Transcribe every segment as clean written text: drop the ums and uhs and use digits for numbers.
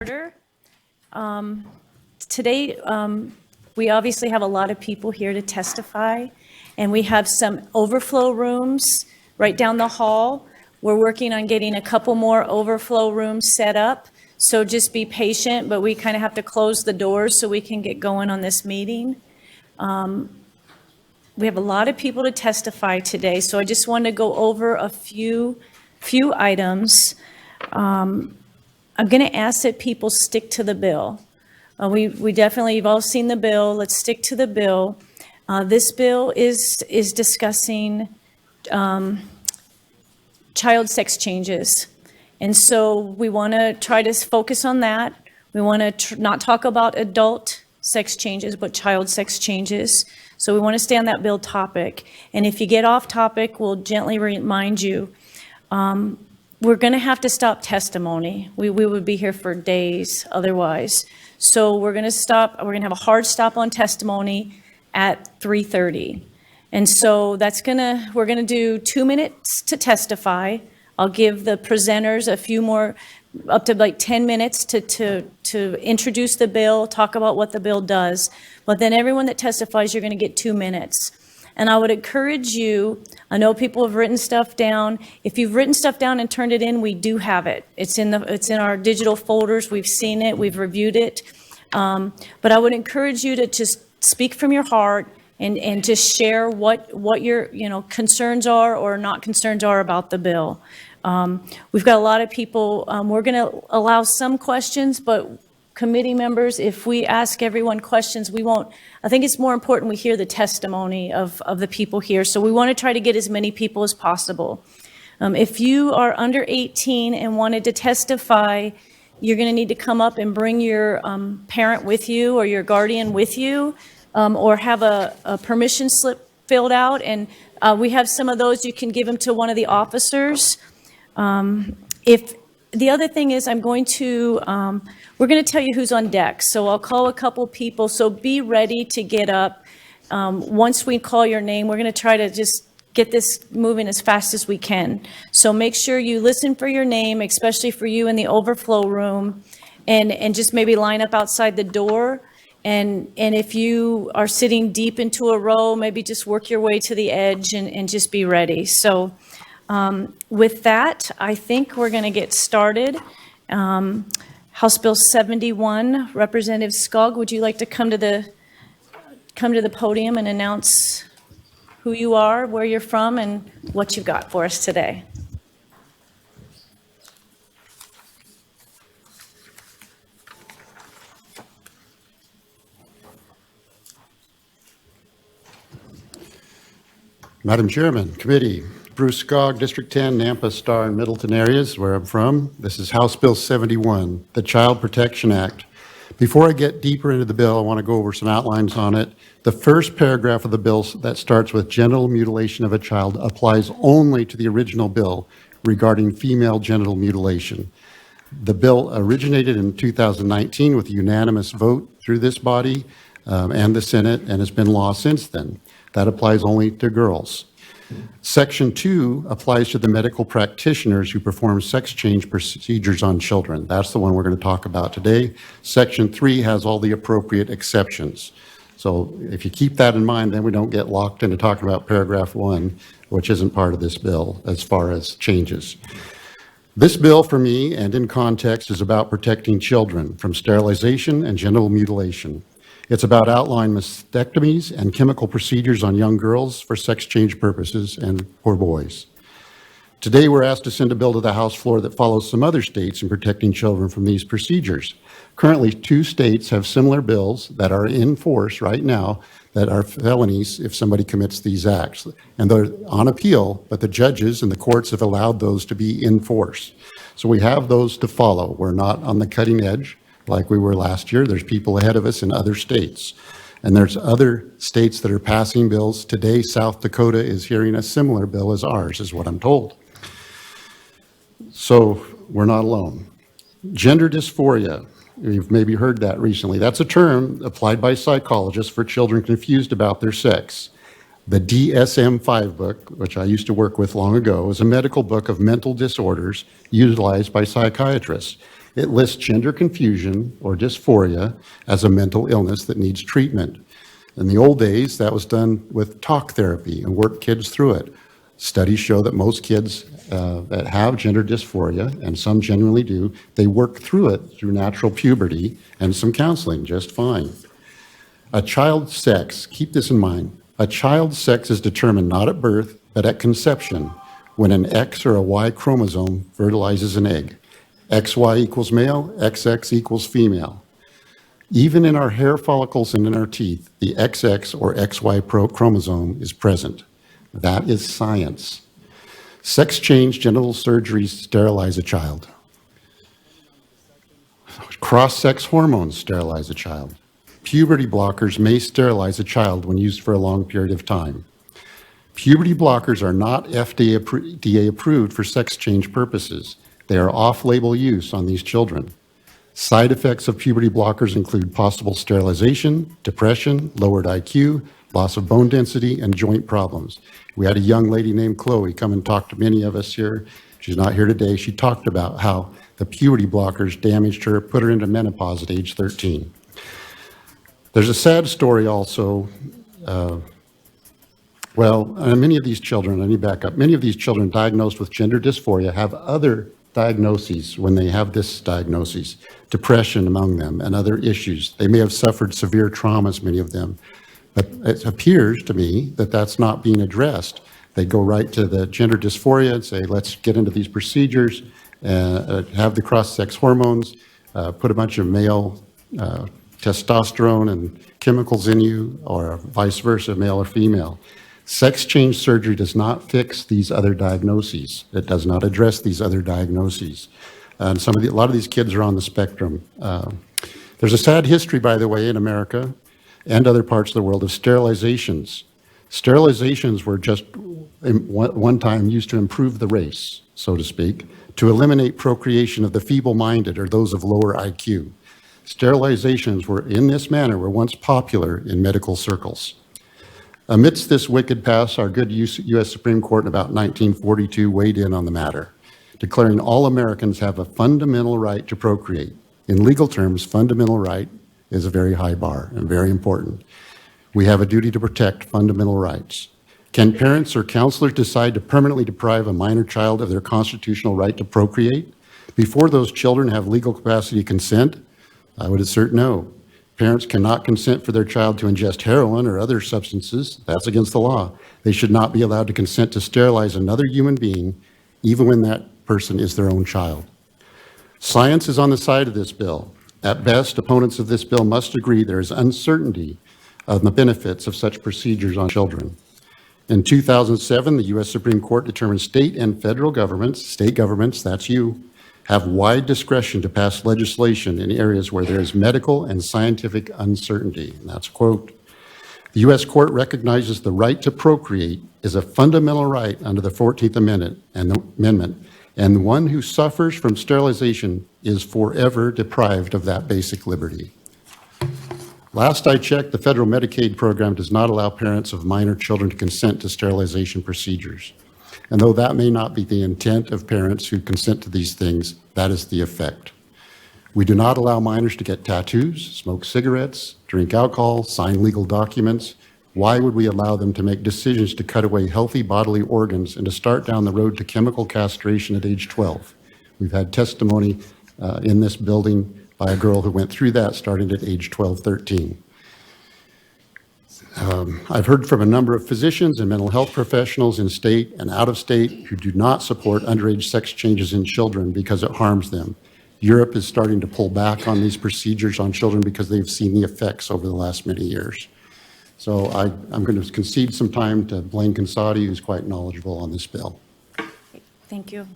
order. Today, we obviously have a lot of people here to testify, and we have some overflow rooms right down the hall. We're working on getting a couple more overflow rooms set up, so just be patient, but we kind of have to close the doors so we can get going on this meeting. We have a lot of people to testify today, so I just wanted to go over a few items. I'm going to ask that people stick to the bill. We definitely, you've all seen the bill. Let's stick to the bill. This bill is discussing child sex changes. And so we want to try to focus on that. We want to not talk about adult sex changes, but child sex changes. So we want to stay on that bill topic. And if you get off topic, we'll gently remind you. We're going to have to stop testimony. We would be here for days otherwise. So we're going to stop. We're going to have a hard stop on testimony at 3:30. And so we're going to do 2 minutes to testify. I'll give the presenters a few more, up to like 10 minutes to introduce the bill, talk about what the bill does. But then everyone that testifies, you're going to get 2 minutes. And I would encourage you, I know people have written stuff down. If you've written stuff down and turned it in, we do have it. It's in our digital folders. We've seen it. We've reviewed it. But I would encourage you to just speak from your heart and just share what your concerns are or not concerns are about the bill. We've got a lot of people. We're going to allow some questions, but committee members, if we ask everyone questions, we won't. I think it's more important we hear the testimony of the people here. So we want to try to get as many people as possible. If you are under 18 and wanted to testify, you're going to need to come up and bring your parent with you or your guardian with you, or have a permission slip filled out. And we have some of those. You can give them to one of the officers. If the other thing is, we're going to tell you who's on deck. So I'll call a couple people. So be ready to get up. Once we call your name, we're going to try to just get this moving as fast as we can. So make sure you listen for your name, especially for you in the overflow room, and just maybe line up outside the door. And if you are sitting deep into a row, maybe just work your way to the edge and just be ready. So with that, I think we're going to get started. House Bill 71, Representative Skaug, would you like to come to the podium and announce who you are, where you're from, and what you've got for us today? Madam Chairman, Committee, Bruce Skaug, District 10, Nampa, Star, and Middleton areas, where I'm from. This is House Bill 71, the Child Protection Act. Before I get deeper into the bill, I want to go over some outlines on it. The first paragraph of the bill that starts with genital mutilation of a child applies only to the original bill regarding female genital mutilation. The bill originated in 2019 with a unanimous vote through this body and the Senate, and has been law since then. That applies only to girls. Section 2 applies to the medical practitioners who perform sex change procedures on children. That's the one we're going to talk about today. Section 3 has all the appropriate exceptions. So if you keep that in mind, then we don't get locked into talking about paragraph 1, which isn't part of this bill as far as changes. This bill, for me and in context, is about protecting children from sterilization and genital mutilation. It's about outlawing mastectomies and chemical procedures on young girls for sex change purposes and for boys. Today, we're asked to send a bill to the House floor that follows some other states in protecting children from these procedures. Currently, 2 states have similar bills that are in force right now that are felonies if somebody commits these acts. And they're on appeal, but the judges and the courts have allowed those to be in force. So we have those to follow. We're not on the cutting edge like we were last year. There's people ahead of us in other states. And there's other states that are passing bills. Today, South Dakota is hearing a similar bill as ours, is what I'm told. So we're not alone. Gender dysphoria, you've maybe heard that recently. That's a term applied by psychologists for children confused about their sex. The DSM-5 book, which I used to work with long ago, is a medical book of mental disorders utilized by psychiatrists. It lists gender confusion or dysphoria as a mental illness that needs treatment. In the old days, that was done with talk therapy and worked kids through it. Studies show that most kids that have gender dysphoria, and some genuinely do, they work through it through natural puberty and some counseling just fine. A child's sex, keep this in mind, a child's sex is determined not at birth, but at conception, when an X or a Y chromosome fertilizes an egg. XY equals male, XX equals female. Even in our hair follicles and in our teeth, the XX or XY chromosome is present. That is science. Sex change genital surgeries sterilize a child. Cross-sex hormones sterilize a child. Puberty blockers may sterilize a child when used for a long period of time. Puberty blockers are not FDA approved for sex change purposes. They are off-label use on these children. Side effects of puberty blockers include possible sterilization, depression, lowered IQ, loss of bone density, and joint problems. We had a young lady named Chloe come and talk to many of us here. She's not here today. She talked about how the puberty blockers damaged her, put her into menopause at age 13. There's a sad story also. Many of these children, let me back up, many of these children diagnosed with gender dysphoria have other diagnoses when they have this diagnosis, depression among them and other issues. They may have suffered severe traumas, many of them, but it appears to me that that's not being addressed. They go right to the gender dysphoria and say, let's get into these procedures, have the cross-sex hormones, put a bunch of male testosterone and chemicals in you, or vice versa, male or female. Sex change surgery does not fix these other diagnoses. It does not address these other diagnoses. And a lot of these kids are on the spectrum. There's a sad history, by the way, in America and other parts of the world of sterilizations. Sterilizations were just one time used to improve the race, so to speak, to eliminate procreation of the feeble-minded or those of lower IQ. Sterilizations in this manner were once popular in medical circles. Amidst this wicked past, our good U.S. Supreme Court in about 1942 weighed in on the matter, declaring all Americans have a fundamental right to procreate. In legal terms, fundamental right is a very high bar and very important. We have a duty to protect fundamental rights. Can parents or counselors decide to permanently deprive a minor child of their constitutional right to procreate before those children have legal capacity to consent? I would assert no. Parents cannot consent for their child to ingest heroin or other substances. That's against the law. They should not be allowed to consent to sterilize another human being, even when that person is their own child. Science is on the side of this bill. At best, opponents of this bill must agree there is uncertainty of the benefits of such procedures on children. In 2007, the U.S. Supreme Court determined state and federal governments, that's you, have wide discretion to pass legislation in areas where there is medical and scientific uncertainty. And that's a quote. The U.S. Court recognizes the right to procreate is a fundamental right under the 14th Amendment, and the one who suffers from sterilization is forever deprived of that basic liberty. Last I checked, the federal Medicaid program does not allow parents of minor children to consent to sterilization procedures. And though that may not be the intent of parents who consent to these things, that is the effect. We do not allow minors to get tattoos, smoke cigarettes, drink alcohol, sign legal documents. Why would we allow them to make decisions to cut away healthy bodily organs and to start down the road to chemical castration at age 12? We've had testimony in this building by a girl who went through that starting at age 12, 13. I've heard from a number of physicians and mental health professionals in state and out of state who do not support underage sex changes in children because it harms them. Europe is starting to pull back on these procedures on children because they've seen the effects over the last many years. So I'm going to concede some time to Blaine Consati, who's quite knowledgeable on this bill. Thank you.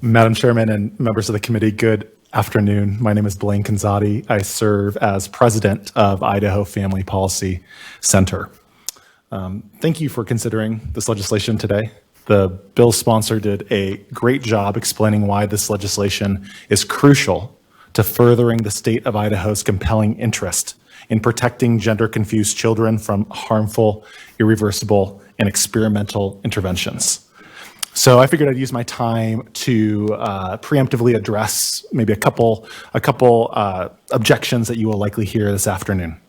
Madam Chairman and members of the committee, good afternoon. My name is Blaine Consati. I serve as president of Idaho Family Policy Center. Thank you for considering this legislation today. The bill sponsor did a great job explaining why this legislation is crucial to furthering the state of Idaho's compelling interest in protecting gender-confused children from harmful, irreversible, and experimental interventions. So I figured I'd use my time to preemptively address maybe a couple objections that you will likely hear this afternoon.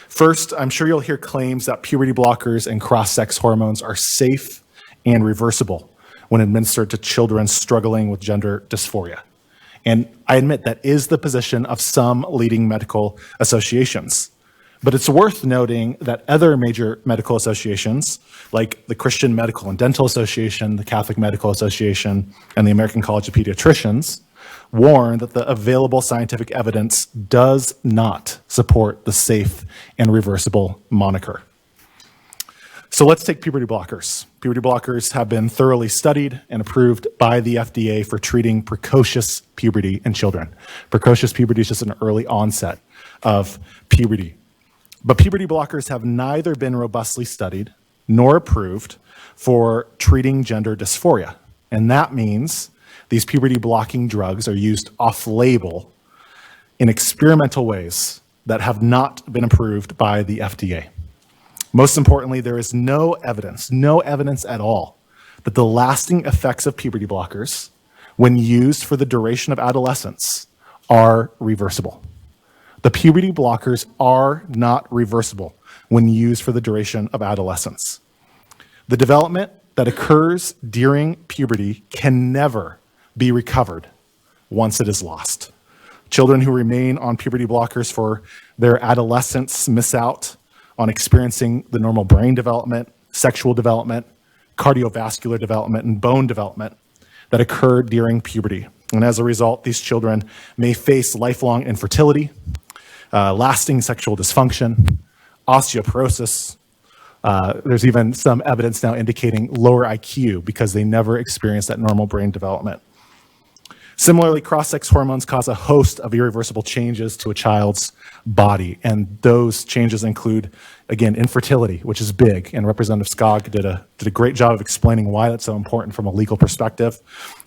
First, I'm sure you'll hear claims that puberty blockers and cross-sex hormones are safe and reversible when administered to children struggling with gender dysphoria. And I admit that is the position of some leading medical associations. But it's worth noting that other major medical associations, like the Christian Medical and Dental Association, the Catholic Medical Association, and the American College of Pediatricians, warn that the available scientific evidence does not support the safe and reversible moniker. So let's take puberty blockers. Puberty blockers have been thoroughly studied and approved by the FDA for treating precocious puberty in children. Precocious puberty is just an early onset of puberty. But puberty blockers have neither been robustly studied nor approved for treating gender dysphoria. And that means these puberty blocking drugs are used off-label in experimental ways that have not been approved by the FDA. Most importantly, there is no evidence at all, that the lasting effects of puberty blockers, when used for the duration of adolescence, are reversible. The puberty blockers are not reversible when used for the duration of adolescence. The development that occurs during puberty can never be recovered once it is lost. Children who remain on puberty blockers for their adolescence miss out on experiencing the normal brain development, sexual development, cardiovascular development, and bone development that occurred during puberty. And as a result, these children may face lifelong infertility, lasting sexual dysfunction, osteoporosis. There's even some evidence now indicating lower IQ because they never experienced that normal brain development. Similarly, cross-sex hormones cause a host of irreversible changes to a child's body, and those changes include, again, infertility, which is big, and Representative Skaug did a great job of explaining why that's so important from a legal perspective.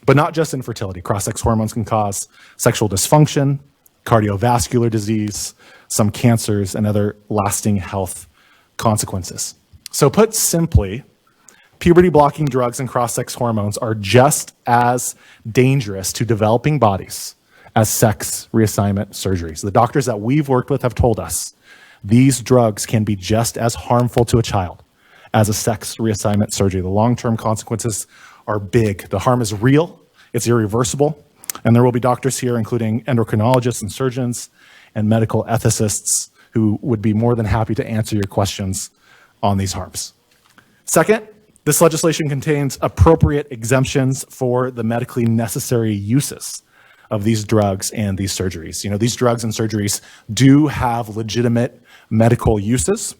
But not just infertility. Cross-sex hormones can cause sexual dysfunction, cardiovascular disease, some cancers, and other lasting health consequences. So put simply, puberty blocking drugs and cross-sex hormones are just as dangerous to developing bodies as sex reassignment surgeries. The doctors that we've worked with have told us these drugs can be just as harmful to a child as a sex reassignment surgery. The long-term consequences are big. The harm is real, it's irreversible, and there will be doctors here, including endocrinologists and surgeons and medical ethicists, who would be more than happy to answer your questions on these harms. Second, this legislation contains appropriate exemptions for the medically necessary uses of these drugs and these surgeries. You know, these drugs and surgeries do have legitimate medical uses.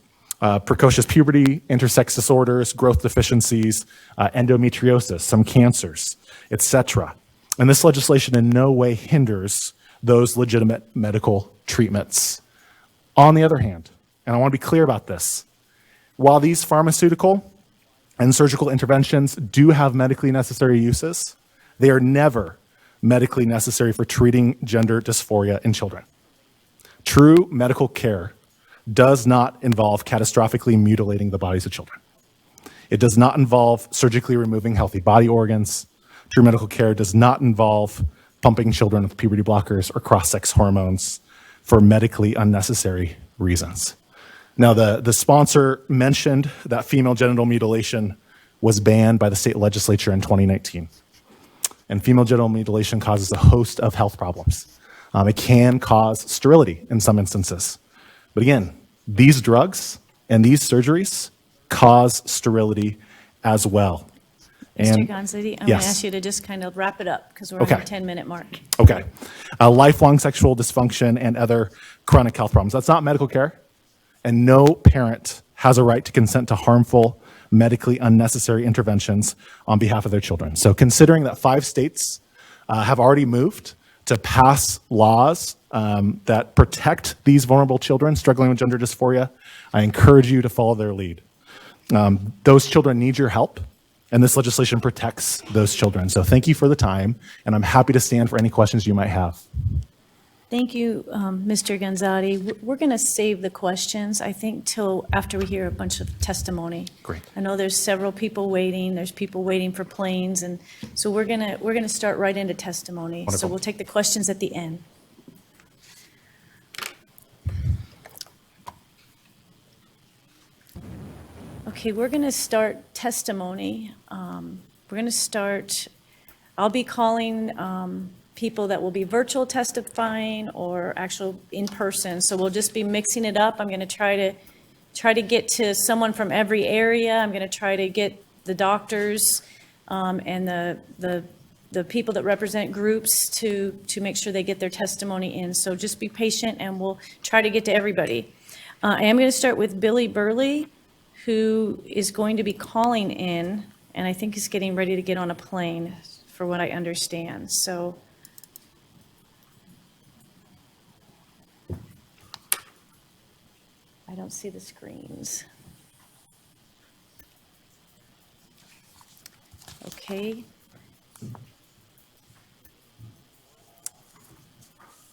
Precocious puberty, intersex disorders, growth deficiencies, endometriosis, some cancers, etc. And this legislation in no way hinders those legitimate medical treatments. On the other hand, and I want to be clear about this, while these pharmaceutical and surgical interventions do have medically necessary uses, they are never medically necessary for treating gender dysphoria in children. True medical care does not involve catastrophically mutilating the bodies of children. It does not involve surgically removing healthy body organs. True medical care does not involve pumping children with puberty blockers or cross-sex hormones for medically unnecessary reasons. Now, the sponsor mentioned that female genital mutilation was banned by the state legislature in 2019. And female genital mutilation causes a host of health problems. It can cause sterility in some instances. But again, these drugs and these surgeries cause sterility as well. Mr. Gonzalez, I'm going yes. to ask you to just kind of wrap it up because we're Okay. on the 10-minute mark. Okay. Lifelong sexual dysfunction and other chronic health problems. That's not medical care. And no parent has a right to consent to harmful, medically unnecessary interventions on behalf of their children. So considering that 5 states have already moved to pass laws that protect these vulnerable children struggling with gender dysphoria, I encourage you to follow their lead. Those children need your help, And this legislation protects those children. So thank you for the time, and I'm happy to stand for any questions you might have. Thank you, Mr. Gonzatti. We're going to save the questions, I think, till after we hear a bunch of testimony. Great. I know there's several people waiting. There's people waiting for planes, and so we're gonna start right into testimony. So Wonderful. we'll take the questions at the end. Okay, we're going to start testimony. We're going to start. I'll be calling people that will be virtual testifying or actual in person. So we'll just be mixing it up. I'm going to try to get to someone from every area. I'm going to try to get the doctors and the people that represent groups to make sure they get their testimony in. So just be patient, and we'll try to get to everybody. I am going to start with Billy Burley, who is going to be calling in, and I think is getting ready to get on a plane, for what I understand. So I don't see the screens. Okay.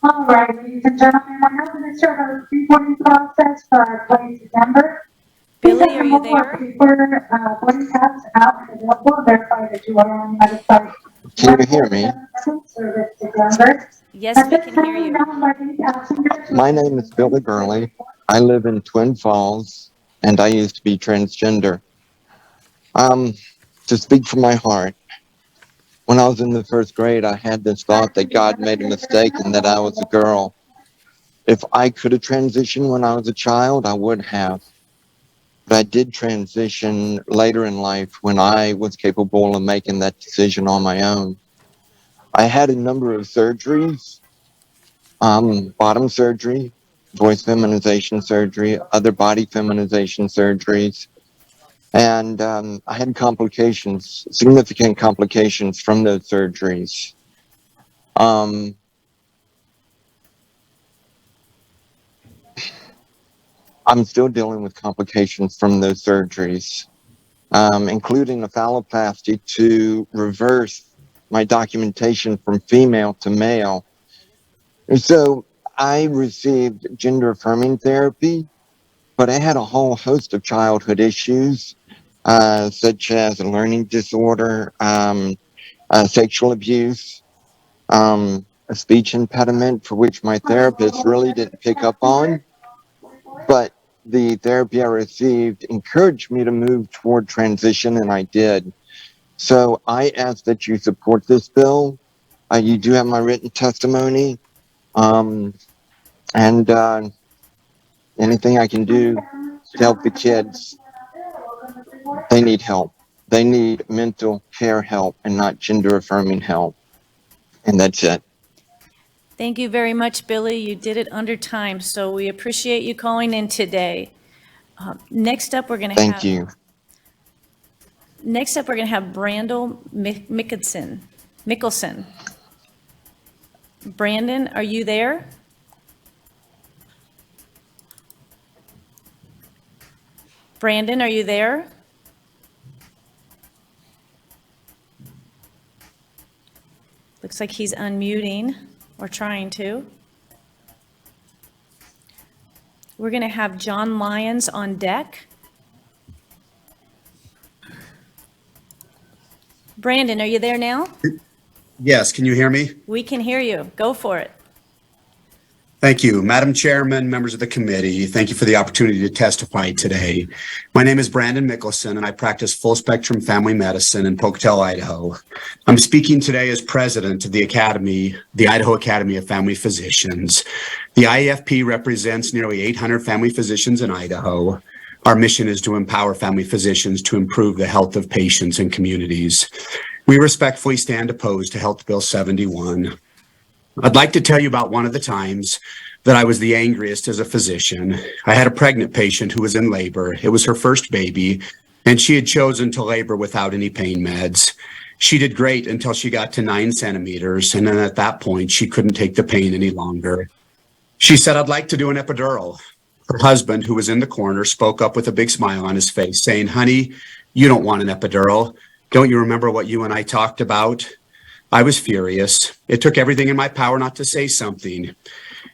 All right, ladies and gentlemen, we're now going to start our reporting process for our place December. Billy, are you there? Boarding pass out available, verify that you are on the site. Can you hear me? Service December. Yes, we can hear you. My name is Billy Burley. I live in Twin Falls, and I used to be transgender. To speak from my heart, when I was in the first grade, I had this thought that God made a mistake and that I was a girl. If I could have transitioned when I was a child, I would have. But I did transition later in life when I was capable of making that decision on my own. I had a number of surgeries, bottom surgery, voice feminization surgery, other body feminization surgeries, and I had complications, significant complications from those surgeries. I'm still dealing with complications from those surgeries, including a phalloplasty to reverse my documentation from female to male. And so I received gender affirming therapy, but I had a whole host of childhood issues, such as a learning disorder, sexual abuse, a speech impediment for which my therapist really didn't pick up on. But the therapy I received encouraged me to move toward transition, and I did. So I ask that you support this bill. You do have my written testimony. And anything I can do to help the kids, they need help. They need mental care help and not gender affirming help. And that's it. Thank you very much, Billy. You did it under time, so we appreciate you calling in today. Next up, we're going to have. Thank you. Next up, we're going to have Brandel Mickelson. Brandon, are you there? Brandon, are you there? Looks like he's unmuting or trying to. We're going to have John Lyons on deck. Brandon, are you there now? Yes, can you hear me? We can hear you. Go for it. Thank you. Madam Chairman, members of the committee, thank you for the opportunity to testify today. My name is Brandon Mickelson, and I practice full-spectrum family medicine in Pocatello, Idaho. I'm speaking today as president of the Academy, the Idaho Academy of Family Physicians. The IAFP represents nearly 800 family physicians in Idaho. Our mission is to empower family physicians to improve the health of patients and communities. We respectfully stand opposed to Health Bill 71. I'd like to tell you about one of the times that I was the angriest as a physician. I had a pregnant patient who was in labor. It was her first baby, and she had chosen to labor without any pain meds. She did great until she got to 9 centimeters, and then at that point, she couldn't take the pain any longer. She said, "I'd like to do an epidural." Her husband, who was in the corner, spoke up with a big smile on his face, saying, "Honey, you don't want an epidural. Don't you remember what you and I talked about? I was furious. It took everything in my power not to say something.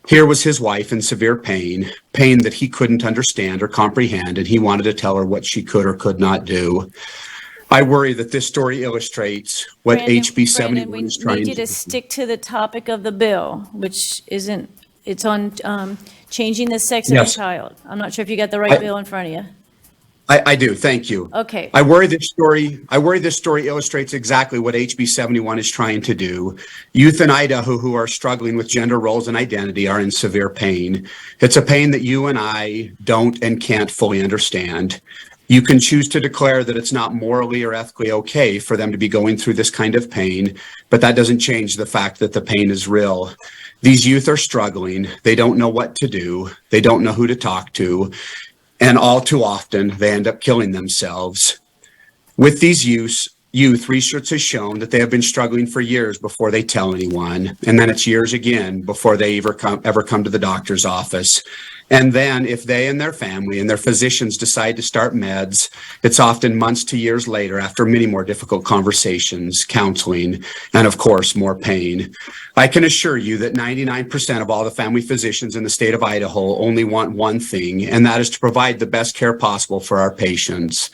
Here was his wife in severe pain, pain that he couldn't understand or comprehend, and he wanted to tell her what she could or could not do. I worry that this story illustrates what HB 71 is trying We need you to to do. stick to the topic of the bill, which isn't, it's on changing the sex of a Yes. child. I'm not sure if you got the right bill in front of you. I do, thank you. Okay. I worry this story illustrates exactly what HB 71 is trying to do. Youth in Idaho who are struggling with gender roles and identity are in severe pain. It's a pain that you and I don't and can't fully understand. You can choose to declare that it's not morally or ethically okay for them to be going through this kind of pain, but that doesn't change the fact that the pain is real. These youth are struggling. They don't know what to do. They don't know who to talk to. And all too often, they end up killing themselves. With these youth, research has shown that they have been struggling for years before they tell anyone. And then it's years again before they ever come to the doctor's office. And then if they and their family and their physicians decide to start meds, it's often months to years later after many more difficult conversations, counseling, and of course, more pain. I can assure you that 99% of all the family physicians in the state of Idaho only want one thing, and that is to provide the best care possible for our patients.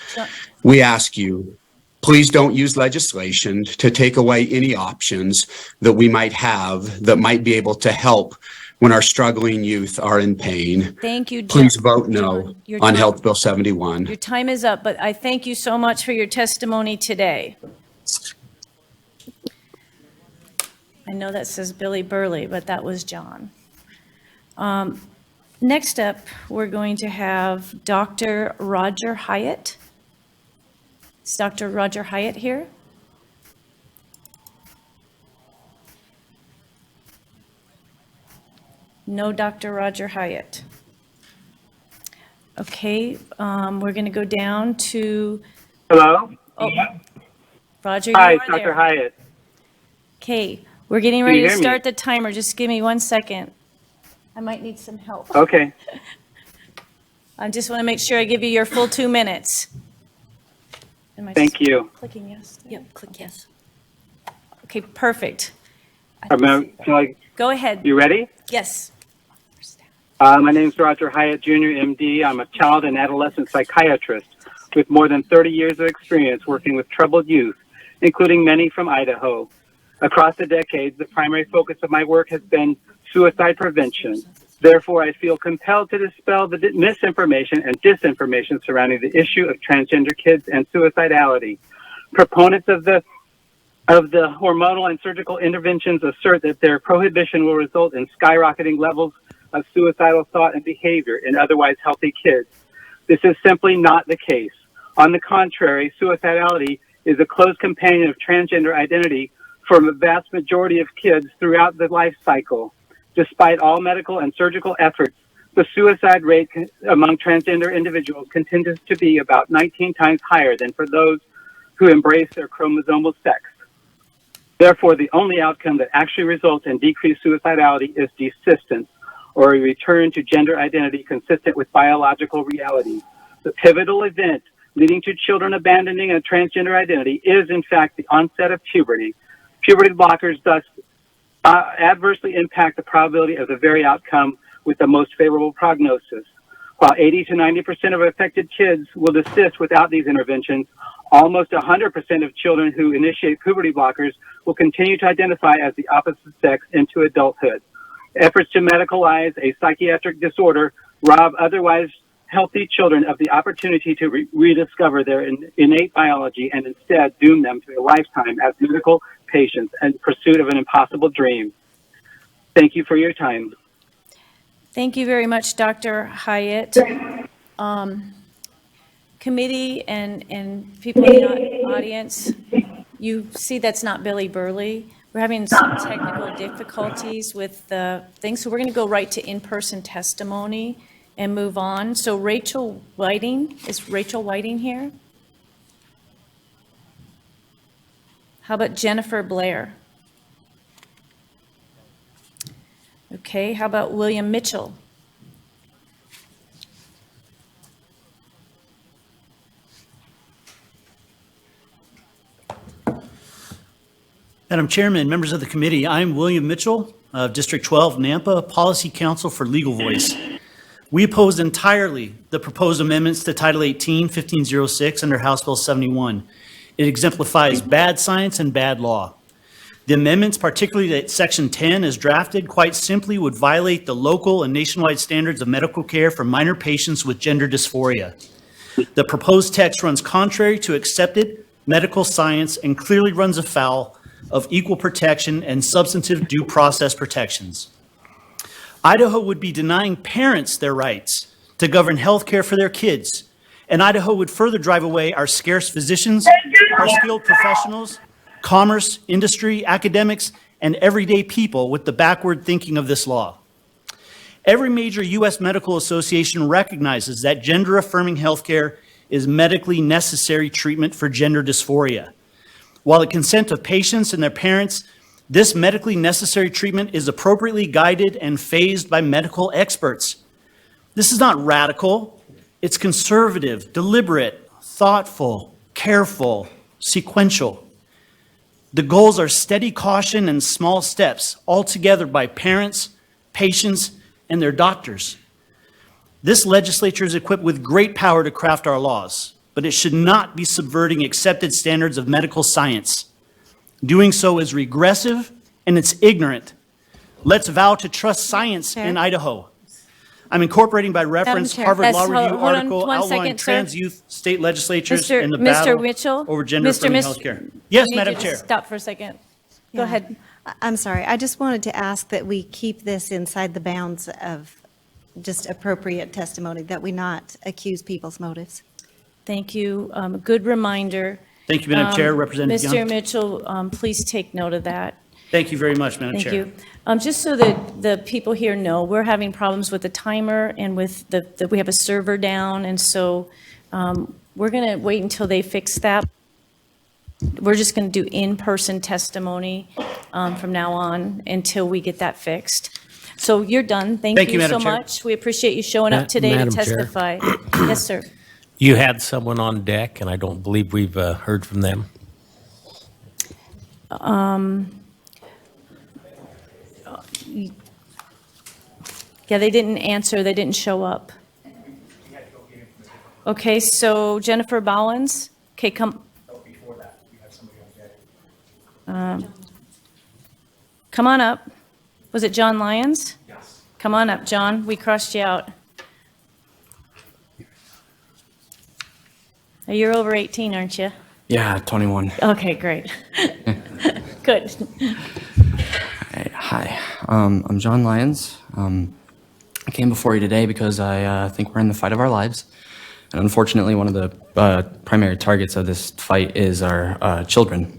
We ask you, please don't use legislation to take away any options that we might have that might be able to help when our struggling youth are in pain. Thank you, John. Please vote no Your on time- Health Bill 71. Your time is up, but I thank you so much for your testimony today. I know that says Billy Burley, but that was John. Next up, we're going to have Dr. Roger Hyatt. Is Dr. Roger Hyatt here? No Dr. Roger Hyatt. Okay, we're going to go down to, Hello? Roger, you Hi, are it's Dr. there. Hyatt. Okay, we're getting you ready to hear me? start the timer. Just give me 1 second. I might need some help. Okay. I just want to make sure I give you your full 2 minutes. Am I Thank just you. Clicking yes? Yep, click yes. Okay, perfect. Go ahead. You ready? Yes. My name is Roger Hyatt, Jr., MD. I'm a child and adolescent psychiatrist with more than 30 years of experience working with troubled youth, including many from Idaho. Across the decades, the primary focus of my work has been suicide prevention. Therefore, I feel compelled to dispel the misinformation and disinformation surrounding the issue of transgender kids and suicidality. Proponents of the hormonal and surgical interventions assert that their prohibition will result in skyrocketing levels of suicidal thought and behavior in otherwise healthy kids. This is simply not the case. On the contrary, suicidality is a close companion of transgender identity for the vast majority of kids throughout the life cycle. Despite all medical and surgical efforts, the suicide rate among transgender individuals continues to be about 19 times higher than for those who embrace their chromosomal sex. Therefore, the only outcome that actually results in decreased suicidality is desistance, or a return to gender identity consistent with biological reality. The pivotal event leading to children abandoning a transgender identity is, in fact, the onset of puberty. Puberty blockers thus adversely impact the probability of the very outcome with the most favorable prognosis. While 80 to 90% of affected kids will desist without these interventions, almost 100% of children who initiate puberty blockers will continue to identify as the opposite sex into adulthood. Efforts to medicalize a psychiatric disorder rob otherwise healthy children of the opportunity to rediscover their innate biology and instead doom them to a lifetime as medical patients in pursuit of an impossible dream. Thank you for your time. Thank you very much, Dr. Hyatt. Committee and people in the audience, you see that's not Billy Burley. We're having some technical difficulties with the thing, so we're going to go right to in-person testimony and move on. So Rachel Whiting, is Rachel Whiting here? How about Jennifer Blair? Okay, how about William Mitchell? Madam Chairman, members of the committee, I'm William Mitchell of District 12, Nampa, Policy Council for Legal Voice. We oppose entirely the proposed amendments to Title 18, 1506 under House Bill 71. It exemplifies bad science and bad law. The amendments, particularly that Section 10 as drafted, quite simply would violate the local and nationwide standards of medical care for minor patients with gender dysphoria. The proposed text runs contrary to accepted medical science and clearly runs afoul of equal protection and substantive due process protections. Idaho would be denying parents their rights to govern health care for their kids, and Idaho would further drive away our scarce physicians, our skilled professionals, commerce, industry, academics, and everyday people with the backward thinking of this law. Every major U.S. medical association recognizes that gender-affirming healthcare is medically necessary treatment for gender dysphoria. While the consent of patients and their parents, this medically necessary treatment is appropriately guided and phased by medical experts. This is not radical. It's conservative, deliberate, thoughtful, careful, sequential. The goals are steady caution and small steps, all together by parents, patients, and their doctors. This legislature is equipped with great power to craft our laws, but it should not be subverting accepted standards of medical science. Doing so is regressive and it's ignorant. Let's vow to trust science in Idaho. I'm incorporating by reference Chair. Harvard Law Hold Review on article one outlining second, sir. trans youth state legislatures Mr. in the Mr. battle Mitchell? over gender-affirming Mr. healthcare. Yes, Need Madam you to Chair. Stop for a second. Go Yeah. ahead. I'm sorry, I just wanted to ask that we keep this inside the bounds of just appropriate testimony, that we not accuse people's motives. Thank you. Good reminder. Thank you, Madam Chair. Representative Mr. Young. Mitchell, please take note of that. Thank you very much, Madam Thank Chair. you. Just so that the people here know, we're having problems with the timer and with we have a server down, and so we're going to wait until they fix that. We're just going to do in-person testimony from now on until we get that fixed. So you're done. Thank Thank you, you so Madam Chair. much. We appreciate you showing up today to Madam Chair. testify. Yes, sir. You had someone on deck, and I don't believe we've heard from them. Yeah, they didn't answer. They didn't show up. Okay, so Jennifer Bowens. Okay, come. Come on up. Was it John Lyons? Yes. Come on up, John. We crossed you out. You're over 18, aren't you? Yeah, 21. Okay, great. Good. Hi, I'm John Lyons. I came before you today because I think we're in the fight of our lives. And unfortunately, one of the primary targets of this fight is our children.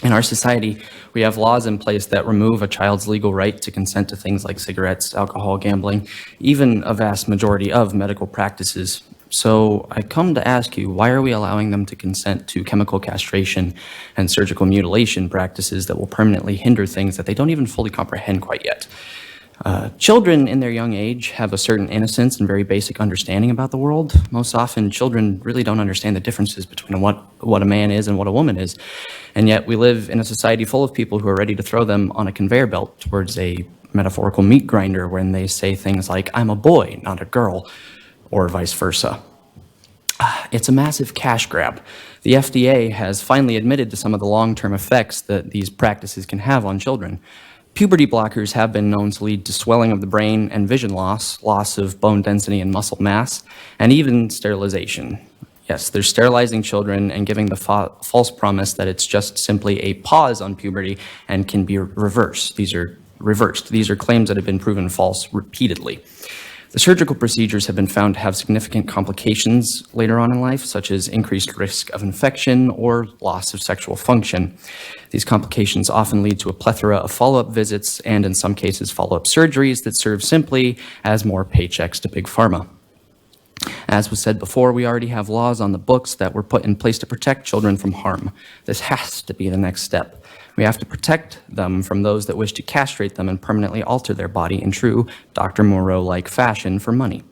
In our society, we have laws in place that remove a child's legal right to consent to things like cigarettes, alcohol, gambling, even a vast majority of medical practices. So I come to ask you, why are we allowing them to consent to chemical castration and surgical mutilation practices that will permanently hinder things that they don't even fully comprehend quite yet? Children in their young age have a certain innocence and very basic understanding about the world. Most often, children really don't understand the differences between what a man is and what a woman is. And yet we live in a society full of people who are ready to throw them on a conveyor belt towards a metaphorical meat grinder when they say things like, I'm a boy, not a girl, or vice versa. It's a massive cash grab. The FDA has finally admitted to some of the long-term effects that these practices can have on children. Puberty blockers have been known to lead to swelling of the brain and vision loss, loss of bone density and muscle mass, and even sterilization. Yes, they're sterilizing children and giving the false promise that it's just simply a pause on puberty and can be reversed. These are claims that have been proven false repeatedly. The surgical procedures have been found to have significant complications later on in life, such as increased risk of infection or loss of sexual function. These complications often lead to a plethora of follow-up visits and, in some cases, follow-up surgeries that serve simply as more paychecks to Big Pharma. As was said before, we already have laws on the books that were put in place to protect children from harm. This has to be the next step. We have to protect them from those that wish to castrate them and permanently alter their body in true Dr. Moreau-like fashion for money.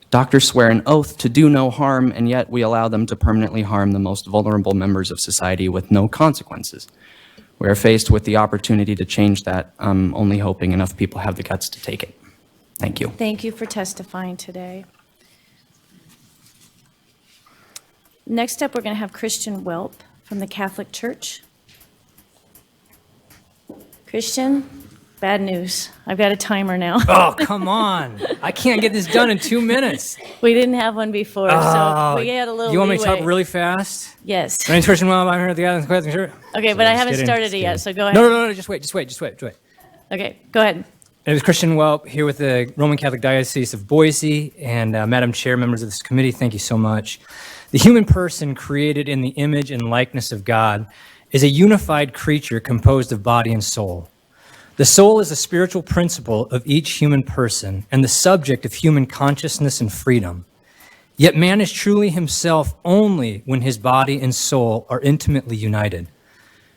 Doctors swear an oath to do no harm, and yet we allow them to permanently harm the most vulnerable members of society with no consequences. We are faced with the opportunity to change that. I'm only hoping enough people have the guts to take it. Thank you. Thank you for testifying today. Next up, we're going to have Christian Welp from the Catholic Church. Christian, bad news. I've got a timer now. Oh, come on. I can't get this done in 2 minutes. We didn't have one before, so we had a little You want me to leeway. talk really fast? Yes. My name's Christian Welp. I'm here at the Catholic Church. Okay, but I haven't started it yet, so go ahead. No, just wait. Okay, go ahead. It was Christian Welp here with the Roman Catholic Diocese of Boise, and Madam Chair, members of this committee, thank you so much. The human person, created in the image and likeness of God, is a unified creature composed of body and soul. The soul is a spiritual principle of each human person and the subject of human consciousness and freedom. Yet man is truly himself only when his body and soul are intimately united.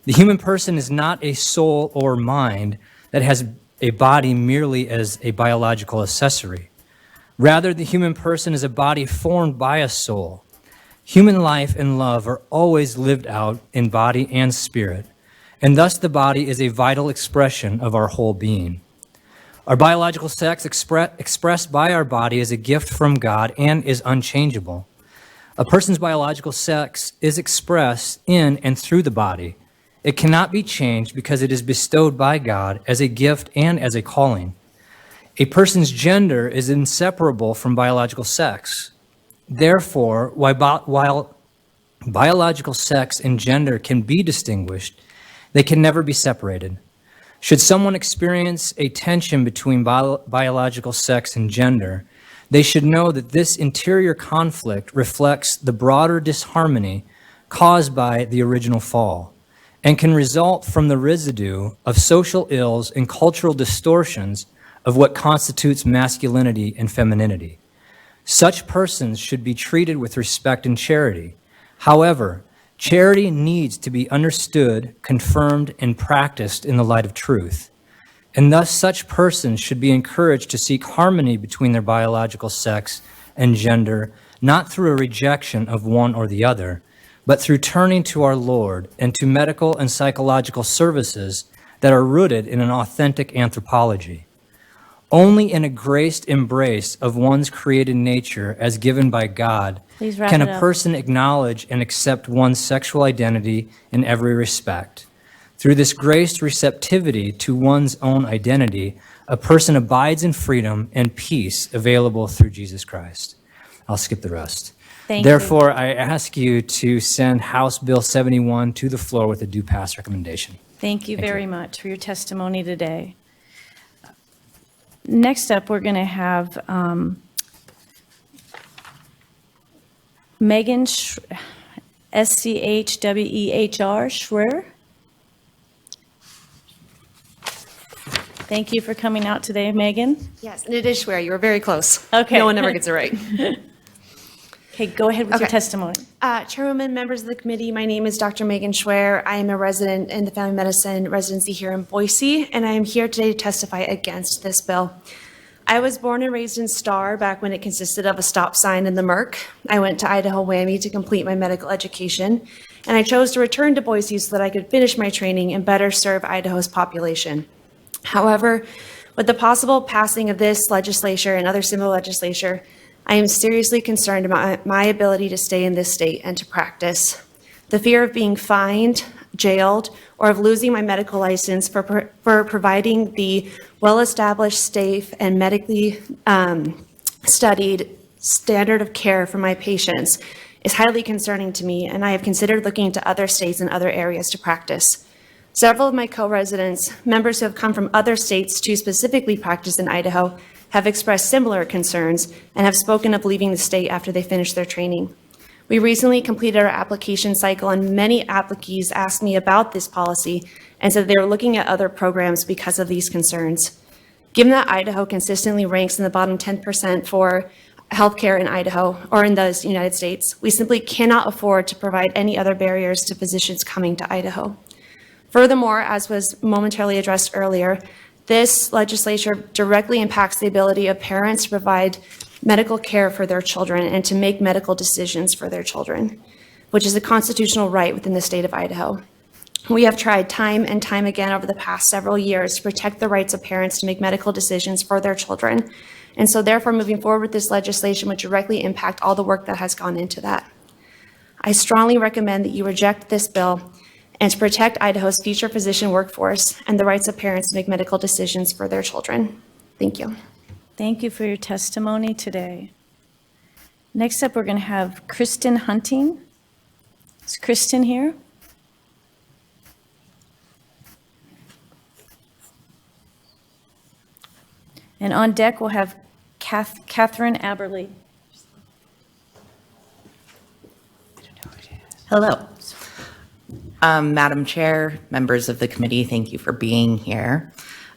The human person is not a soul or mind that has a body merely as a biological accessory. Rather, the human person is a body formed by a soul. Human life and love are always lived out in body and spirit, and thus the body is a vital expression of our whole being. Our biological sex expressed by our body is a gift from God and is unchangeable. A person's biological sex is expressed in and through the body. It cannot be changed because it is bestowed by God as a gift and as a calling. A person's gender is inseparable from biological sex. Therefore, while biological sex and gender can be distinguished, they can never be separated. Should someone experience a tension between biological sex and gender, they should know that this interior conflict reflects the broader disharmony caused by the original fall, and can result from the residue of social ills and cultural distortions of what constitutes masculinity and femininity. Such persons should be treated with respect and charity. However, charity needs to be understood, confirmed, and practiced in the light of truth. And thus, such persons should be encouraged to seek harmony between their biological sex and gender, not through a rejection of one or the other, but through turning to our Lord and to medical and psychological services that are rooted in an authentic anthropology. Only in a graced embrace of one's created nature as given by God can a person acknowledge and accept one's sexual identity in every respect. Through this graced receptivity to one's own identity, a person abides in freedom and peace available through Jesus Christ. I'll skip the rest. Therefore, I ask you to send House Bill 71 to the floor with a due pass recommendation. Thank you very much for your testimony today. Next up, we're going to have Megan S-C-H-W-E-H-R, Schwer. Thank you for coming out today, Megan. Yes, and it is Schwer. You were very close. Okay. No one ever gets it right. Okay, go ahead with your testimony. Chairwoman, members of the committee, my name is Dr. Megan Schwer. I am a resident in the family medicine residency here in Boise, and I am here today to testify against this bill. I was born and raised in Star back when it consisted of a stop sign and the Merc. I went to Idaho WWAMI to complete my medical education, and I chose to return to Boise so that I could finish my training and better serve Idaho's population. However, with the possible passing of this legislature and other similar legislature, I am seriously concerned about my ability to stay in this state and to practice. The fear of being fined, jailed, or of losing my medical license for providing the well-established, safe, and medically studied standard of care for my patients is highly concerning to me, and I have considered looking to other states and other areas to practice. Several of my co-residents, members who have come from other states to specifically practice in Idaho, have expressed similar concerns and have spoken of leaving the state after they finish their training. We recently completed our application cycle, and many applicants asked me about this policy and said they were looking at other programs because of these concerns. Given that Idaho consistently ranks in the bottom 10% for healthcare in Idaho or in the United States, we simply cannot afford to provide any other barriers to physicians coming to Idaho. Furthermore, as was momentarily addressed earlier, this legislature directly impacts the ability of parents to provide medical care for their children and to make medical decisions for their children, which is a constitutional right within the state of Idaho. We have tried time and time again over the past several years to protect the rights of parents to make medical decisions for their children. And so therefore, moving forward with this legislation would directly impact all the work that has gone into that. I strongly recommend that you reject this bill and to protect Idaho's future physician workforce and the rights of parents to make medical decisions for their children. Thank you. Thank you for your testimony today. Next up, we're going to have Kristen Hunting. Is Kristen here? And on deck, we'll have Catherine Aberly. Hello. Madam Chair, members of the committee, thank you for being here.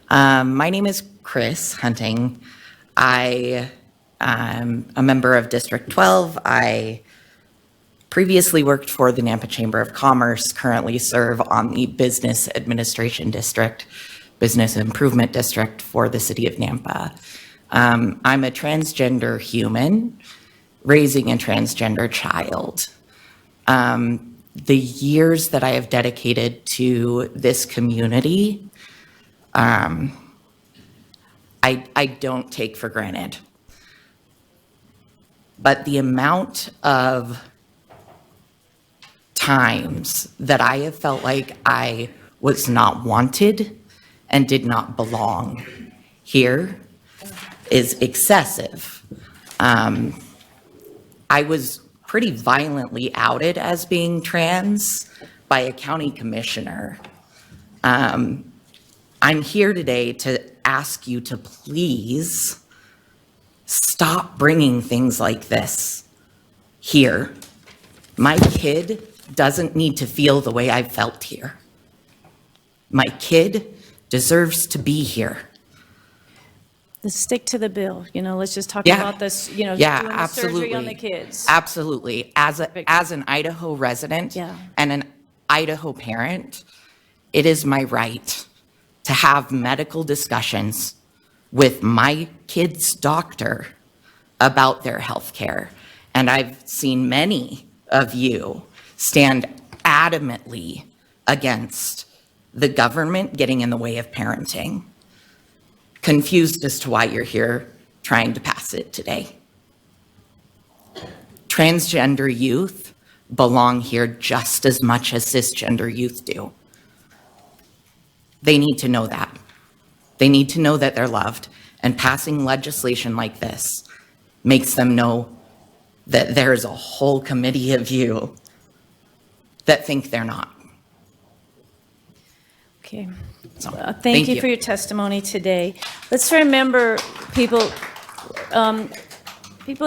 My name is Chris Hunting. I am a member of District 12. I previously worked for the Nampa Chamber of Commerce, currently serve on the Business Administration District, Business Improvement District for the City of Nampa. I'm a transgender human raising a transgender child. The years that I have dedicated to this community, I don't take for granted. But the amount of times that I have felt like I was not wanted and did not belong here is excessive. I was pretty violently outed as being trans by a county commissioner. I'm here today to ask you to please stop bringing things like this here. My kid doesn't need to feel the way I've felt here. My kid deserves to be here. Let's stick to the bill. Let's just talk Yeah. about this, doing Yeah, the absolutely. surgery on the kids. Absolutely. As an Idaho resident Yeah. and an Idaho parent, it is my right to have medical discussions with my kid's doctor about their health care. And I've seen many of you stand adamantly against the government getting in the way of parenting. Confused as to why you're here trying to pass it today. Transgender youth belong here just as much as cisgender youth do. They need to know that. They need to know that they're loved, and passing legislation like this makes them know that there's a whole committee of you that think they're not. Okay. So, Thank you for your testimony today. Let's remember, people in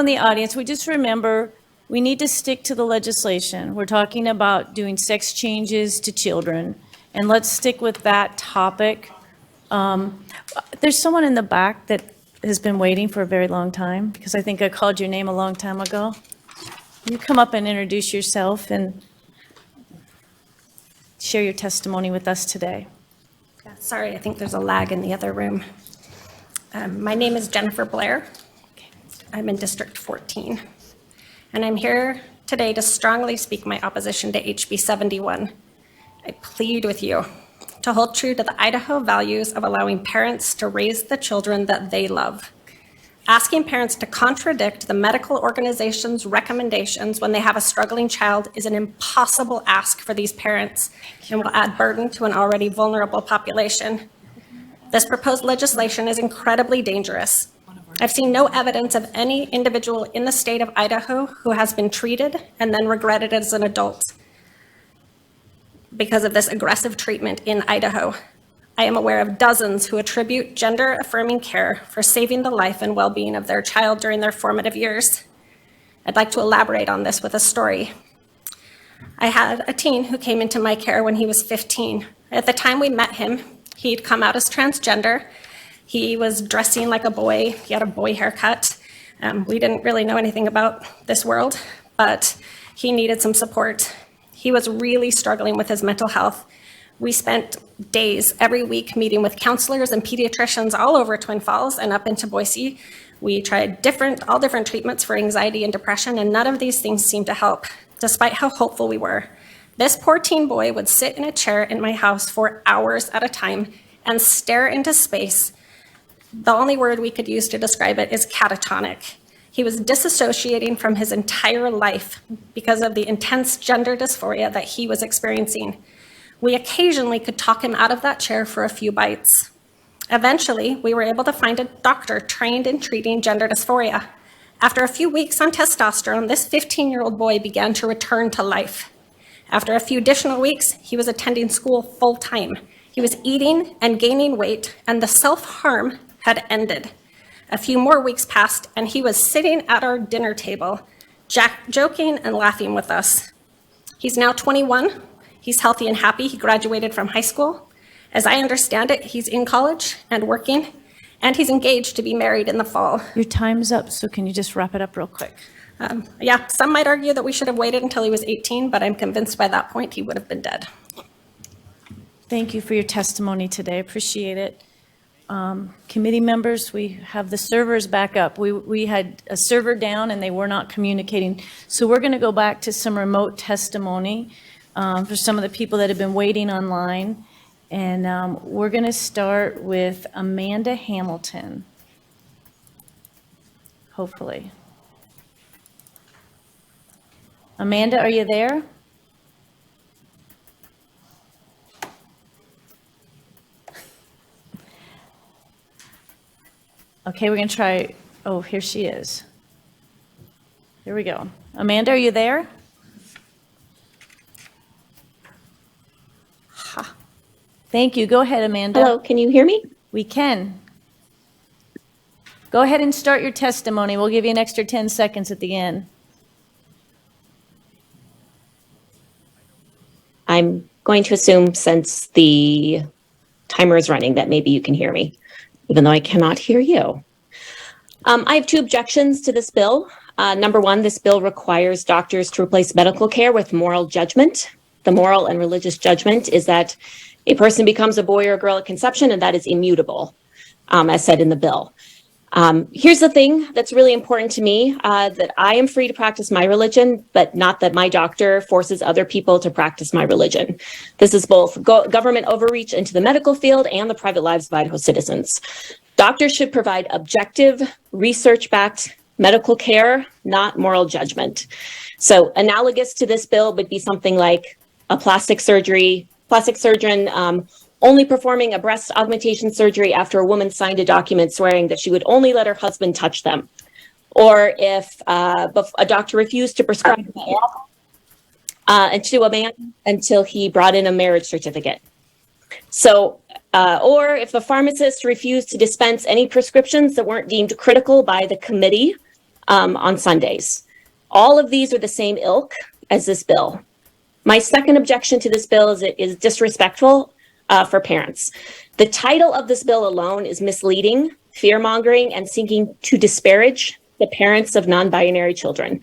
the audience, we just remember we need to stick to the legislation. We're talking about doing sex changes to children, and let's stick with that topic. There's someone in the back that has been waiting for a very long time, because I think I called your name a long time ago. You come up and introduce yourself and share your testimony with us today. Yeah, sorry, I think there's a lag in the other room. My name is Jennifer Blair. I'm in District 14. And I'm here today to strongly speak my opposition to HB 71. I plead with you to hold true to the Idaho values of allowing parents to raise the children that they love. Asking parents to contradict the medical organization's recommendations when they have a struggling child is an impossible ask for these parents and will add burden to an already vulnerable population. This proposed legislation is incredibly dangerous. I've seen no evidence of any individual in the state of Idaho who has been treated and then regretted as an adult because of this aggressive treatment in Idaho. I am aware of dozens who attribute gender-affirming care for saving the life and well-being of their child during their formative years. I'd like to elaborate on this with a story. I had a teen who came into my care when he was 15. At the time we met him, he'd come out as transgender. He was dressing like a boy. He had a boy haircut. We didn't really know anything about this world, but he needed some support. He was really struggling with his mental health. We spent days every week meeting with counselors and pediatricians all over Twin Falls and up into Boise. We tried all different treatments for anxiety and depression, and none of these things seemed to help, despite how hopeful we were. This poor teen boy would sit in a chair in my house for hours at a time and stare into space. The only word we could use to describe it is catatonic. He was disassociating from his entire life because of the intense gender dysphoria that he was experiencing. We occasionally could talk him out of that chair for a few bites. Eventually, we were able to find a doctor trained in treating gender dysphoria. After a few weeks on testosterone, this 15-year-old boy began to return to life. After a few additional weeks, he was attending school full-time. He was eating and gaining weight, and the self-harm had ended. A few more weeks passed, and he was sitting at our dinner table, joking and laughing with us. He's now 21. He's healthy and happy. He graduated from high school. As I understand it, he's in college and working, and he's engaged to be married in the fall. Your time's up, so can you just wrap it up real quick? Yeah, some might argue that we should have waited until he was 18, but I'm convinced by that point he would have been dead. Thank you for your testimony today. Appreciate it. Committee members, we have the servers back up. We had a server down and they were not communicating. So we're going to go back to some remote testimony for some of the people that have been waiting online. And we're going to start with Amanda Hamilton, hopefully. Amanda, are you there? Okay, we're going to try. Oh, here she is. Here we go. Amanda, are you there? Ha. Thank you. Go ahead, Amanda. Hello, can you hear me? We can. Go ahead and start your testimony. We'll give you an extra 10 seconds at the end. I'm going to assume since the timer is running that maybe you can hear me, even though I cannot hear you. I have two objections to this bill. Number one, this bill requires doctors to replace medical care with moral judgment. The moral and religious judgment is that a person becomes a boy or a girl at conception, and that is immutable, as said in the bill. Here's the thing that's really important to me, that I am free to practice my religion, but not that my doctor forces other people to practice my religion. This is both government overreach into the medical field and the private lives of Idaho citizens. Doctors should provide objective, research-backed medical care, not moral judgment. So analogous to this bill would be something like a plastic surgeon only performing a breast augmentation surgery after a woman signed a document swearing that she would only let her husband touch them. Or if a doctor refused to prescribe to a man until he brought in a marriage certificate. So, or if a pharmacist refused to dispense any prescriptions that weren't deemed critical by the committee on Sundays. All of these are the same ilk as this bill. My second objection to this bill is it is disrespectful for parents. The title of this bill alone is misleading, fear-mongering, and seeking to disparage the parents of non-binary children.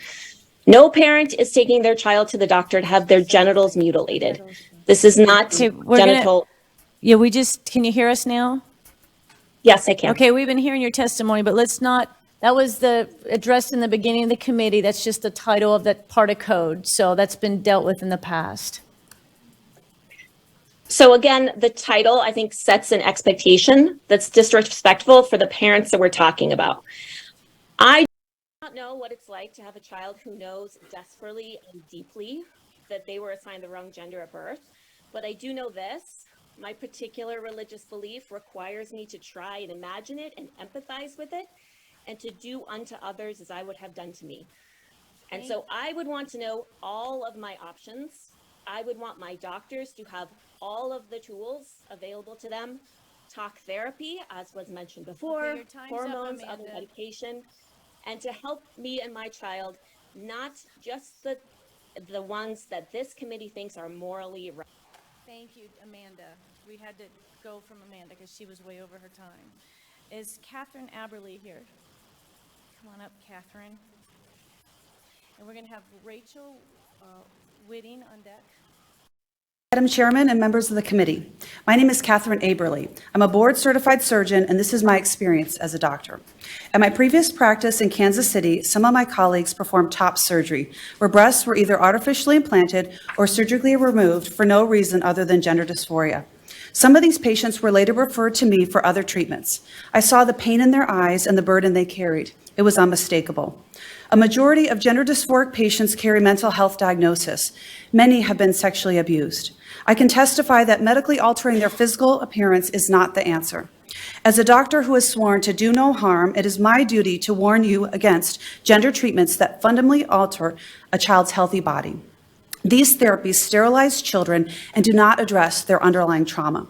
No parent is taking their child to the doctor to have their genitals mutilated. This is not genital. Yeah, can you hear us now? Yes, I can. Okay, we've been hearing your testimony, but let's not, that was addressed in the beginning of the committee. That's just the title of that part of code. So that's been dealt with in the past. So again, the title, I think, sets an expectation that's disrespectful for the parents that we're talking about. I do not know what it's like to have a child who knows desperately and deeply that they were assigned the wrong gender at birth, but I do know this. My particular religious belief requires me to try and imagine it and empathize with it and to do unto others as I would have done to me. And so I would want to know all of my options. I would want my doctors to have all of the tools available to them, talk therapy, as was mentioned before, hormones, other medication, and to help me and my child, not just the ones that this committee thinks are morally right. Thank you, Amanda. We had to go from Amanda because she was way over her time. Is Catherine Aberle here? Come on up, Catherine. And we're going to have Rachel Whitting on deck. Madam Chairman and members of the committee, my name is Catherine Aberly. I'm a board-certified surgeon, and this is my experience as a doctor. At my previous practice in Kansas City, some of my colleagues performed top surgery, where breasts were either artificially implanted or surgically removed for no reason other than gender dysphoria. Some of these patients were later referred to me for other treatments. I saw the pain in their eyes and the burden they carried. It was unmistakable. A majority of gender dysphoric patients carry mental health diagnosis. Many have been sexually abused. I can testify that medically altering their physical appearance is not the answer. As a doctor who has sworn to do no harm, it is my duty to warn you against gender treatments that fundamentally alter a child's healthy body. These therapies sterilize children and do not address their underlying trauma.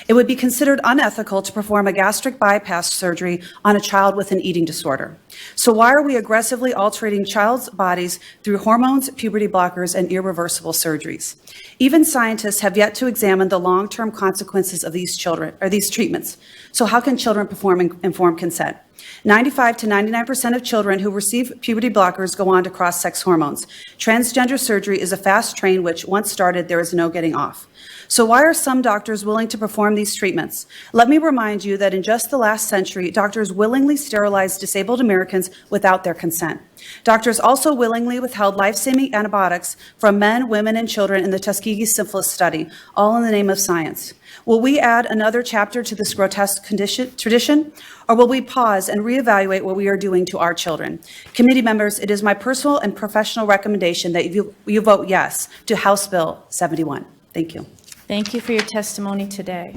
It would be considered unethical to perform a gastric bypass surgery on a child with an eating disorder. So why are we aggressively altering child's bodies through hormones, puberty blockers, and irreversible surgeries? Even scientists have yet to examine the long-term consequences of these treatments. So how can children perform informed consent? 95 to 99% of children who receive puberty blockers go on to cross-sex hormones. Transgender surgery is a fast train which, once started, there is no getting off. So why are some doctors willing to perform these treatments? Let me remind you that in just the last century, doctors willingly sterilized disabled Americans without their consent. Doctors also willingly withheld life-saving antibiotics from men, women, and children in the Tuskegee syphilis study, all in the name of science. Will we add another chapter to this grotesque tradition, or will we pause and reevaluate what we are doing to our children? Committee members, it is my personal and professional recommendation that you vote yes to House Bill 71. Thank you. Thank you for your testimony today.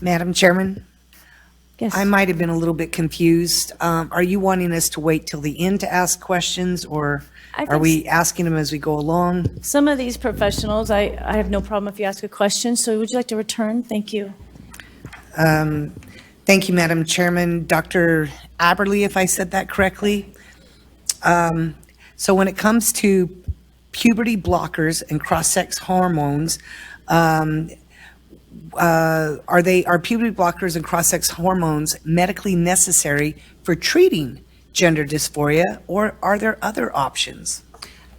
Madam Chairman? Yes. I might have been a little bit confused. Are you wanting us to wait till the end to ask questions, or are we asking them as we go along? Some of these professionals, I have no problem if you ask a question, so would you like to return? Thank you. Thank you, Madam Chairman. Dr. Aberly, if I said that correctly. So when it comes to puberty blockers and cross-sex hormones, are puberty blockers and cross-sex hormones medically necessary for treating gender dysphoria, or are there other options?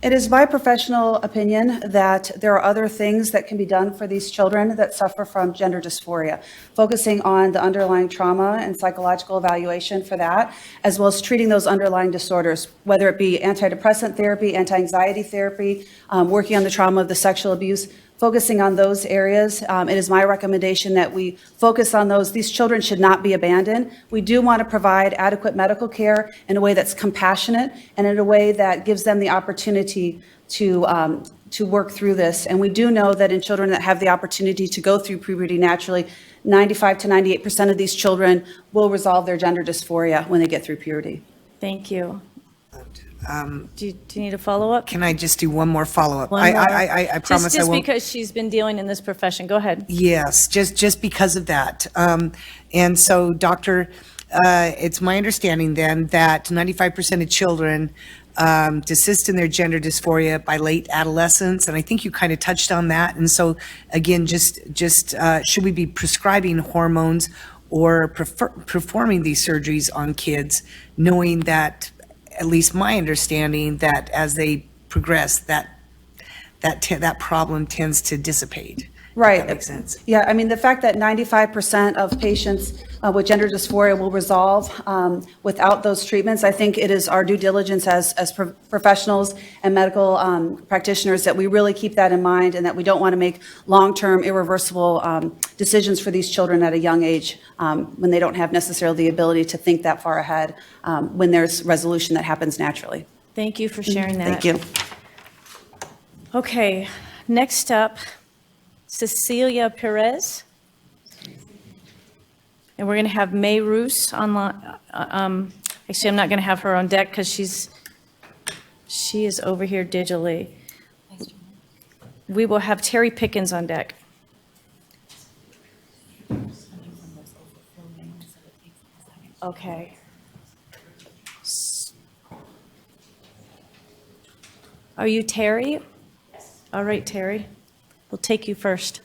It is my professional opinion that there are other things that can be done for these children that suffer from gender dysphoria, focusing on the underlying trauma and psychological evaluation for that, as well as treating those underlying disorders, whether it be antidepressant therapy, anti-anxiety therapy, working on the trauma of the sexual abuse. Focusing on those areas, it is my recommendation that we focus on those. These children should not be abandoned. We do want to provide adequate medical care in a way that's compassionate and in a way that gives them the opportunity to work through this. And we do know that in children that have the opportunity to go through puberty naturally, 95 to 98% of these children will resolve their gender dysphoria when they get through puberty. Thank you. Do you need a follow-up? Can I just do one more follow-up? One more. I promise I Just won't. because she's been dealing in this profession. Go ahead. Yes, just because of that. And so, Doctor, it's my understanding then that 95% of children desist in their gender dysphoria by late adolescence, and I think you kind of touched on that. And so, again, just should we be prescribing hormones or performing these surgeries on kids, knowing that, at least my understanding, that as they progress, that problem tends to dissipate. Right. If that makes sense. Yeah, I mean, the fact that 95% of patients with gender dysphoria will resolve without those treatments, I think it is our due diligence as professionals and medical practitioners that we really keep that in mind, and that we don't want to make long-term irreversible decisions for these children at a young age when they don't have necessarily the ability to think that far ahead when there's resolution that happens naturally. Thank you for sharing that. Thank you. Okay, next up, Cecilia Perez. And we're going to have May Roos online. Actually, I'm not going to have her on deck because she is over here digitally. We will have Terry Pickens on deck. Okay. Are you Terry? Yes. All right, Terry. We'll take you first.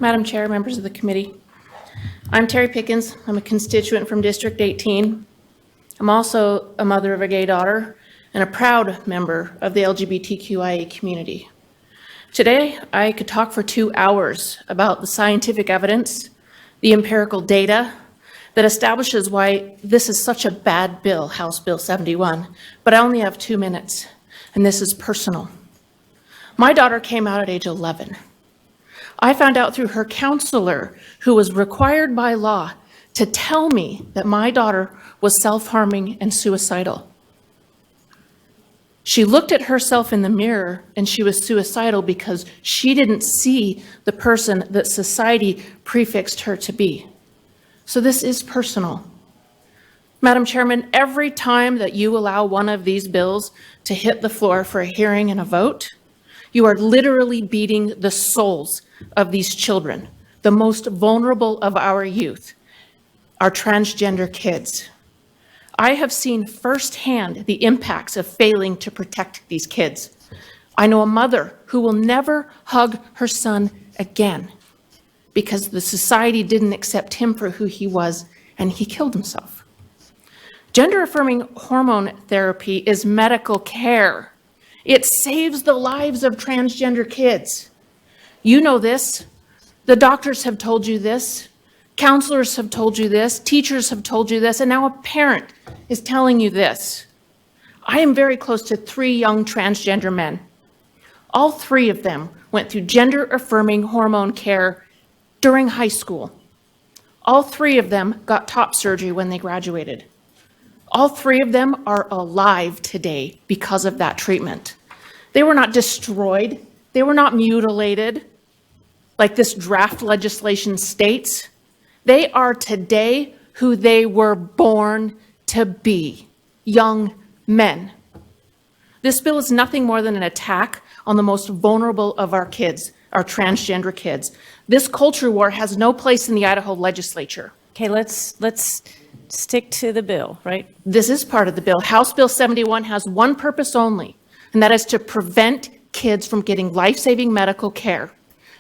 Madam Chair, members of the committee, I'm Terry Pickens. I'm a constituent from District 18. I'm also a mother of a gay daughter. and a proud member of the LGBTQIA community. Today, I could talk for 2 hours about the scientific evidence, the empirical data that establishes why this is such a bad bill, House Bill 71, but I only have 2 minutes, and this is personal. My daughter came out at age 11. I found out through her counselor, who was required by law to tell me that my daughter was self-harming and suicidal. She looked at herself in the mirror and she was suicidal because she didn't see the person that society prefixed her to be. So this is personal. Madam Chairman, every time that you allow one of these bills to hit the floor for a hearing and a vote, you are literally beating the souls of these children, the most vulnerable of our youth, our transgender kids. I have seen firsthand the impacts of failing to protect these kids. I know a mother who will never hug her son again because the society didn't accept him for who he was and he killed himself. Gender-affirming hormone therapy is medical care. It saves the lives of transgender kids. You know this. The doctors have told you this. Counselors have told you this. Teachers have told you this. And now a parent is telling you this. I am very close to 3 young transgender men. All 3 of them went through gender-affirming hormone care during high school. All 3 of them got top surgery when they graduated. All 3 of them are alive today because of that treatment. They were not destroyed. They were not mutilated like this draft legislation states. They are today who they were born to be, young men. This bill is nothing more than an attack on the most vulnerable of our kids, our transgender kids. This culture war has no place in the Idaho legislature. Okay, let's stick to the bill, right? This is part of the bill. House Bill 71 has one purpose only, and that is to prevent kids from getting life-saving medical care.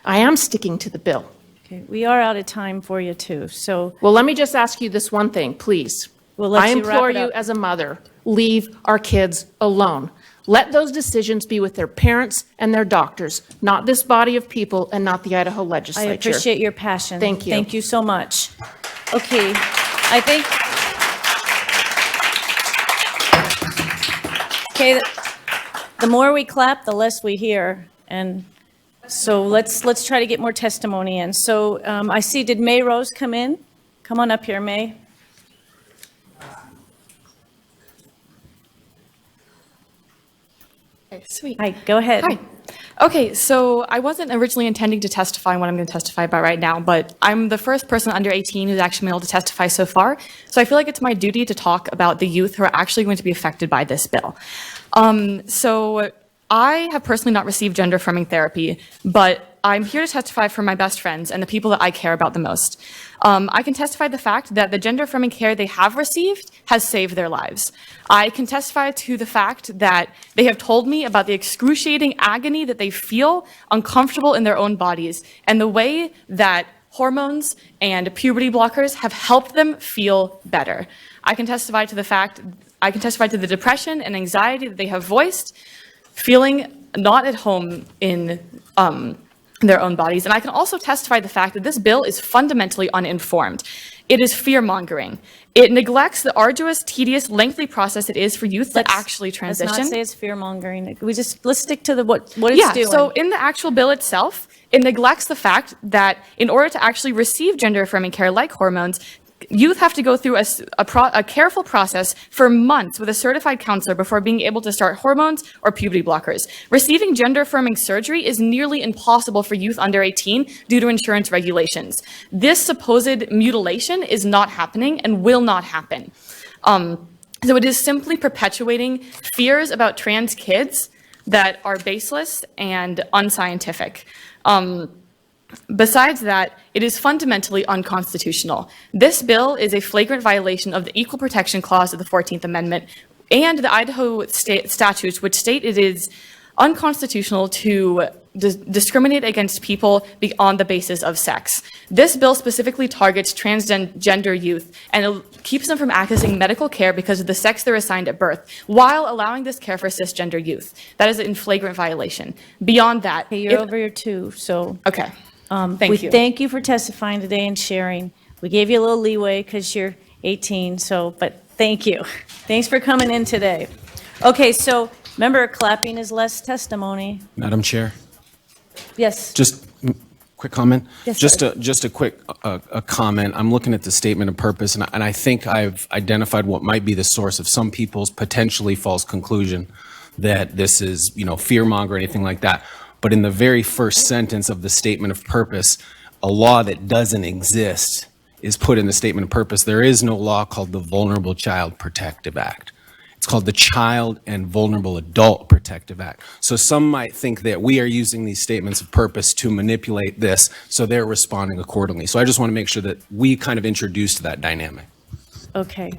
I am sticking to the bill. Okay, we are out of time for you too, so. Well, let me just ask you this one thing, please. We'll let I you wrap implore it you up. as a mother, leave our kids alone. Let those decisions be with their parents and their doctors, not this body of people and not the Idaho I legislature. appreciate your passion. Thank you. Thank you so much. Okay, I think. Okay, the more we clap, the less we hear, and so let's try to get more testimony in. So I see, did May Rose come in? Come on up here, May. Okay, sweet. Hi, go ahead. Hi. Okay, so I wasn't originally intending to testify on what I'm going to testify about right now, but I'm the first person under 18 who's actually been able to testify so far. So I feel like it's my duty to talk about the youth who are actually going to be affected by this bill. So I have personally not received gender-affirming therapy, but I'm here to testify for my best friends and the people that I care about the most. I can testify the fact that the gender-affirming care they have received has saved their lives. I can testify to the fact that they have told me about the excruciating agony that they feel uncomfortable in their own bodies and the way that hormones and puberty blockers have helped them feel better. I can testify to the depression and anxiety that they have voiced, feeling not at home in their own bodies. And I can also testify the fact that this bill is fundamentally uninformed. It is fear-mongering. It neglects the arduous, tedious, lengthy process it is for youth to actually transition. Let's not say it's fear-mongering. Let's stick to what it's doing. So in the actual bill itself, it neglects the fact that in order to actually receive gender-affirming care like hormones, youth have to go through a careful process for months with a certified counselor before being able to start hormones or puberty blockers. Receiving gender-affirming surgery is nearly impossible for youth under 18 due to insurance regulations. This supposed mutilation is not happening and will not happen. So it is simply perpetuating fears about trans kids that are baseless and unscientific. Besides that, it is fundamentally unconstitutional. This bill is a flagrant violation of the Equal Protection Clause of the 14th Amendment and the Idaho state statutes, which state it is unconstitutional to discriminate against people on the basis of sex. This bill specifically targets transgender youth and it keeps them from accessing medical care because of the sex they're assigned at birth, while allowing this care for cisgender youth. That is in flagrant violation. Beyond that, Okay, you're over your two, so. Okay. We thank you for testifying today and sharing. We gave you a little leeway because you're 18, so, but thank you. Thanks for coming in today. Okay, so remember, clapping is less testimony. Madam Chair, Yes. just quick comment. Yes, Just sir. a quick a comment. I'm looking at the statement of purpose, and I think I've identified what might be the source of some people's potentially false conclusion that this is, fear monger or anything like that. But in the very first sentence of the statement of purpose, a law that doesn't exist is put in the statement of purpose. There is no law called the Vulnerable Child Protective Act. It's called the Child and Vulnerable Adult Protective Act. So some might think that we are using these statements of purpose to manipulate this, so they're responding accordingly. So I just want to make sure that we kind of introduced that dynamic. Okay.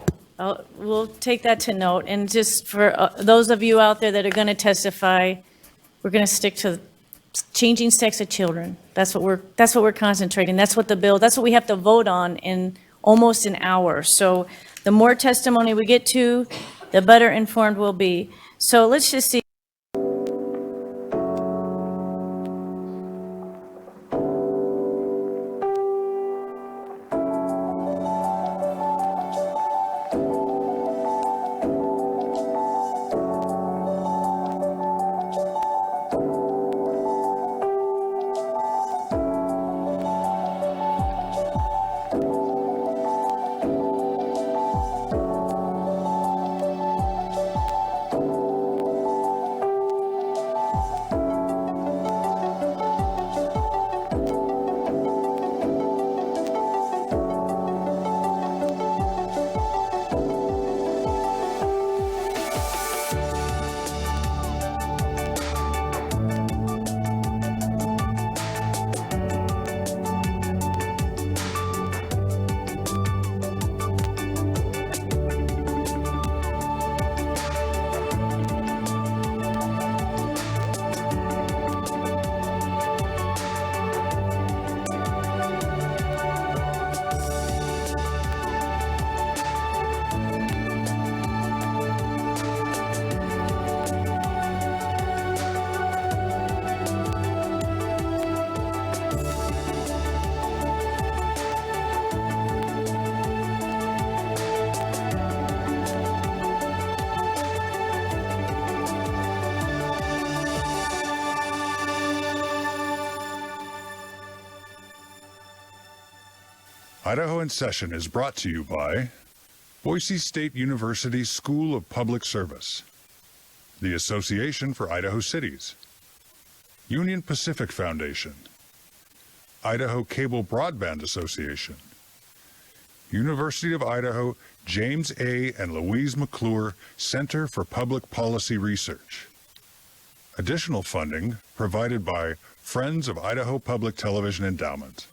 We'll take that to note. And just for those of you out there that are going to testify, we're going to stick to changing sex of children. That's what we're concentrating. That's what we have to vote on in almost an hour. So the more testimony we get to, the better informed we'll be. So let's just see. Idaho in Session is brought to you by Boise State University School of Public Service, the Association for Idaho Cities, Union Pacific Foundation, Idaho Cable Broadband Association, University of Idaho James A. and Louise McClure Center for Public Policy Research. Additional funding provided by Friends of Idaho Public Television Endowment.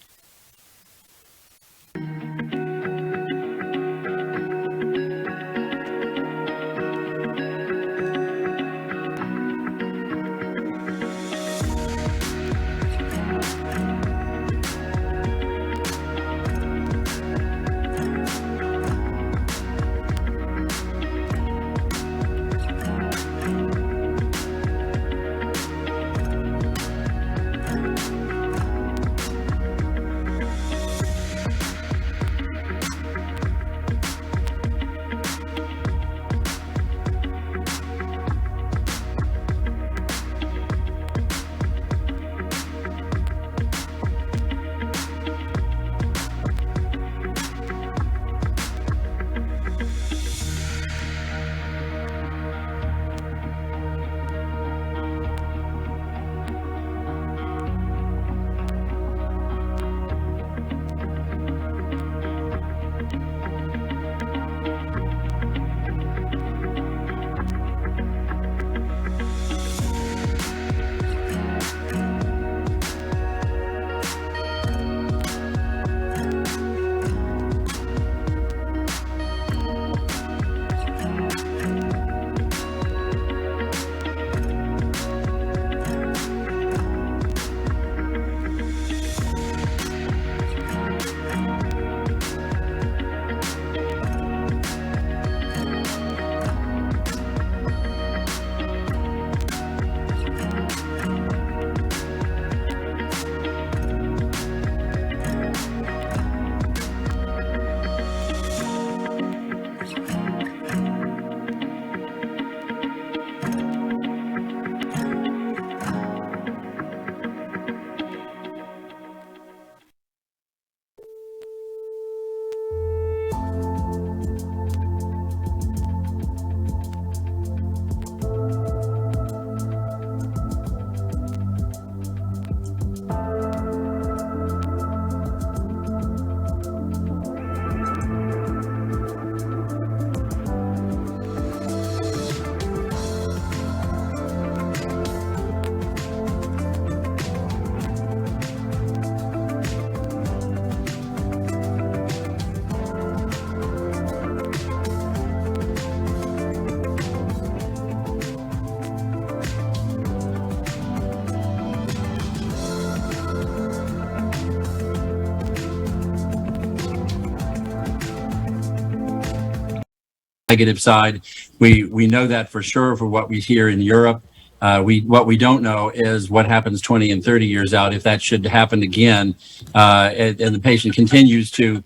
negative side. We know that for sure for what we hear in Europe. What we don't know is what happens 20 and 30 years out if that should happen again, and the patient continues to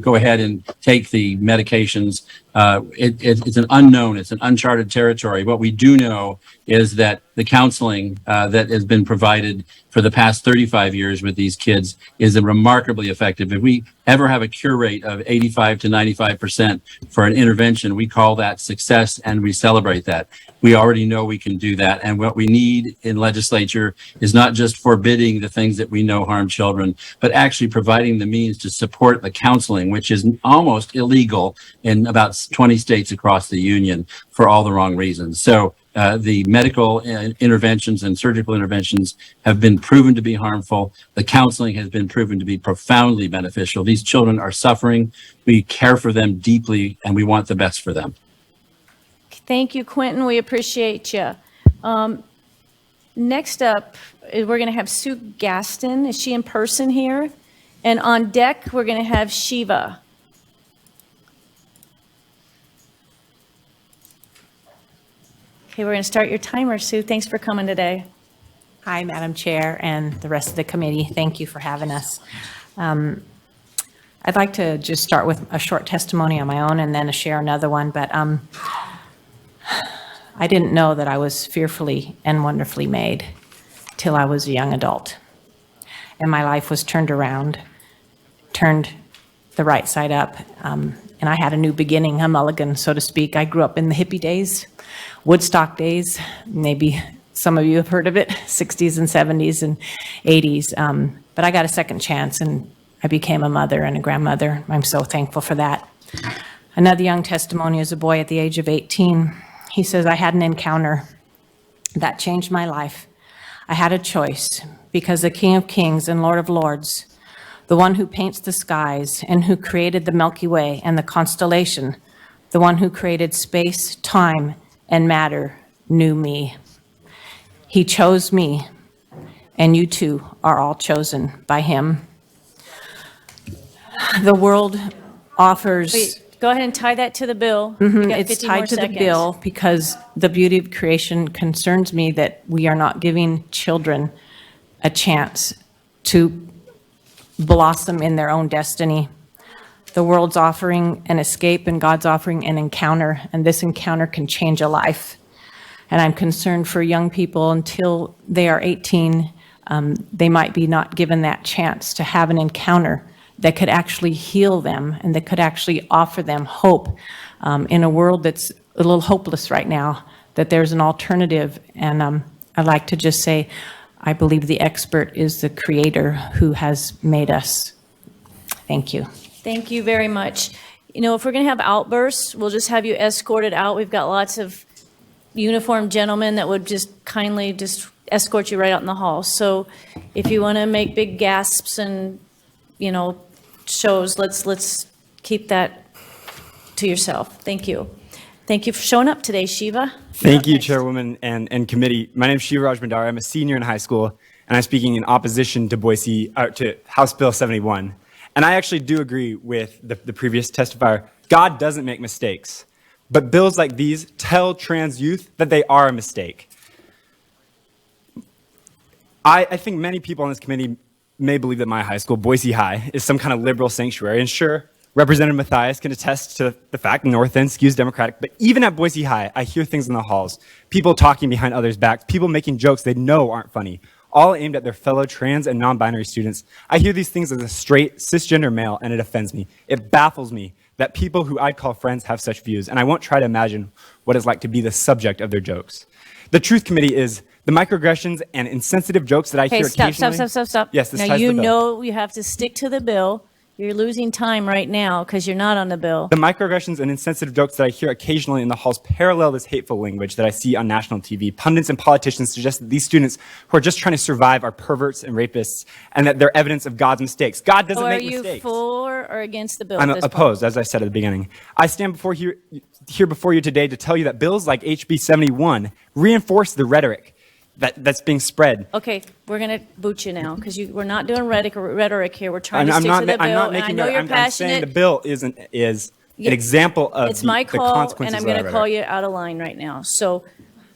go ahead and take the medications. It's an unknown, it's an uncharted territory. What we do know is that the counseling that has been provided for the past 35 years with these kids is remarkably effective. If we ever have a cure rate of 85 to 95% for an intervention, we call that success and we celebrate that. We already know we can do that. And what we need in legislature is not just forbidding the things that we know harm children, but actually providing the means to support the counseling, which is almost illegal in about 20 states across the union for all the wrong reasons. So the medical interventions and surgical interventions have been proven to be harmful. The counseling has been proven to be profoundly beneficial. These children are suffering. We care for them deeply, and we want the best for them. Thank you, Quentin. We appreciate you. Next up, we're going to have Sue Gaston. Is she in person here? And on deck, we're going to have Shiva. Okay, we're going to start your timer, Sue. Thanks for coming today. Hi, Madam Chair and the rest of the committee. Thank you for having us. I'd like to just start with a short testimony on my own and then share another one. But I didn't know that I was fearfully and wonderfully made till I was a young adult. And my life was turned around, turned the right side up. And I had a new beginning, a mulligan, so to speak. I grew up in the hippie days, Woodstock days. Maybe some of you have heard of it, 60s and 70s and 80s. But I got a second chance and I became a mother and a grandmother. I'm so thankful for that. Another young testimony is a boy at the age of 18. He says, I had an encounter that changed my life. I had a choice because the King of Kings and Lord of Lords, the one who paints the skies and who created the Milky Way and the constellation, the one who created space, time, and matter, knew me. He chose me, and you too are all chosen by him. The world offers... Wait, go ahead and tie that to the bill. It's tied to the bill because the beauty of creation concerns me that we are not giving children a chance to blossom in their own destiny. The world's offering an escape and God's offering an encounter, and this encounter can change a life. And I'm concerned for young people until they are 18, they might be not given that chance to have an encounter that could actually heal them and that could actually offer them hope in a world that's a little hopeless right now, that there's an alternative. And I'd like to just say, I believe the expert is the creator who has made us. Thank you. Thank you very much. You know, if we're going to have outbursts, we'll just have you escorted out. We've got lots of uniformed gentlemen that would just kindly just escort you right out in the hall. So if you want to make big gasps and, you know, shows, let's keep that to yourself. Thank you. Thank you for showing up today, Shiva. Thank you, Chairwoman and committee. My name is Shiva Rajbandar. I'm a senior in high school, and I'm speaking in opposition to to House Bill 71. And I actually do agree with the previous testifier. God doesn't make mistakes, but bills like these tell trans youth that they are a mistake. I think many people on this committee may believe that my high school, Boise High, is some kind of liberal sanctuary. And sure, Representative Mathias can attest to the fact North End skews Democratic, but even at Boise High, I hear things in the halls, people talking behind others' backs, people making jokes they know aren't funny, all aimed at their fellow trans and non-binary students. I hear these things as a straight, cisgender male, and it offends me. It baffles me that people who I'd call friends have such views, and I won't try to imagine what it's like to be the subject of their jokes. The Truth Committee is the microaggressions and insensitive jokes that I hear occasionally. Stop. Yes, this now ties you to the bill. know you have to stick to the bill. You're losing time right now because you're not on the bill. The microaggressions and insensitive jokes that I hear occasionally in the halls parallel this hateful language that I see on national TV. Pundits and politicians suggest that these students who are just trying to survive are perverts and rapists, and that they're evidence of God's mistakes. God doesn't make mistakes. Are you for or against the bill? I'm at this opposed, point? as I said at the beginning. I stand here before you today to tell you that bills like HB 71 reinforce the rhetoric that's being spread. Okay, we're going to boot you now because we're not doing rhetoric here. We're trying to stick to the bill. I'm not making and I know you're passionate. I'm saying the bill is an example of It's my the call, consequences. and I'm going to call you out of line right now. So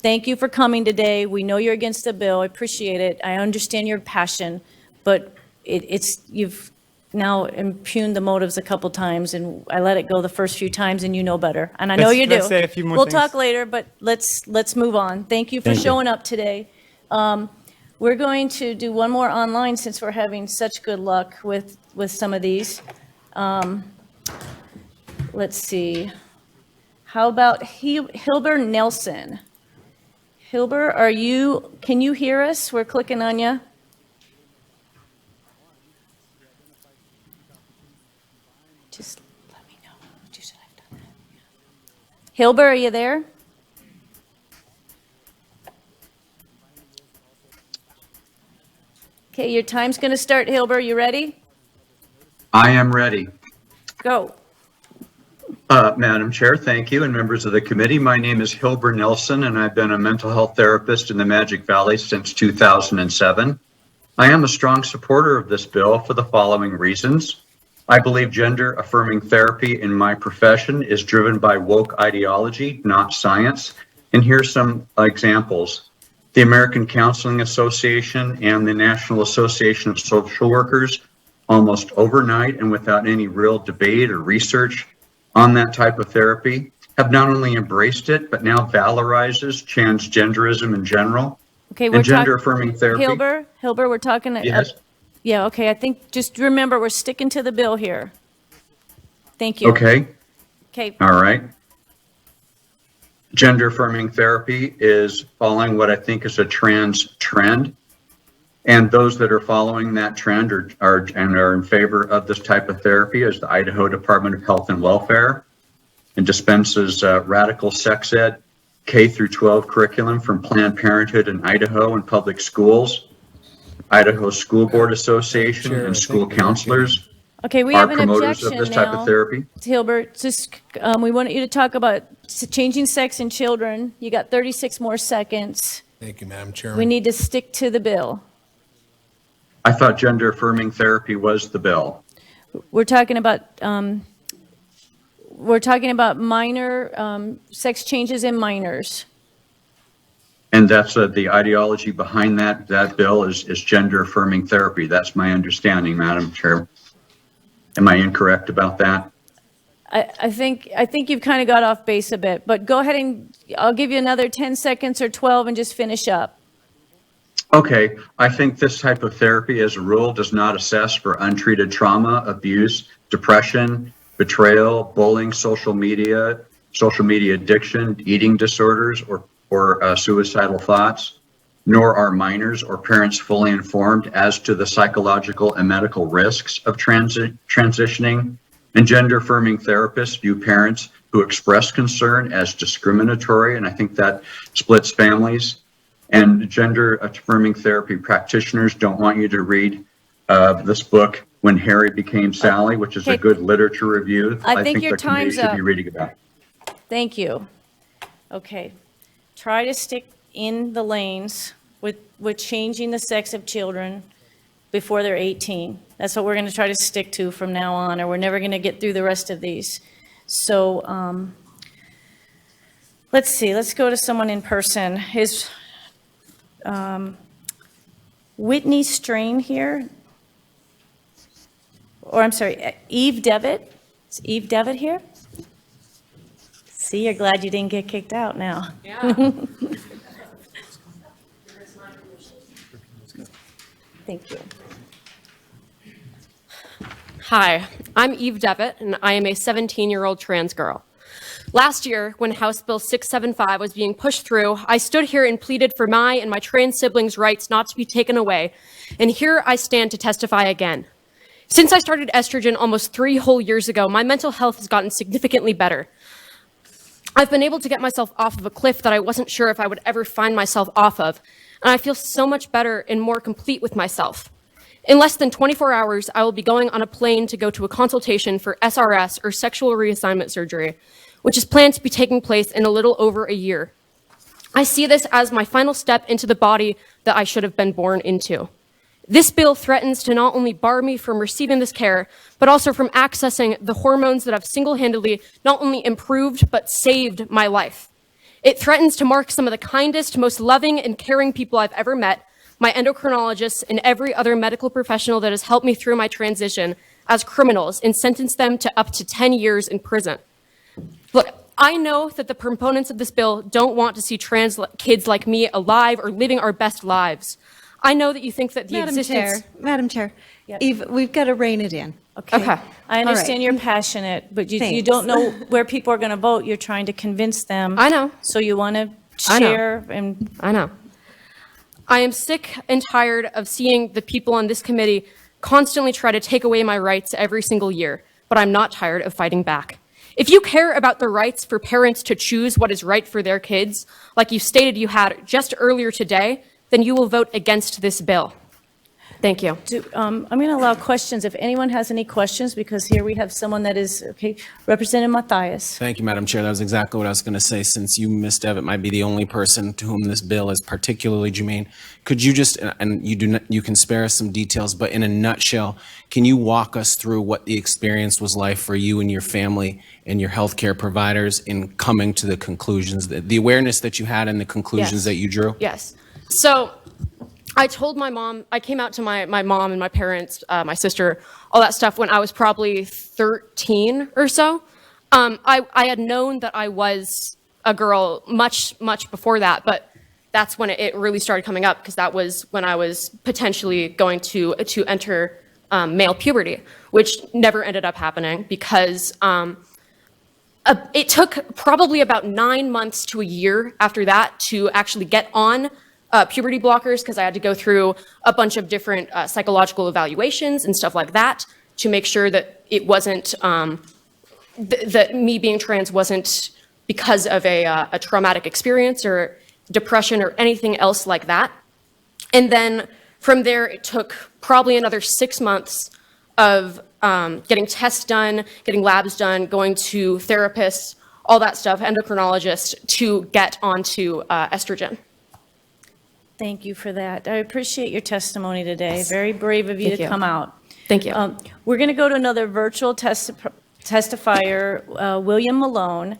thank you for coming today. We know you're against the bill. I appreciate it. I understand your passion, but you've now impugned the motives a couple times, and I let it go the first few times, and you know better. And I know you do. Can I say a few more We'll things? talk later, but let's move on. Thank you for Thank you. showing up today. We're going to do one more online since we're having such good luck with some of these. Let's see. How about Hilber Nelson? Hilber, can you hear us? We're clicking on you. Just let me know what you said. I've done that. Hilber, are you there? Okay, your time's going to start, Hilber. You ready? I am ready. Go. Madam Chair, thank you, and members of the committee. My name is Hilber Nelson, and I've been a mental health therapist in the Magic Valley since 2007. I am a strong supporter of this bill for the following reasons. I believe gender-affirming therapy in my profession is driven by woke ideology, not science. And here's some examples. The American Counseling Association and the National Association of Social Workers, almost overnight and without any real debate or research on that type of therapy, have not only embraced it, but now valorizes transgenderism in general. Okay, and gender-affirming therapy. Hilber, we're talking. Yes. Yeah, okay, I think, just remember, we're sticking to the bill here. Thank you. Okay. Okay. All right. Gender-affirming therapy is following what I think is a trans trend. And those that are following that trend are in favor of this type of therapy is the Idaho Department of Health and Welfare, and dispenses radical sex ed K through 12 curriculum from Planned Parenthood in Idaho and public schools. Idaho School Board Association and school counselors Okay, we are have an promoters objection of this type now. of therapy. Hilbert, just, we want you to talk about changing sex in children. You got 36 more seconds. Thank you, Madam Chairman. We need to stick to the bill. I thought gender-affirming therapy was the bill. We're talking about minor sex changes in minors. And that's the ideology behind that bill is gender-affirming therapy. That's my understanding, Madam Chair. Am I incorrect about that? I think you've kind of got off base a bit, but go ahead and I'll give you another 10 seconds or 12 and just finish up. Okay, I think this type of therapy as a rule does not assess for untreated trauma, abuse, depression, betrayal, bullying, social media addiction, eating disorders, or suicidal thoughts, nor are minors or parents fully informed as to the psychological and medical risks of transitioning. And gender-affirming therapists view parents who express concern as discriminatory, and I think that splits families. And gender-affirming therapy practitioners don't want you to read this book, When Harry Became Sally, which is a good literature review. I think your the committee time's should up. be reading about. Thank you. Okay. Try to stick in the lanes with changing the sex of children before they're 18. That's what we're going to try to stick to from now on, or we're never going to get through the rest of these. So let's see. Let's go to someone in person. Is Whitney Strain here? Or I'm sorry, Eve Devitt? Is Eve Devitt here? See, you're glad you didn't get kicked out now. Yeah. Thank you. Hi, I'm Eve Devitt, and I am a 17-year-old trans girl. Last year, when House Bill 675 was being pushed through, I stood here and pleaded for my and my trans siblings' rights not to be taken away, and here I stand to testify again. Since I started estrogen almost 3 whole years ago, my mental health has gotten significantly better. I've been able to get myself off of a cliff that I wasn't sure if I would ever find myself off of, and I feel so much better and more complete with myself. In less than 24 hours, I will be going on a plane to go to a consultation for SRS, or sexual reassignment surgery, which is planned to be taking place in a little over a year. I see this as my final step into the body that I should have been born into. This bill threatens to not only bar me from receiving this care, but also from accessing the hormones that have single-handedly not only improved, but saved my life. It threatens to mark some of the kindest, most loving and caring people I've ever met, my endocrinologists and every other medical professional that has helped me through my transition, as criminals and sentence them to up to 10 years in prison. Look, I know that the proponents of this bill don't want to see trans kids like me alive or living our best lives. I know that you think that the existence... Madam Chair, Eve, we've got to rein it in. Okay. I understand All you're right. passionate, but you Thanks. don't know where people are going to vote. You're trying to convince them. I know. So you want to I know. share and... I know. I am sick and tired of seeing the people on this committee constantly try to take away my rights every single year, but I'm not tired of fighting back. If you care about the rights for parents to choose what is right for their kids, like you stated you had just earlier today, then you will vote against this bill. Thank you. I'm going to allow questions if anyone has any questions, because here we have someone that is, okay, Representative Mathias. Thank you, Madam Chair. That was exactly what I was going to say. Since you, Ms. Devitt, might be the only person to whom this bill is particularly germane, could you just, and you can spare us some details, but in a nutshell, can you walk us through what the experience was like for you and your family and your healthcare providers in coming to the conclusions, the awareness that you had and the conclusions that you drew? Yes. So I told my mom, I came out to my mom and my parents, my sister, all that stuff when I was probably 13 or so. I had known that I was a girl much before that, but that's when it really started coming up, because that was when I was potentially going to enter male puberty, which never ended up happening because it took probably about 9 months to a year after that to actually get on puberty blockers, because I had to go through a bunch of different psychological evaluations and stuff like that to make sure that it wasn't, that me being trans wasn't because of a traumatic experience or depression or anything else like that. And then from there, it took probably another 6 months of getting tests done, getting labs done, going to therapists, all that stuff, endocrinologists, to get onto estrogen. Thank you for that. I appreciate your testimony today. Very brave of you Thank to you. come out. Thank you. We're going to go to another virtual testifier, William Malone.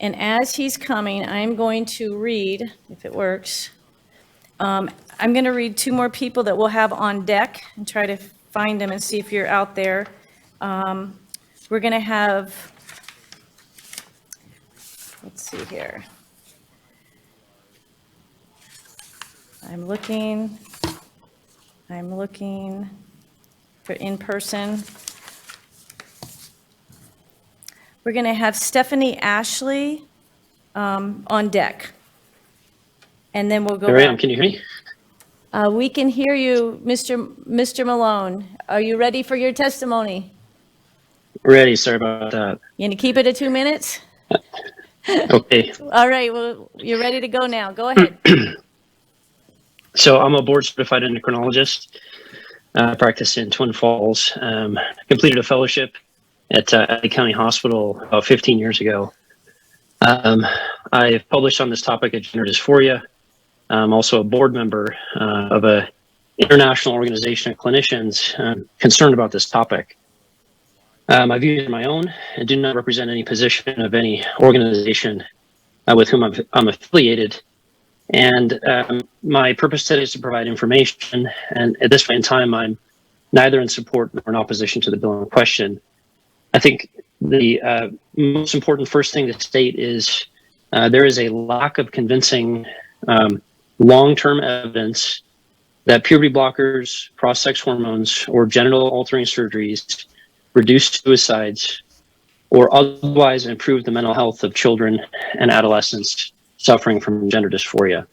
And as he's coming, I'm going to read, if it works, I'm going to read two more people that we'll have on deck and try to find them and see if you're out there. We're going to have, let's see here. I'm looking for in person. We're going to have Stephanie Ashley on deck. And then we'll go. Here I am. back. Can you hear me? We can hear you, Mr. Malone. Are you ready for your testimony? Ready. Sorry about that. You going to keep it at 2 minutes? Okay. All right, well, you're ready to go now. Go ahead. So I'm a board certified endocrinologist. Practice in Twin Falls. Completed a fellowship at LA County Hospital about 15 years ago. I've published on this topic at Gender Dysphoria. I'm also a board member of an international organization of clinicians concerned about this topic. I view it as my own and do not represent any position of any organization with whom I'm affiliated. And my purpose today is to provide information. And at this point in time, I'm neither in support nor in opposition to the bill in question. I think the most important first thing to state is there is a lack of convincing long-term evidence that puberty blockers, cross-sex hormones, or genital altering surgeries reduce suicides or otherwise improve the mental health of children and adolescents suffering from gender dysphoria.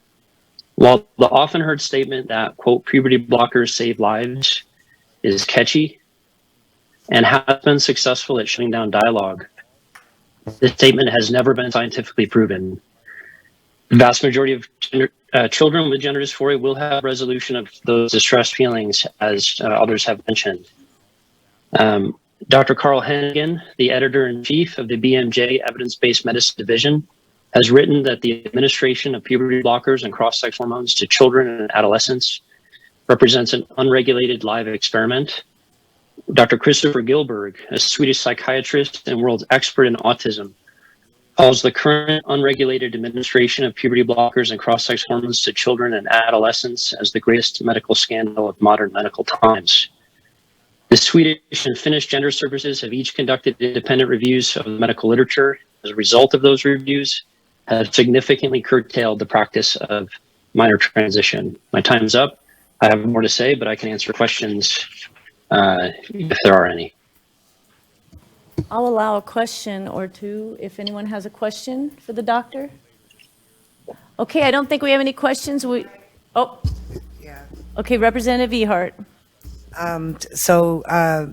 While the often heard statement that, quote, puberty blockers save lives is catchy and has been successful at shutting down dialogue, this statement has never been scientifically proven. The vast majority of children with gender dysphoria will have resolution of those distressed feelings, as others have mentioned. Dr. Carl Hennigan, the editor-in-chief of the BMJ Evidence-Based Medicine Division, has written that the administration of puberty blockers and cross-sex hormones to children and adolescents represents an unregulated live experiment. Dr. Christopher Gilberg, a Swedish psychiatrist and world expert in autism, calls the current unregulated administration of puberty blockers and cross-sex hormones to children and adolescents as the greatest medical scandal of modern medical times. The Swedish and Finnish gender services have each conducted independent reviews of the medical literature. As a result of those reviews, have significantly curtailed the practice of minor transition. My time's up. I have more to say, but I can answer questions if there are any. I'll allow a question or two if anyone has a question for the doctor. Okay, I don't think we have any questions. Okay, Representative Ehart.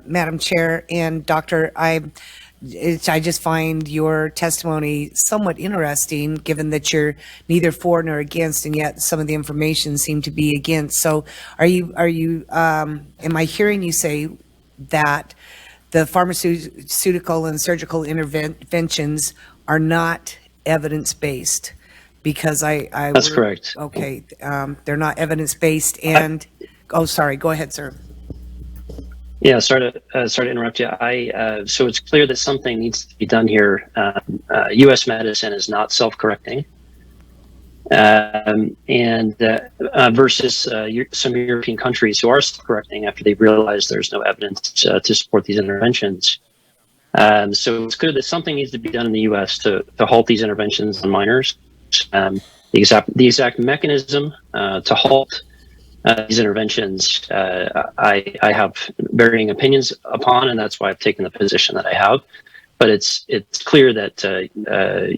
Madam Chair and Doctor, I just find your testimony somewhat interesting, given that you're neither for nor against, and yet some of the information seemed to be against. So, am I hearing you say that the pharmaceutical and surgical interventions are not evidence-based? Because That's correct. Okay, they're not evidence-based, and sorry, go ahead, sir. Yeah, sorry to interrupt you. So it's clear that something needs to be done here. U.S. medicine is not self-correcting, versus some European countries who are self-correcting after they've realized there's no evidence to support these interventions. So it's clear that something needs to be done in the U.S. to halt these interventions on minors. The exact mechanism to halt these interventions, I have varying opinions upon, and that's why I've taken the position that I have. But it's clear that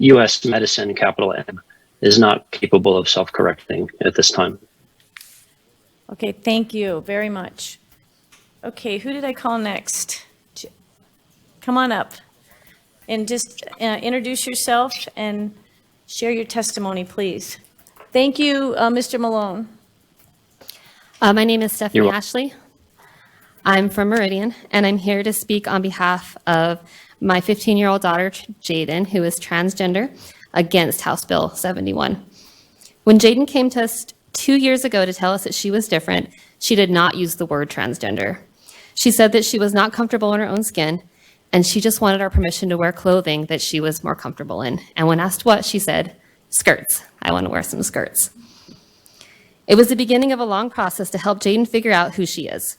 U.S. medicine, capital M, is not capable of self-correcting at this time. Okay, thank you very much. Okay, who did I call next? Come on up and just introduce yourself and share your testimony, please. Thank you, Mr. Malone. My name is Stephanie Ashley. I'm from Meridian, and I'm here to speak on behalf of my 15-year-old daughter, Jaden, who is transgender, against House Bill 71. When Jaden came to us 2 years ago to tell us that she was different, she did not use the word transgender. She said that she was not comfortable in her own skin, and she just wanted our permission to wear clothing that she was more comfortable in. And when asked what, she said, skirts. I want to wear some skirts. It was the beginning of a long process to help Jaden figure out who she is.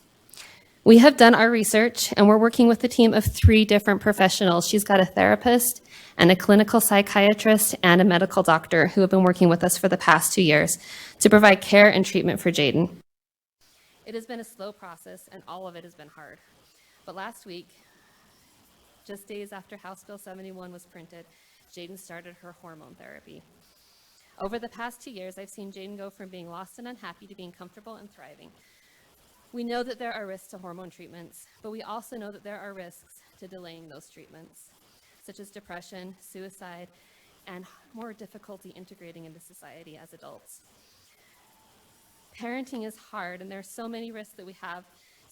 We have done our research, and we're working with a team of 3 different professionals. She's got a therapist and a clinical psychiatrist and a medical doctor who have been working with us for the past 2 years to provide care and treatment for Jaden. It has been a slow process, and all of it has been hard. But last week, just days after House Bill 71 was printed, Jaden started her hormone therapy. Over the past 2 years, I've seen Jaden go from being lost and unhappy to being comfortable and thriving. We know that there are risks to hormone treatments, but we also know that there are risks to delaying those treatments, such as depression, suicide, and more difficulty integrating into society as adults. Parenting is hard, and there are so many risks that we have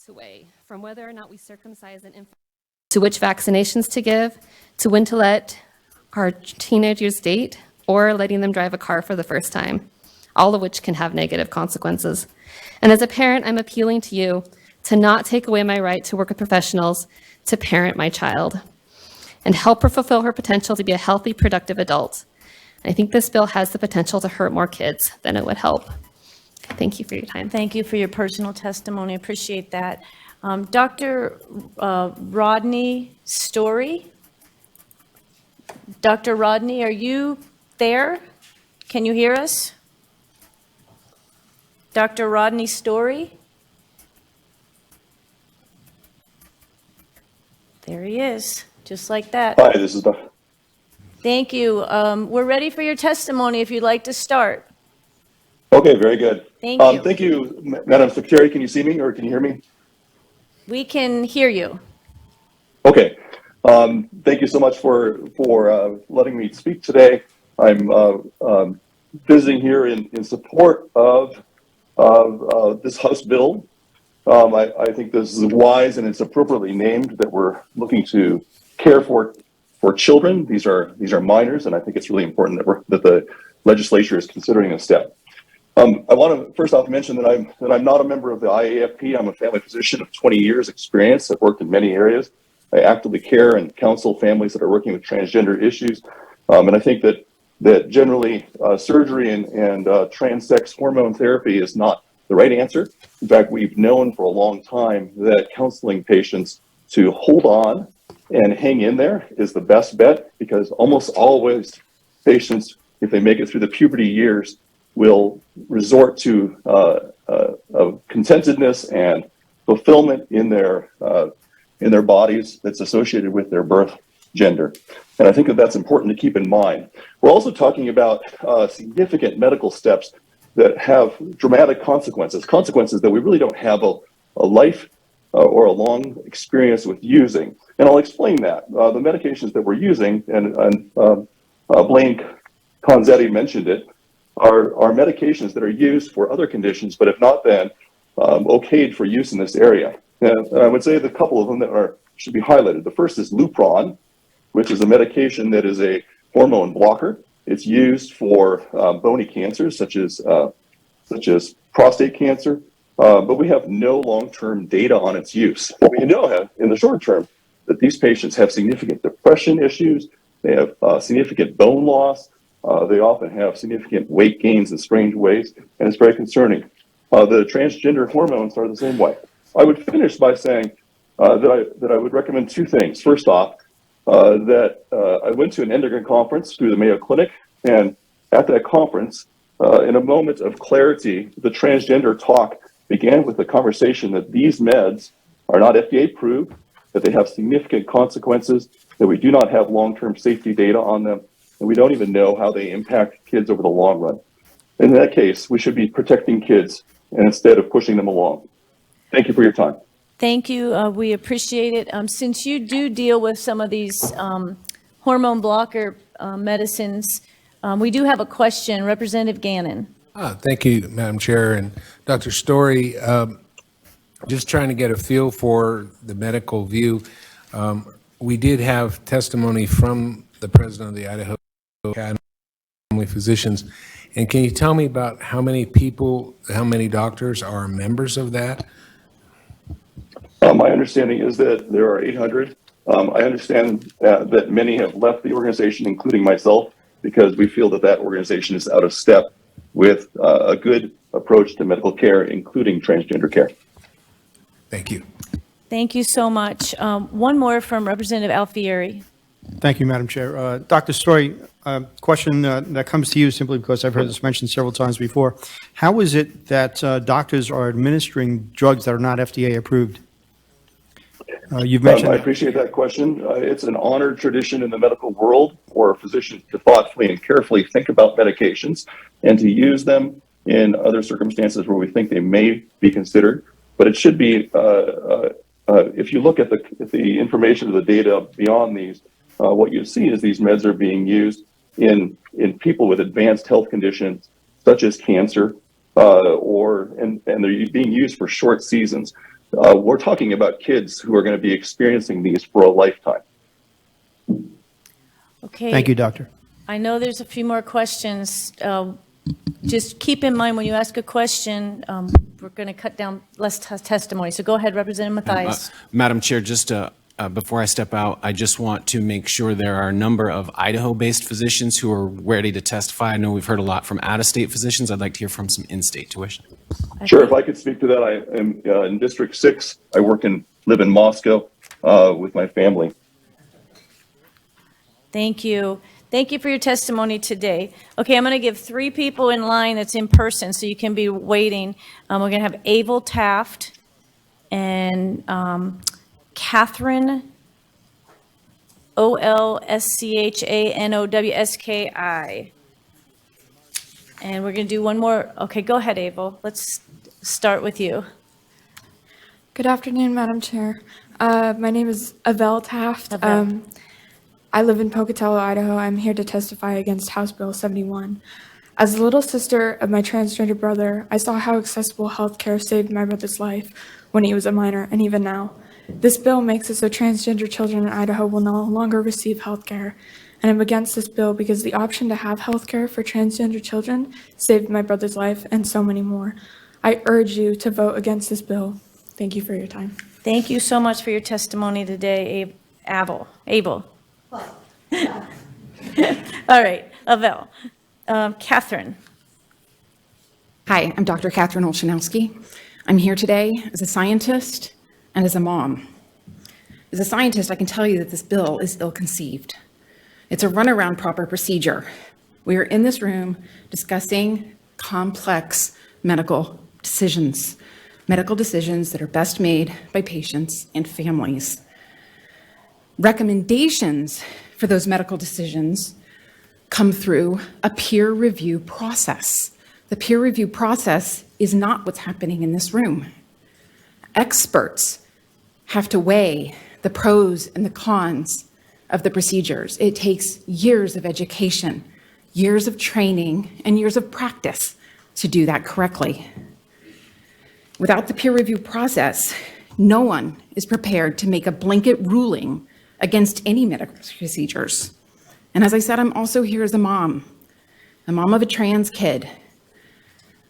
to weigh, from whether or not we circumcise an infant, to which vaccinations to give, to when to let our teenagers date, or letting them drive a car for the first time, all of which can have negative consequences. And as a parent, I'm appealing to you to not take away my right to work with professionals to parent my child and help her fulfill her potential to be a healthy, productive adult. I think this bill has the potential to hurt more kids than it would help. Thank you for your time. Thank you for your personal testimony. I appreciate that. Dr. Rodney Story. Dr. Rodney, are you there? Can you hear us? Dr. Rodney Story? There he is, just like that. Hi, this is Dr. Thank you. We're ready for your testimony if you'd like to start. Okay, very good. Thank you. Thank you, Madam Secretary. Can you see me or can you hear me? We can hear you. Okay. Thank you so much for letting me speak today. I'm visiting here in support of this House bill. I think this is wise and it's appropriately named that we're looking to care for children. These are minors, and I think it's really important that the legislature is considering this step. I want to first off mention that I'm not a member of the IAFP. I'm a family physician of 20 years experience. I've worked in many areas. I actively care and counsel families that are working with transgender issues. And I think that generally surgery and trans-sex hormone therapy is not the right answer. In fact, we've known for a long time that counseling patients to hold on and hang in there is the best bet, because almost always patients, if they make it through the puberty years, will resort to contentedness and fulfillment in their bodies that's associated with their birth gender. And I think that that's important to keep in mind. We're also talking about significant medical steps that have dramatic consequences that we really don't have a life or a long experience with using. And I'll explain that. The medications that we're using, and Blaine Conzetti mentioned it, are medications that are used for other conditions, but have not been okayed for use in this area. And I would say the couple of them that should be highlighted. The first is Lupron, which is a medication that is a hormone blocker. It's used for bony cancers such as prostate cancer, but we have no long-term data on its use. But we know in the short term that these patients have significant depression issues. They have significant bone loss. They often have significant weight gains in strange ways, and it's very concerning. The transgender hormones are the same way. I would finish by saying that I would recommend two things. First off, that I went to an endocrine conference through the Mayo Clinic, and at that conference, in a moment of clarity, the transgender talk began with the conversation that these meds are not FDA approved, that they have significant consequences, that we do not have long-term safety data on them, and we don't even know how they impact kids over the long run. In that case, we should be protecting kids and instead of pushing them along. Thank you for your time. Thank you. We appreciate it. Since you do deal with some of these hormone blocker medicines, we do have a question. Representative Gannon. Thank you, Madam Chair. And Dr. Story, just trying to get a feel for the medical view. We did have testimony from the president of the Idaho Academy of Family Physicians. And can you tell me about how many people, how many doctors are members of that? My understanding is that there are 800. I understand that many have left the organization, including myself, because we feel that that organization is out of step with a good approach to medical care, including transgender care. Thank you. Thank you so much. One more from Representative Alfieri. Thank you, Madam Chair. Dr. Story, question that comes to you simply because I've heard this mentioned several times before. How is it that doctors are administering drugs that are not FDA approved? You've mentioned. I appreciate that question. It's an honored tradition in the medical world for physicians to thoughtfully and carefully think about medications and to use them in other circumstances where we think they may be considered. But it should be, if you look at the information of the data beyond these, what you see is these meds are being used in people with advanced health conditions such as cancer, and they're being used for short seasons. We're talking about kids who are going to be experiencing these for a lifetime. Okay. Thank you, Doctor. I know there's a few more questions. Just keep in mind when you ask a question, we're going to cut down less testimony. So go ahead, Representative Mathias. Madam Chair, just before I step out, I just want to make sure there are a number of Idaho-based physicians who are ready to testify. I know we've heard a lot from out-of-state physicians. I'd like to hear from some in-state tuition. Sure, if I could speak to that. I am in District 6. I live in Moscow with my family. Thank you. Thank you for your testimony today. Okay, I'm going to give 3 people in line that's in person, so you can be waiting. We're going to have Abel Taft and Catherine Olschanowski. And we're going to do one more. Okay, go ahead, Abel. Let's start with you. Good afternoon, Madam Chair. My name is Avelle Taft. I live in Pocatello, Idaho. I'm here to testify against House Bill 71. As the little sister of my transgender brother, I saw how accessible health care saved my brother's life when he was a minor, and even now. This bill makes it so transgender children in Idaho will no longer receive health care, and I'm against this bill because the option to have health care for transgender children saved my brother's life and so many more. I urge you to vote against this bill. Thank you for your time. Thank you so much for your testimony today, Abel. All right, Abel. Catherine. Hi, I'm Dr. Catherine Olshanowski. I'm here today as a scientist and as a mom. As a scientist, I can tell you that this bill is ill-conceived. It's a runaround proper procedure. We are in this room discussing complex medical decisions that are best made by patients and families. Recommendations for those medical decisions come through a peer review process. The peer review process is not what's happening in this room. Experts have to weigh the pros and the cons of the procedures. It takes years of education, years of training, and years of practice to do that correctly. Without the peer review process, no one is prepared to make a blanket ruling against any medical procedures. And as I said, I'm also here as a mom of a trans kid.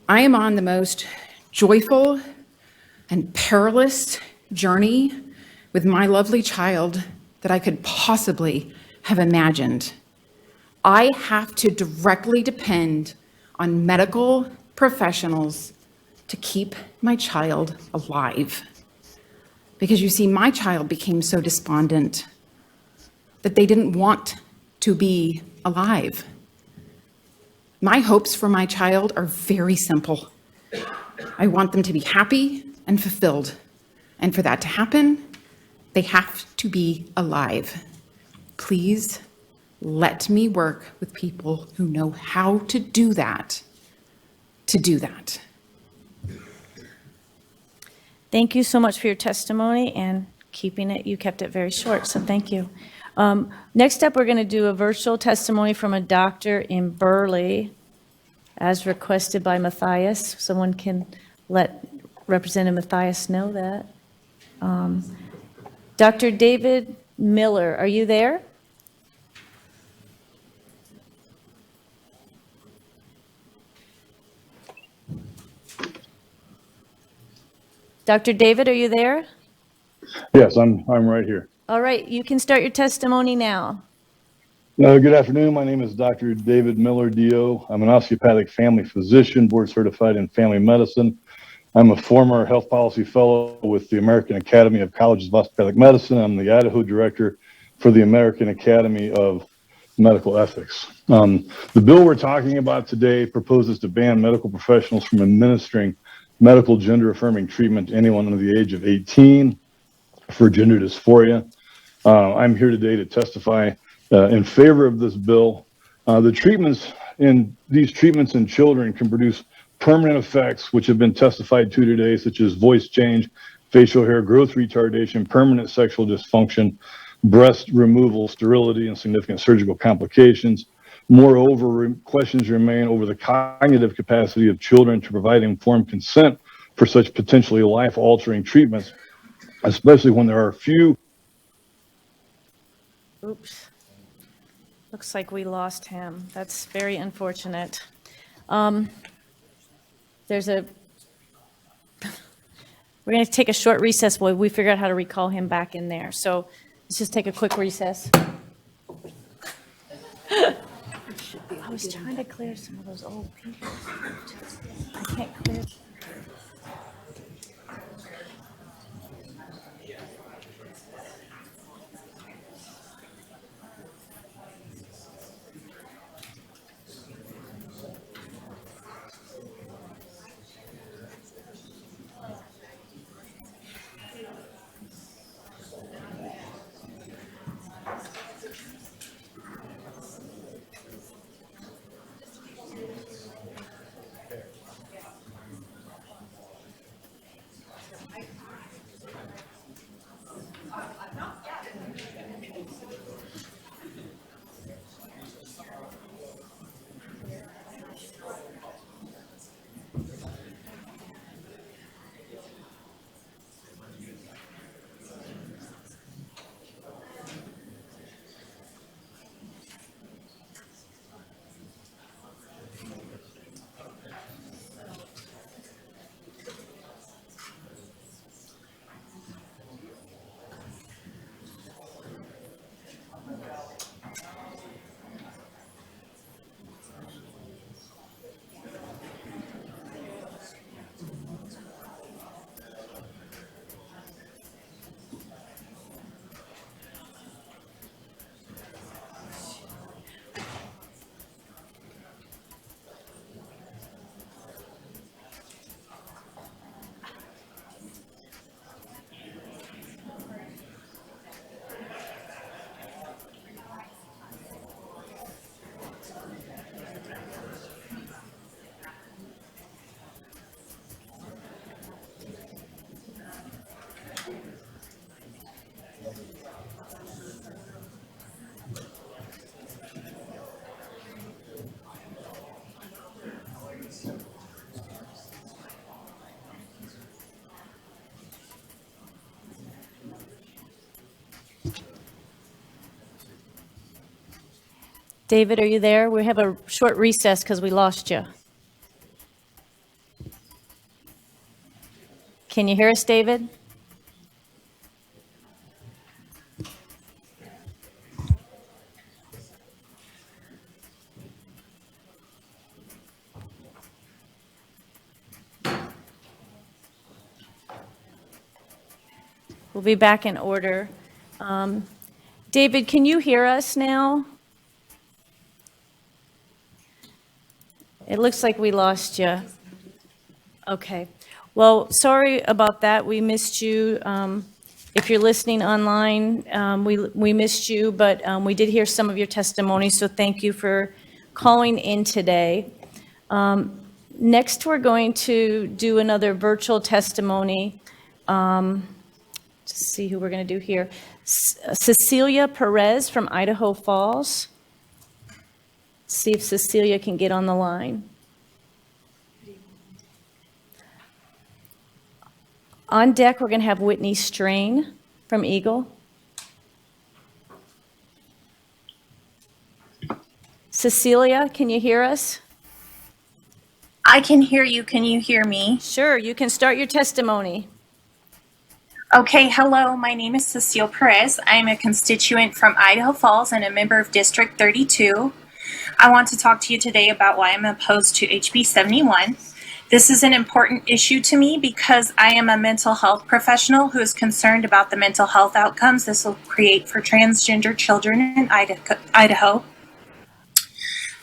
I am on the most joyful and perilous journey with my lovely child that I could possibly have imagined. I have to directly depend on medical professionals to keep my child alive. Because you see, my child became so despondent that they didn't want to be alive. My hopes for my child are very simple. I want them to be happy and fulfilled. And for that to happen, they have to be alive. Please let me work with people who know how to do that, Thank you so much for your testimony and you kept it very short, so thank you. Next up, we're going to do a virtual testimony from a doctor in Burley, as requested by Matthias. Someone can let Representative Matthias know that. Dr. David Miller, are you there? Dr. David, are you there? Yes, I'm right here. All right, you can start your testimony now. Good afternoon. My name is Dr. David Miller, DO. I'm an osteopathic family physician, board certified in family medicine. I'm a former health policy fellow with the American Academy of Colleges of Osteopathic Medicine. I'm the Idaho director for the American Academy of Medical Ethics. The bill we're talking about today proposes to ban medical professionals from administering medical gender-affirming treatment to anyone under the age of 18 for gender dysphoria. I'm here today to testify in favor of this bill. These treatments in children can produce permanent effects, which have been testified to today, such as voice change, facial hair growth retardation, permanent sexual dysfunction, breast removal, sterility, and significant surgical complications. Moreover, questions remain over the cognitive capacity of children to provide informed consent for such potentially life-altering treatments, especially when there are few. Oops. Looks like we lost him. That's very unfortunate. We're going to take a short recess while we figure out how to recall him back in there. So let's just take a quick recess. I was trying to clear some of those old people. I can't clear. David, are you there? We have a short recess because we lost you. Can you hear us, David? We'll be back in order. David, can you hear us now? It looks like we lost you. Okay. Well, sorry about that. We missed you. If you're listening online, we missed you, but we did hear some of your testimony, so thank you for calling in today. Next, we're going to do another virtual testimony. Let's see who we're going to do here. Cecilia Perez from Idaho Falls. See if Cecilia can get on the line. On deck, we're going to have Whitney Strain from Eagle. Cecilia, can you hear us? I can hear you. Can you hear me? Sure, you can start your testimony. Okay, hello. My name is Cecile Perez. I am a constituent from Idaho Falls and a member of District 32. I want to talk to you today about why I'm opposed to HB 71. This is an important issue to me because I am a mental health professional who is concerned about the mental health outcomes this will create for transgender children in Idaho.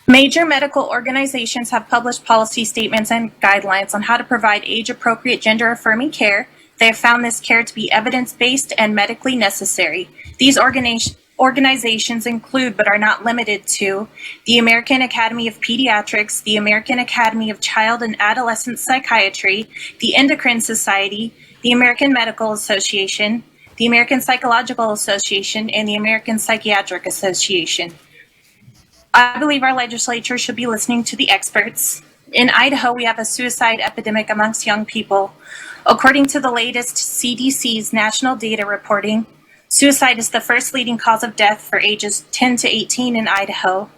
Major medical organizations have published policy statements and guidelines on how to provide age-appropriate gender-affirming care. They have found this care to be evidence-based and medically necessary. These organizations include, but are not limited to, the American Academy of Pediatrics, the American Academy of Child and Adolescent Psychiatry, the Endocrine Society, the American Medical Association, the American Psychological Association, and the American Psychiatric Association. I believe our legislature should be listening to the experts. In Idaho, we have a suicide epidemic amongst young people. According to the latest CDC's national data reporting, suicide is the first leading cause of death for ages 10 to 18 in Idaho.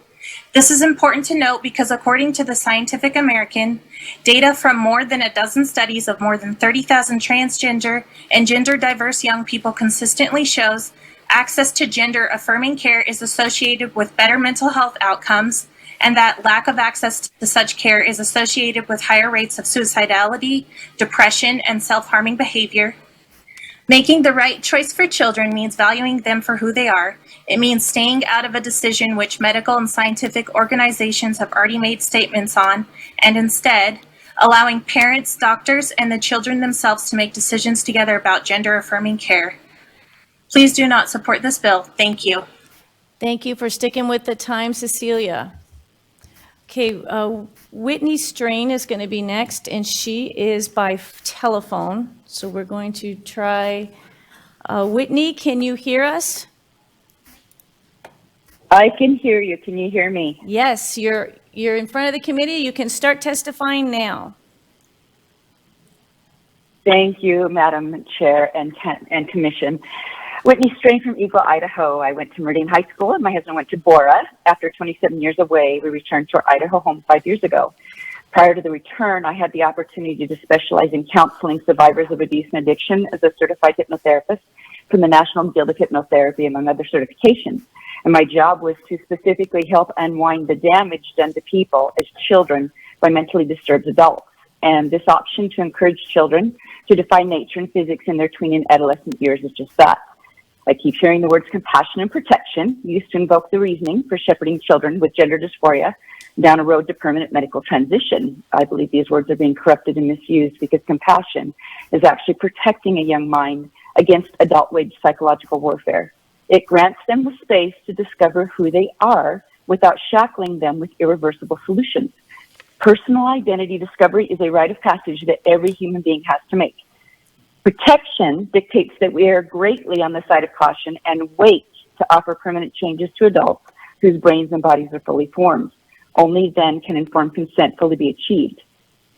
This is important to note because according to the Scientific American, data from more than a dozen studies of more than 30,000 transgender and gender diverse young people consistently shows access to gender-affirming care is associated with better mental health outcomes, and that lack of access to such care is associated with higher rates of suicidality, depression, and self-harming behavior. Making the right choice for children means valuing them for who they are. It means staying out of a decision which medical and scientific organizations have already made statements on, and instead, allowing parents, doctors, and the children themselves to make decisions together about gender-affirming care. Please do not support this bill. Thank you. Thank you for sticking with the time, Cecilia. Okay, Whitney Strain is going to be next, and she is by telephone. So we're going to try. Whitney, can you hear us? I can hear you. Can you hear me? Yes, you're in front of the committee. You can start testifying now. Thank you, Madam Chair and Commission. Whitney Strain from Eagle, Idaho. I went to Meridian High School and my husband went to Bora. After 27 years away, we returned to our Idaho home 5 years ago. Prior to the return, I had the opportunity to specialize in counseling survivors of abuse and addiction as a certified hypnotherapist from the National Guild of Hypnotherapy, among other certifications. And my job was to specifically help unwind the damage done to people as children by mentally disturbed adults. And this option to encourage children to define nature and physics in their tween and adolescent years is just that. I keep hearing the words compassion and protection used to invoke the reasoning for shepherding children with gender dysphoria down a road to permanent medical transition. I believe these words are being corrupted and misused because compassion is actually protecting a young mind against adult-waged psychological warfare. It grants them the space to discover who they are without shackling them with irreversible solutions. Personal identity discovery is a rite of passage that every human being has to make. Protection dictates that we err greatly on the side of caution and wait to offer permanent changes to adults whose brains and bodies are fully formed. Only then can informed consent fully be achieved.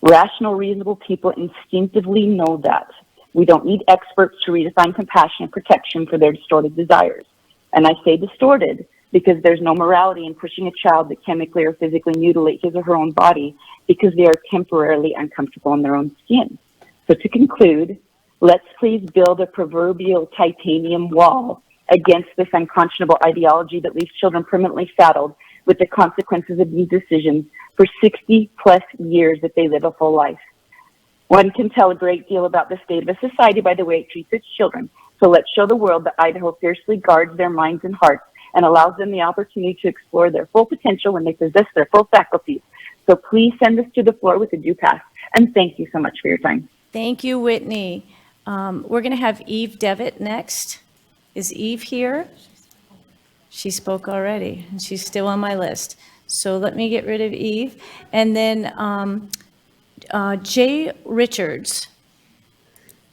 Rational, reasonable people instinctively know that. We don't need experts to redefine compassion and protection for their distorted desires. And I say distorted because there's no morality in pushing a child to chemically or physically mutilate his or her own body because they are temporarily uncomfortable in their own skin. So to conclude, let's please build a proverbial titanium wall against this unconscionable ideology that leaves children permanently saddled with the consequences of these decisions for 60 plus years if they live a full life. One can tell a great deal about the state of a society by the way it treats its children. So let's show the world that Idaho fiercely guards their minds and hearts and allows them the opportunity to explore their full potential when they possess their full faculties. So please send this to the floor with a due pass. And thank you so much for your time. Thank you, Whitney. We're going to have Eve Devitt next. Is Eve here? She spoke already, and she's still on my list. So let me get rid of Eve. And then Jay Richards.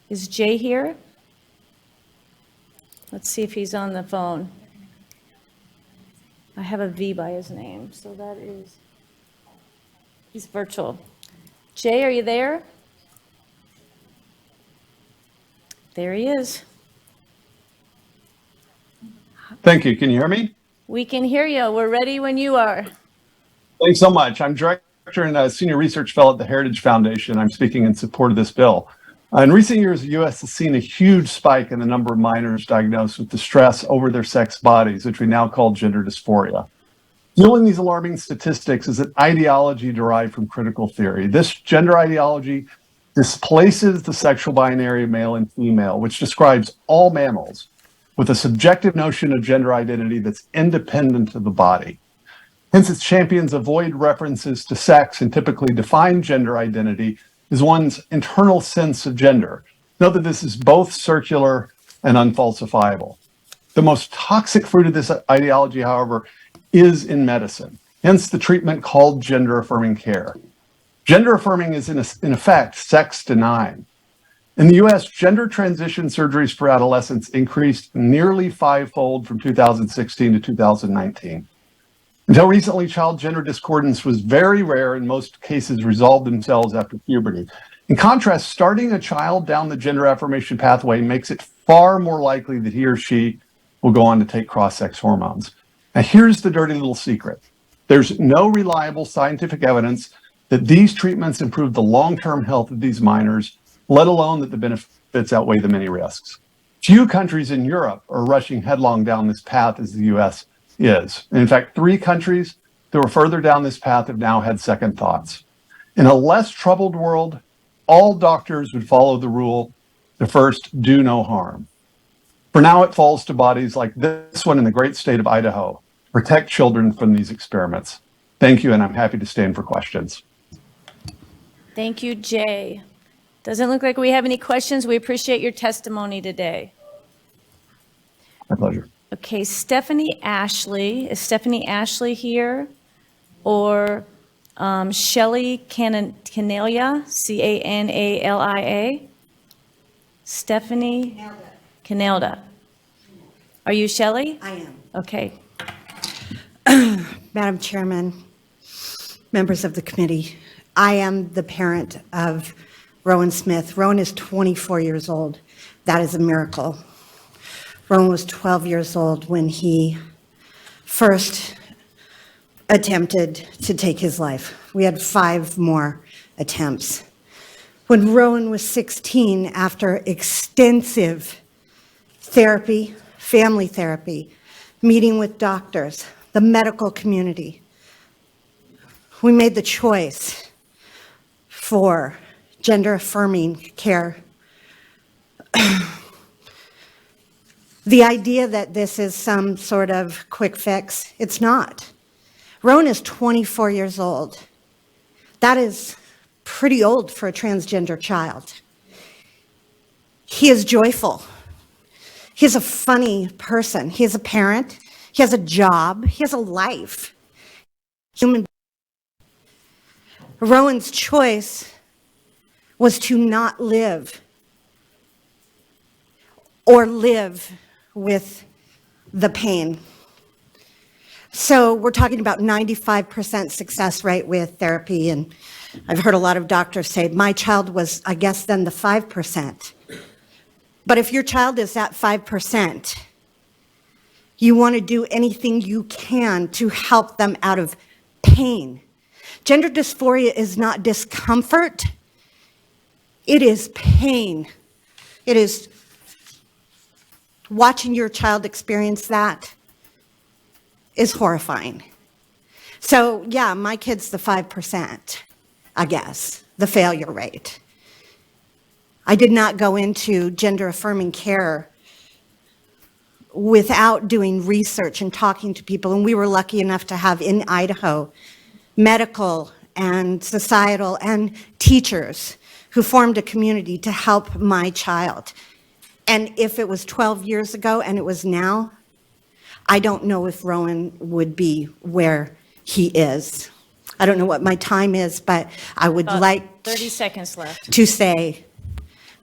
Is Jay here? Let's see if he's on the phone. I have a V by his name, so that is, he's virtual. Jay, are you there? There he is. Thank you. Can you hear me? We can hear you. We're ready when you are. Thanks so much. I'm Director and Senior Research Fellow at the Heritage Foundation. I'm speaking in support of this bill. In recent years, the U.S. has seen a huge spike in the number of minors diagnosed with distress over their sex bodies, which we now call gender dysphoria. Fueling these alarming statistics is an ideology derived from critical theory. This gender ideology displaces the sexual binary of male and female, which describes all mammals, with a subjective notion of gender identity that's independent of the body. Hence, its champions avoid references to sex and typically define gender identity as one's internal sense of gender. Note that this is both circular and unfalsifiable. The most toxic fruit of this ideology, however, is in medicine, hence the treatment called gender-affirming care. Gender-affirming is, in effect, sex-denying. In the U.S., gender transition surgeries for adolescents increased nearly fivefold from 2016 to 2019. Until recently, child gender discordance was very rare and most cases resolved themselves after puberty. In contrast, starting a child down the gender affirmation pathway makes it far more likely that he or she will go on to take cross-sex hormones. Now, here's the dirty little secret. There's no reliable scientific evidence that these treatments improve the long-term health of these minors, let alone that the benefits outweigh the many risks. Few countries in Europe are rushing headlong down this path as the U.S. is. In fact, 3 countries that were further down this path have now had second thoughts. In a less troubled world, all doctors would follow the rule to first do no harm. For now, it falls to bodies like this one in the great state of Idaho to protect children from these experiments. Thank you, and I'm happy to stand for questions. Thank you, Jay. Doesn't look like we have any questions. We appreciate your testimony today. My pleasure. Okay, Stephanie Ashley. Is Stephanie Ashley here? Or Shelley Canalia, Canalia? Stephanie Canelda. Are you Shelley? I am. Okay. Madam Chairman, members of the committee, I am the parent of Rowan Smith. Rowan is 24 years old. That is a miracle. Rowan was 12 years old when he first attempted to take his life. We had 5 more attempts. When Rowan was 16, after extensive therapy, family therapy, meeting with doctors, the medical community, we made the choice for gender-affirming care. The idea that this is some sort of quick fix, it's not. Rowan is 24 years old. That is pretty old for a transgender child. He is joyful. He's a funny person. He is a parent. He has a job. He has a life. Human. Rowan's choice was to not live or live with the pain. So we're talking about 95% success rate with therapy, and I've heard a lot of doctors say, my child was, I guess, then the 5%. But if your child is at 5%, You want to do anything you can to help them out of pain. Gender dysphoria is not discomfort. It is pain. It is watching your child experience that is horrifying. So yeah, my kid's the 5%, I guess, the failure rate. I did not go into gender affirming care without doing research and talking to people, and we were lucky enough to have in Idaho medical and societal and teachers who formed a community to help my child. And if it was 12 years ago and it was now, I don't know if Rowan would be where he is. I don't know what my time is, but I would About like 30 seconds left. to say,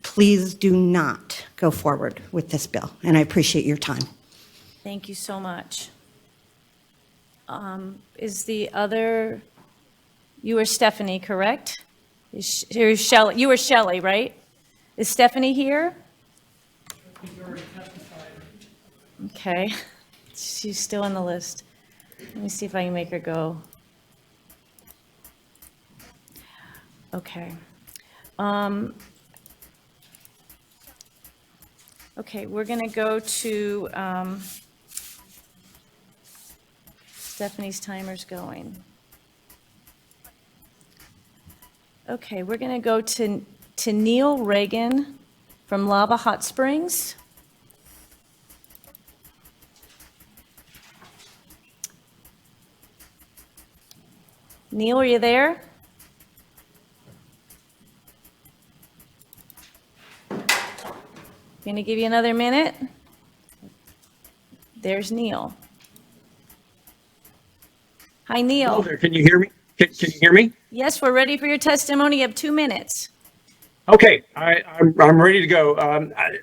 please do not go forward with this bill, and I appreciate your time. Thank you so much. Is the other, you were Stephanie, correct? You're Shelley, you were Shelley, right? Is Stephanie here? Okay, she's still on the list. Let me see if I can make her go. Okay. Okay, we're going to go to, Stephanie's timer's going. Okay, we're going to go to Neil Reagan from Lava Hot Springs. Neil, are you there? Going to give you another minute. There's Neil. Hi, Neil. Hello there. Can you hear me? Can you hear me? Yes, we're ready for your testimony. You have 2 minutes. Okay, I'm ready to go.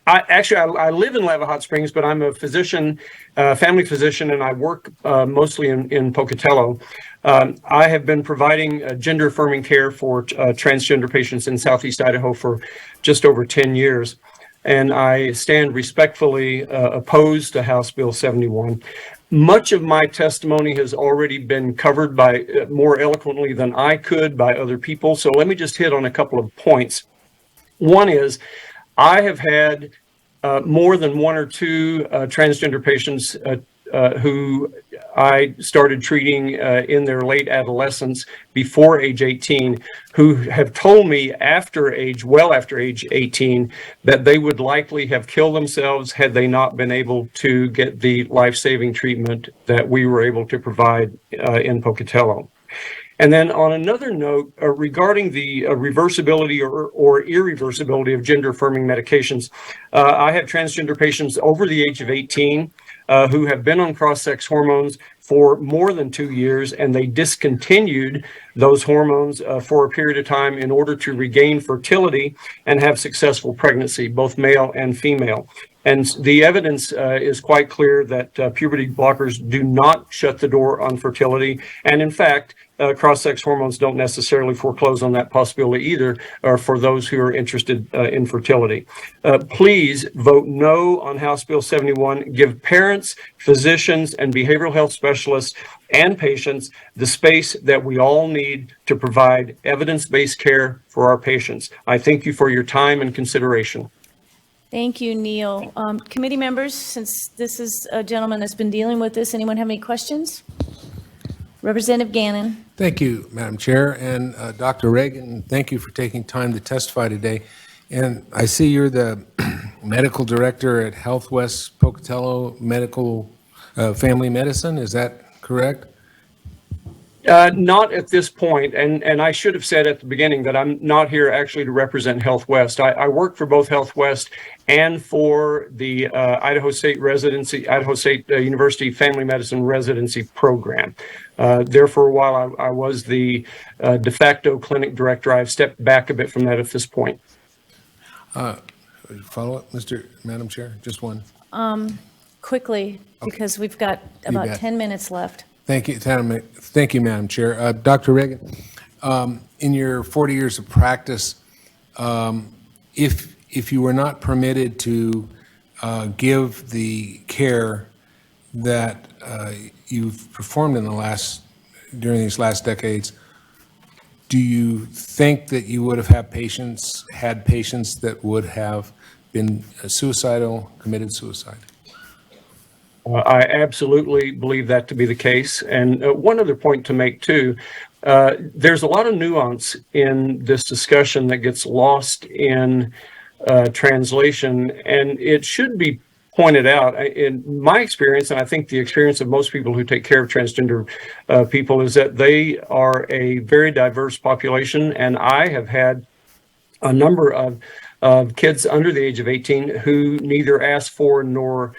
I live in Lava Hot Springs, but I'm a physician, family physician, and I work mostly in Pocatello. I have been providing gender affirming care for transgender patients in Southeast Idaho for just over 10 years. And I stand respectfully opposed to House Bill 71. Much of my testimony has already been covered by more eloquently than I could by other people. So let me just hit on a couple of points. One is I have had more than one or two transgender patients who I started treating in their late adolescence before age 18, who have told me well after age 18, that they would likely have killed themselves had they not been able to get the life-saving treatment that we were able to provide in Pocatello. And then on another note, regarding the reversibility or irreversibility of gender-affirming medications, I have transgender patients over the age of 18 who have been on cross-sex hormones for more than 2 years, and they discontinued those hormones for a period of time in order to regain fertility and have successful pregnancy, both male and female. And the evidence is quite clear that puberty blockers do not shut the door on fertility. And in fact, cross-sex hormones don't necessarily foreclose on that possibility either, for those who are interested in fertility. Please vote no on House Bill 71. Give parents, physicians, and behavioral health specialists and patients the space that we all need to provide evidence-based care for our patients. I thank you for your time and consideration. Thank you, Neil. Committee members, since this is a gentleman that's been dealing with this, anyone have any questions? Representative Gannon. Thank you, Madam Chair. And Dr. Reagan, thank you for taking time to testify today. And I see you're the medical director at Health West Pocatello Medical Family Medicine. Is that correct? Not at this point, and I should have said at the beginning that I'm not here actually to represent Health West. I work for both Health West and for the Idaho State University Family Medicine Residency Program. There for a while, I was the de facto clinic director. I've stepped back a bit from that at this point. Follow up, Madam Chair, just one. Quickly, because we've got about 10 minutes left. Thank you, Madam Chair. Dr. Reagan, in your 40 years of practice, if you were not permitted to give the care that you've performed during these last decades, do you think that you would have had patients that would have been suicidal, committed suicide? I absolutely believe that to be the case. And one other point to make too, there's a lot of nuance in this discussion that gets lost in translation, and it should be pointed out. In my experience, and I think the experience of most people who take care of transgender people, is that they are a very diverse population, and I have had a number of kids under the age of 18 who neither ask for nor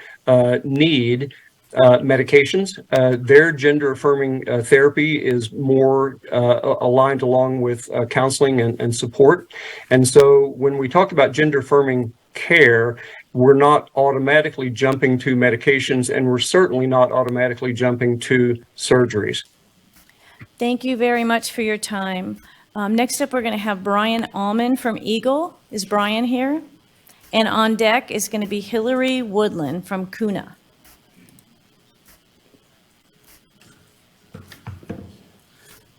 need medications. Their gender affirming therapy is more aligned along with counseling and support. And so when we talk about gender affirming care, we're not automatically jumping to medications, and we're certainly not automatically jumping to surgeries. Thank you very much for your time. Next up, we're going to have Brian Allman from Eagle. Is Brian here? And on deck is going to be Hillary Woodland from Kuna.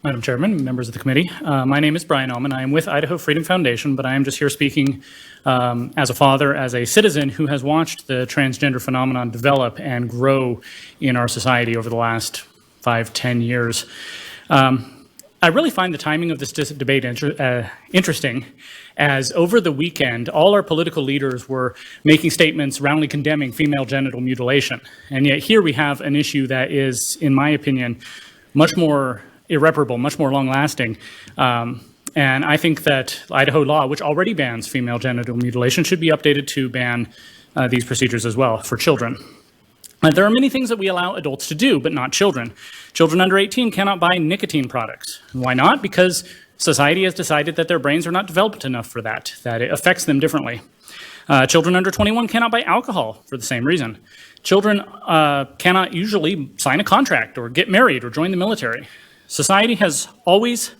Madam Chairman, members of the committee, my name is Brian Allman. I am with Idaho Freedom Foundation, but I am just here speaking as a father, as a citizen who has watched the transgender phenomenon develop and grow in our society over the last 5-10 years. I really find the timing of this debate interesting, as over the weekend, all our political leaders were making statements roundly condemning female genital mutilation. And yet here we have an issue that is, in my opinion, much more irreparable, much more long-lasting. And I think that Idaho law, which already bans female genital mutilation, should be updated to ban these procedures as well for children. There are many things that we allow adults to do, but not children. Children under 18 cannot buy nicotine products. Why not? Because society has decided that their brains are not developed enough for that it affects them differently. Children under 21 cannot buy alcohol for the same reason. Children cannot usually sign a contract or get married or join the military. Society has always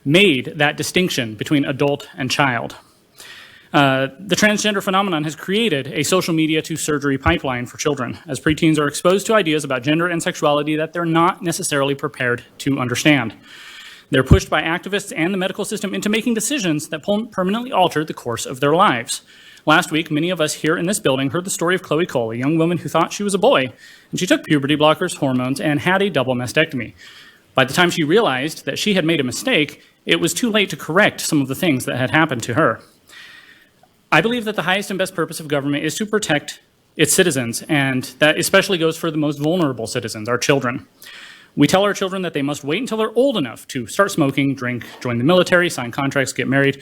made that distinction between adult and child. The transgender phenomenon has created a social media to surgery pipeline for children, as preteens are exposed to ideas about gender and sexuality that they're not necessarily prepared to understand. They're pushed by activists and the medical system into making decisions that permanently alter the course of their lives. Last week, many of us here in this building heard the story of Chloe Cole, a young woman who thought she was a boy, and she took puberty blockers, hormones, and had a double mastectomy. By the time she realized that she had made a mistake, it was too late to correct some of the things that had happened to her. I believe that the highest and best purpose of government is to protect its citizens, and that especially goes for the most vulnerable citizens, our children. We tell our children that they must wait until they're old enough to start smoking, drink, join the military, sign contracts, get married.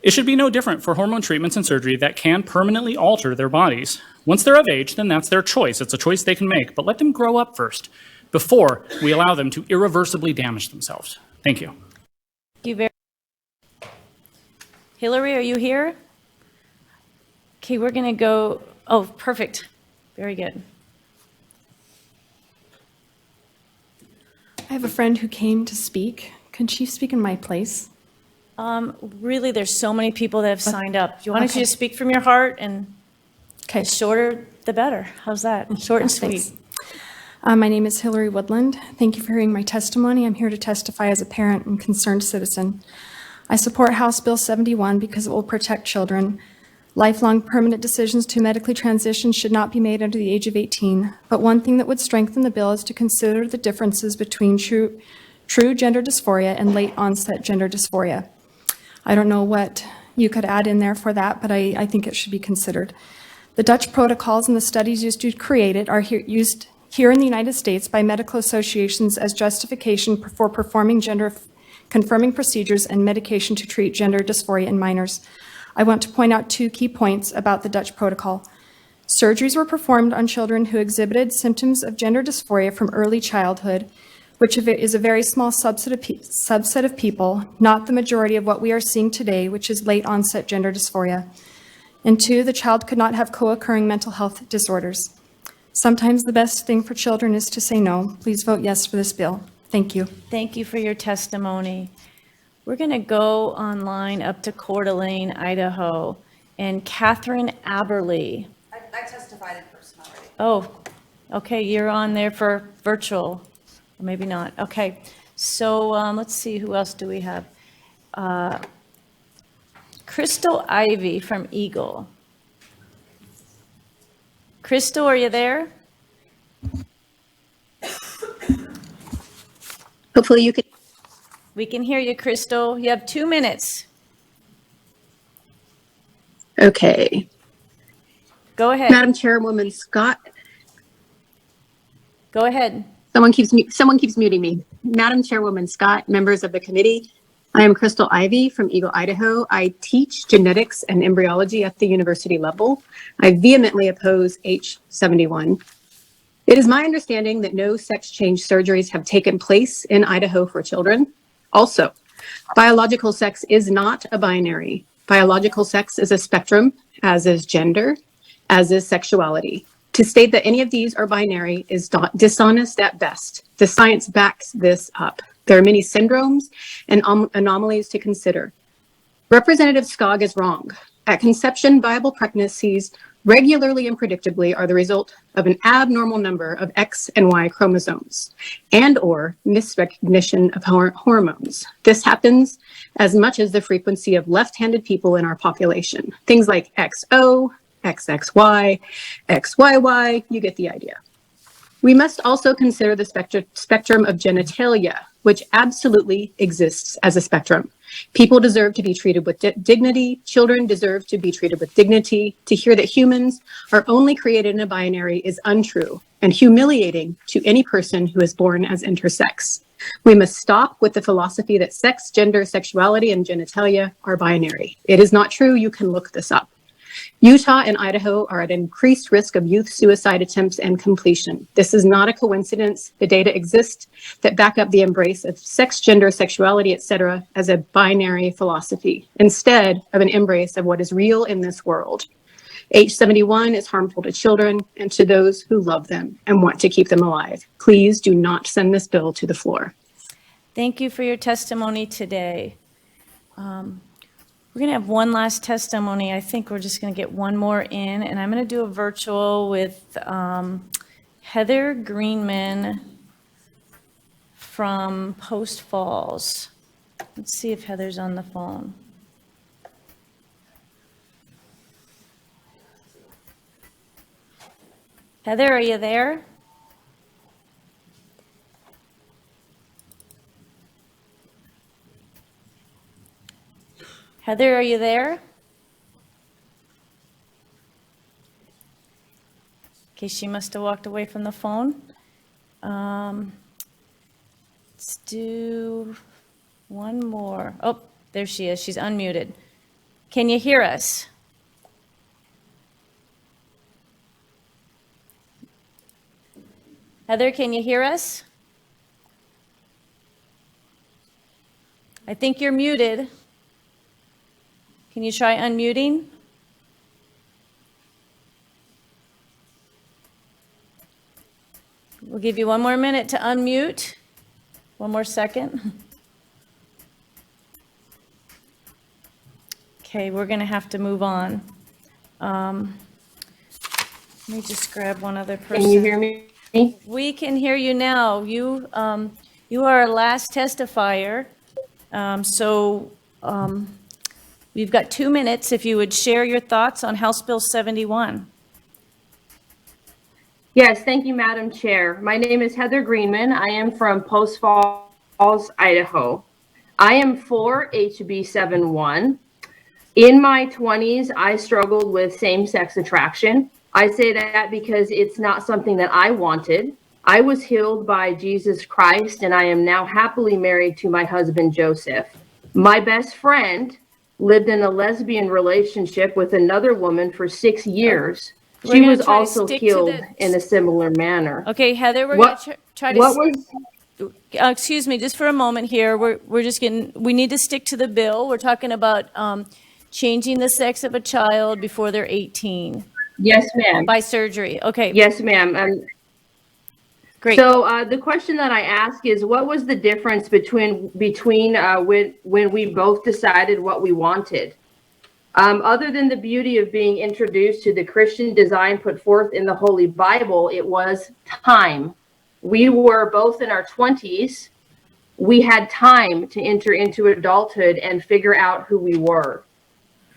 It should be no different for hormone treatments and surgery that can permanently alter their bodies. Once they're of age, then that's their choice. It's a choice they can make, but let them grow up first before we allow them to irreversibly damage themselves. Thank you. Thank you very much. Hillary, are you here? Okay, we're going to go. Oh, perfect. Very good. I have a friend who came to speak. Could she speak in my place? Really, there's so many people that have signed up. Do you want to just speak from your heart? And the shorter, the better. How's that? Short and sweet. Thanks. My name is Hillary Woodland. Thank you for hearing my testimony. I'm here to testify as a parent and concerned citizen. I support House Bill 71 because it will protect children. Lifelong permanent decisions to medically transition should not be made under the age of 18, but one thing that would strengthen the bill is to consider the differences between true gender dysphoria and late onset gender dysphoria. I don't know what you could add in there for that, but I think it should be considered. The Dutch protocols and the studies used to create it are used here in the United States by medical associations as justification for performing gender-confirming procedures and medication to treat gender dysphoria in minors. I want to point out 2 key points about the Dutch protocol. Surgeries were performed on children who exhibited symptoms of gender dysphoria from early childhood, which is a very small subset of people, not the majority of what we are seeing today, which is late onset gender dysphoria. And 2, the child could not have co-occurring mental health disorders. Sometimes the best thing for children is to say no. Please vote yes for this bill. Thank you. Thank you for your testimony. We're going to go online up to Coeur d'Alene, Idaho, and Catherine Aberly. I testified in person already. Oh, Okay, you're on there for virtual, or maybe not. Okay, so let's see, who else do we have? Crystal Ivy from Eagle. Crystal, are you there? Hopefully you can. We can hear you, Crystal. You have 2 minutes. Okay. Go ahead. Madam Chairwoman Scott. Go ahead. Someone keeps muting me. Madam Chairwoman Scott, members of the committee, I am Crystal Ivy from Eagle, Idaho. I teach genetics and embryology at the university level. I vehemently oppose H71. It is my understanding that no sex change surgeries have taken place in Idaho for children. Also, biological sex is not a binary. Biological sex is a spectrum, as is gender, as is sexuality. To state that any of these are binary is dishonest at best. The science backs this up. There are many syndromes and anomalies to consider. Representative Skaug is wrong. At conception, viable pregnancies regularly and predictably are the result of an abnormal number of X and Y chromosomes and or misrecognition of hormones. This happens as much as the frequency of left-handed people in our population. Things like XO, XXY, XYY, you get the idea. We must also consider the spectrum of genitalia, which absolutely exists as a spectrum. People deserve to be treated with dignity. Children deserve to be treated with dignity. To hear that humans are only created in a binary is untrue and humiliating to any person who is born as intersex. We must stop with the philosophy that sex, gender, sexuality, and genitalia are binary. It is not true. You can look this up. Utah and Idaho are at increased risk of youth suicide attempts and completion. This is not a coincidence. The data exist that back up the embrace of sex, gender, sexuality, etc. as a binary philosophy, instead of an embrace of what is real in this world. H71 is harmful to children and to those who love them and want to keep them alive. Please do not send this bill to the floor. Thank you for your testimony today. We're going to have one last testimony. I think we're just going to get one more in, and I'm going to do a virtual with Heather Greenman from Post Falls. Let's see if Heather's on the phone. Heather, are you there? Heather, are you there? Okay, she must have walked away from the phone. Let's do one more. Oh, there she is. She's unmuted. Can you hear us? Heather, can you hear us? I think you're muted. Can you try unmuting? We'll give you one more minute to unmute. One more second. Okay, we're going to have to move on. Let me just grab one other person. Can you hear me? We can hear you now. You are our last testifier. We've got 2 minutes if you would share your thoughts on House Bill 71. Yes, thank you, Madam Chair. My name is Heather Greenman. I am from Post Falls, Idaho. I am for HB 71. In my 20s, I struggled with same-sex attraction. I say that because it's not something that I wanted. I was healed by Jesus Christ, and I am now happily married to my husband, Joseph. My best friend lived in a lesbian relationship with another woman for 6 years. We're She gonna was try to also stick to healed in a similar manner. Okay, Heather, we're going to try to... What was... excuse me, just for a moment here. We need to stick to the bill. We're talking about changing the sex of a child before they're 18. Yes, ma'am. By surgery. Okay. Yes, ma'am. Great. So the question that I ask is, what was the difference between when we both decided what we wanted? Other than the beauty of being introduced to the Christian design put forth in the Holy Bible, it was time. We were both in our 20s. We had time to enter into adulthood and figure out who we were.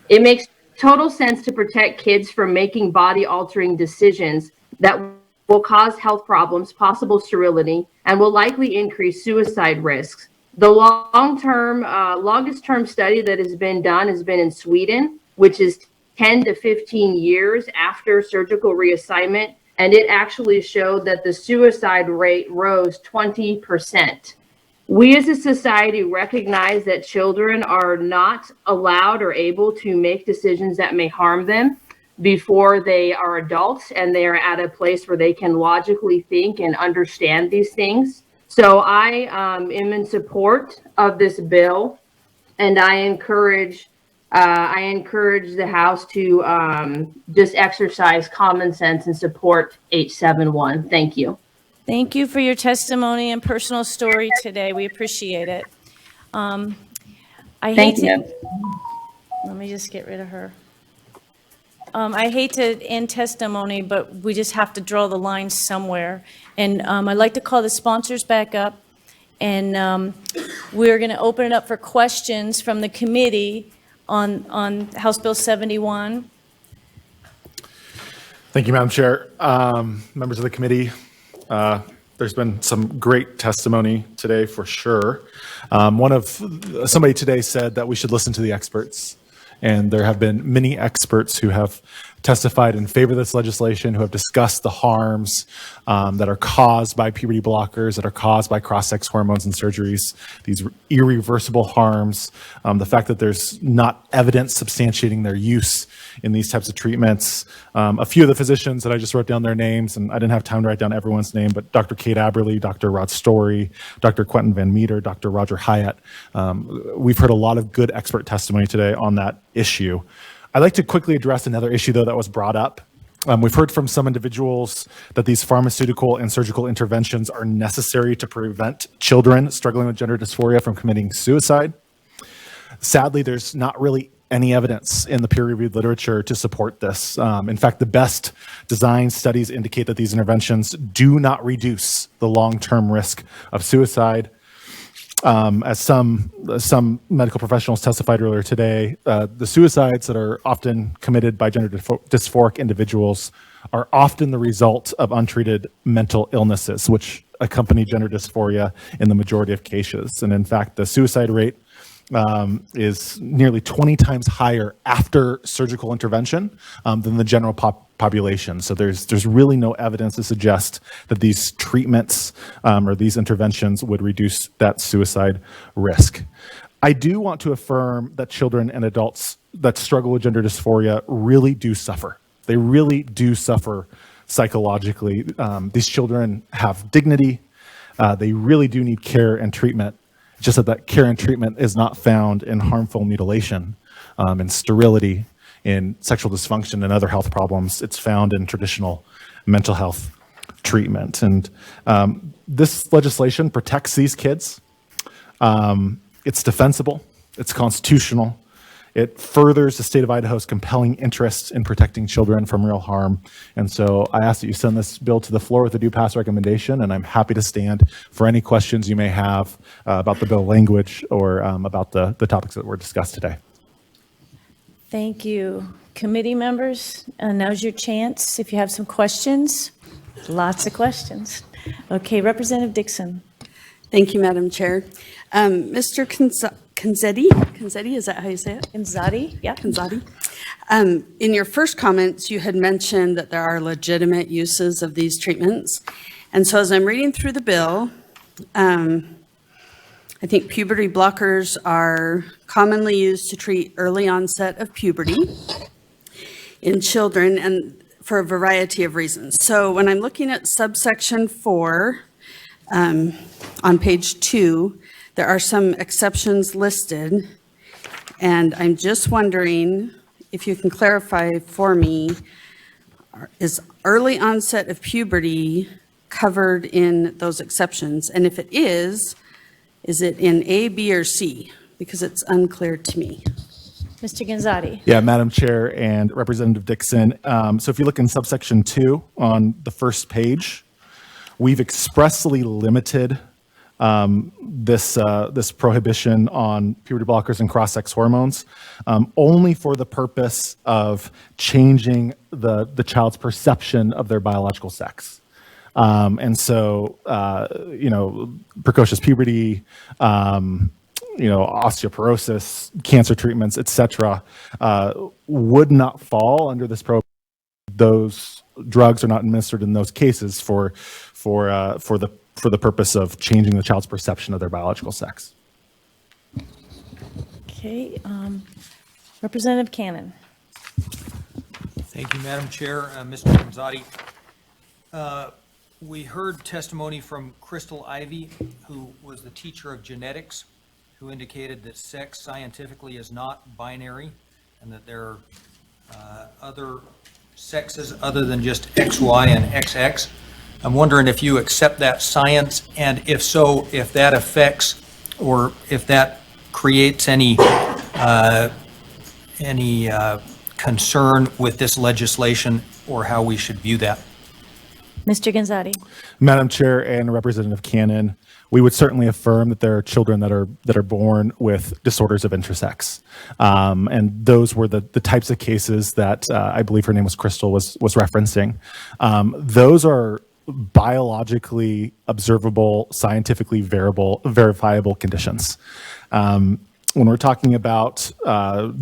It makes total sense to protect kids from making body-altering decisions that will cause health problems, possible sterility, and will likely increase suicide risks. The longest term study that has been done has been in Sweden, which is 10 to 15 years after surgical reassignment, and it actually showed that the suicide rate rose 20%. We as a society recognize that children are not allowed or able to make decisions that may harm them before they are adults and they are at a place where they can logically think and understand these things. So I am in support of this bill, and I encourage the House to just exercise common sense and support H71. Thank you. Thank you for your testimony and personal story today. We appreciate it. Thank you. Let me just get rid of her. I hate to end testimony, but we just have to draw the line somewhere. And I'd like to call the sponsors back up, and we're going to open it up for questions from the committee on House Bill 71. Thank you, Madam Chair. Members of the committee, there's been some great testimony today for sure. Somebody today said that we should listen to the experts. And there have been many experts who have testified in favor of this legislation, who have discussed the harms that are caused by puberty blockers, that are caused by cross-sex hormones and surgeries, these irreversible harms, the fact that there's not evidence substantiating their use in these types of treatments. A few of the physicians that I just wrote down their names, and I didn't have time to write down everyone's name, but Dr. Kate Aberle, Dr. Rod Story, Dr. Quentin Van Meter, Dr. Roger Hyatt. We've heard a lot of good expert testimony today on that issue. I'd like to quickly address another issue, though, that was brought up. We've heard from some individuals that these pharmaceutical and surgical interventions are necessary to prevent children struggling with gender dysphoria from committing suicide. Sadly, there's not really any evidence in the peer-reviewed literature to support this. In fact, the best design studies indicate that these interventions do not reduce the long-term risk of suicide. As some medical professionals testified earlier today, the suicides that are often committed by gender dysphoric individuals are often the result of untreated mental illnesses, which accompany gender dysphoria in the majority of cases. And in fact, the suicide rate is nearly 20 times higher after surgical intervention than the general population. So there's really no evidence to suggest that these treatments or these interventions would reduce that suicide risk. I do want to affirm that children and adults that struggle with gender dysphoria really do suffer. They really do suffer psychologically. These children have dignity. They really do need care and treatment. Just that care and treatment is not found in harmful mutilation, in sterility, in sexual dysfunction and other health problems. It's found in traditional mental health treatment. And this legislation protects these kids. It's defensible. It's constitutional. It furthers the state of Idaho's compelling interest in protecting children from real harm. And so I ask that you send this bill to the floor with a due pass recommendation, and I'm happy to stand for any questions you may have about the bill language or about the topics that were discussed today. Thank you. Committee members, now's your chance if you have some questions. Lots of questions. Okay, Representative Dixon. Thank you, Madam Chair. Mr. Kanzadi, is that how you say it? Kanzadi, yeah. Kanzadi. In your first comments, you had mentioned that there are legitimate uses of these treatments. And so as I'm reading through the bill, I think puberty blockers are commonly used to treat early onset of puberty in children and for a variety of reasons. So when I'm looking at subsection 4 on page 2, there are some exceptions listed, and I'm just wondering if you can clarify for me, is early onset of puberty covered in those exceptions? And if it is it in A, B, or C? Because it's unclear to me. Mr. Gonzatti. Yeah, Madam Chair and Representative Dixon. So if you look in subsection 2 on the first page, we've expressly limited this prohibition on puberty blockers and cross-sex hormones only for the purpose of changing the child's perception of their biological sex. And so, precocious puberty, osteoporosis, cancer treatments, et cetera, would not fall under this prohibition. Those drugs are not administered in those cases for the purpose of changing the child's perception of their biological sex. Okay, Representative Cannon. Thank you, Madam Chair. Mr. Gonzatti, we heard testimony from Crystal Ivy, who was the teacher of genetics, who indicated that sex scientifically is not binary and that there are other sexes other than just XY and XX. I'm wondering if you accept that science, and if so, if that affects or if that creates any concern with this legislation, or how we should view that. Mr. Gonzatti. Madam Chair and Representative Cannon, we would certainly affirm that there are children that are born with disorders of intersex, and those were the types of cases that I believe her name was Crystal was referencing. Those are biologically observable, scientifically verifiable conditions. When we're talking about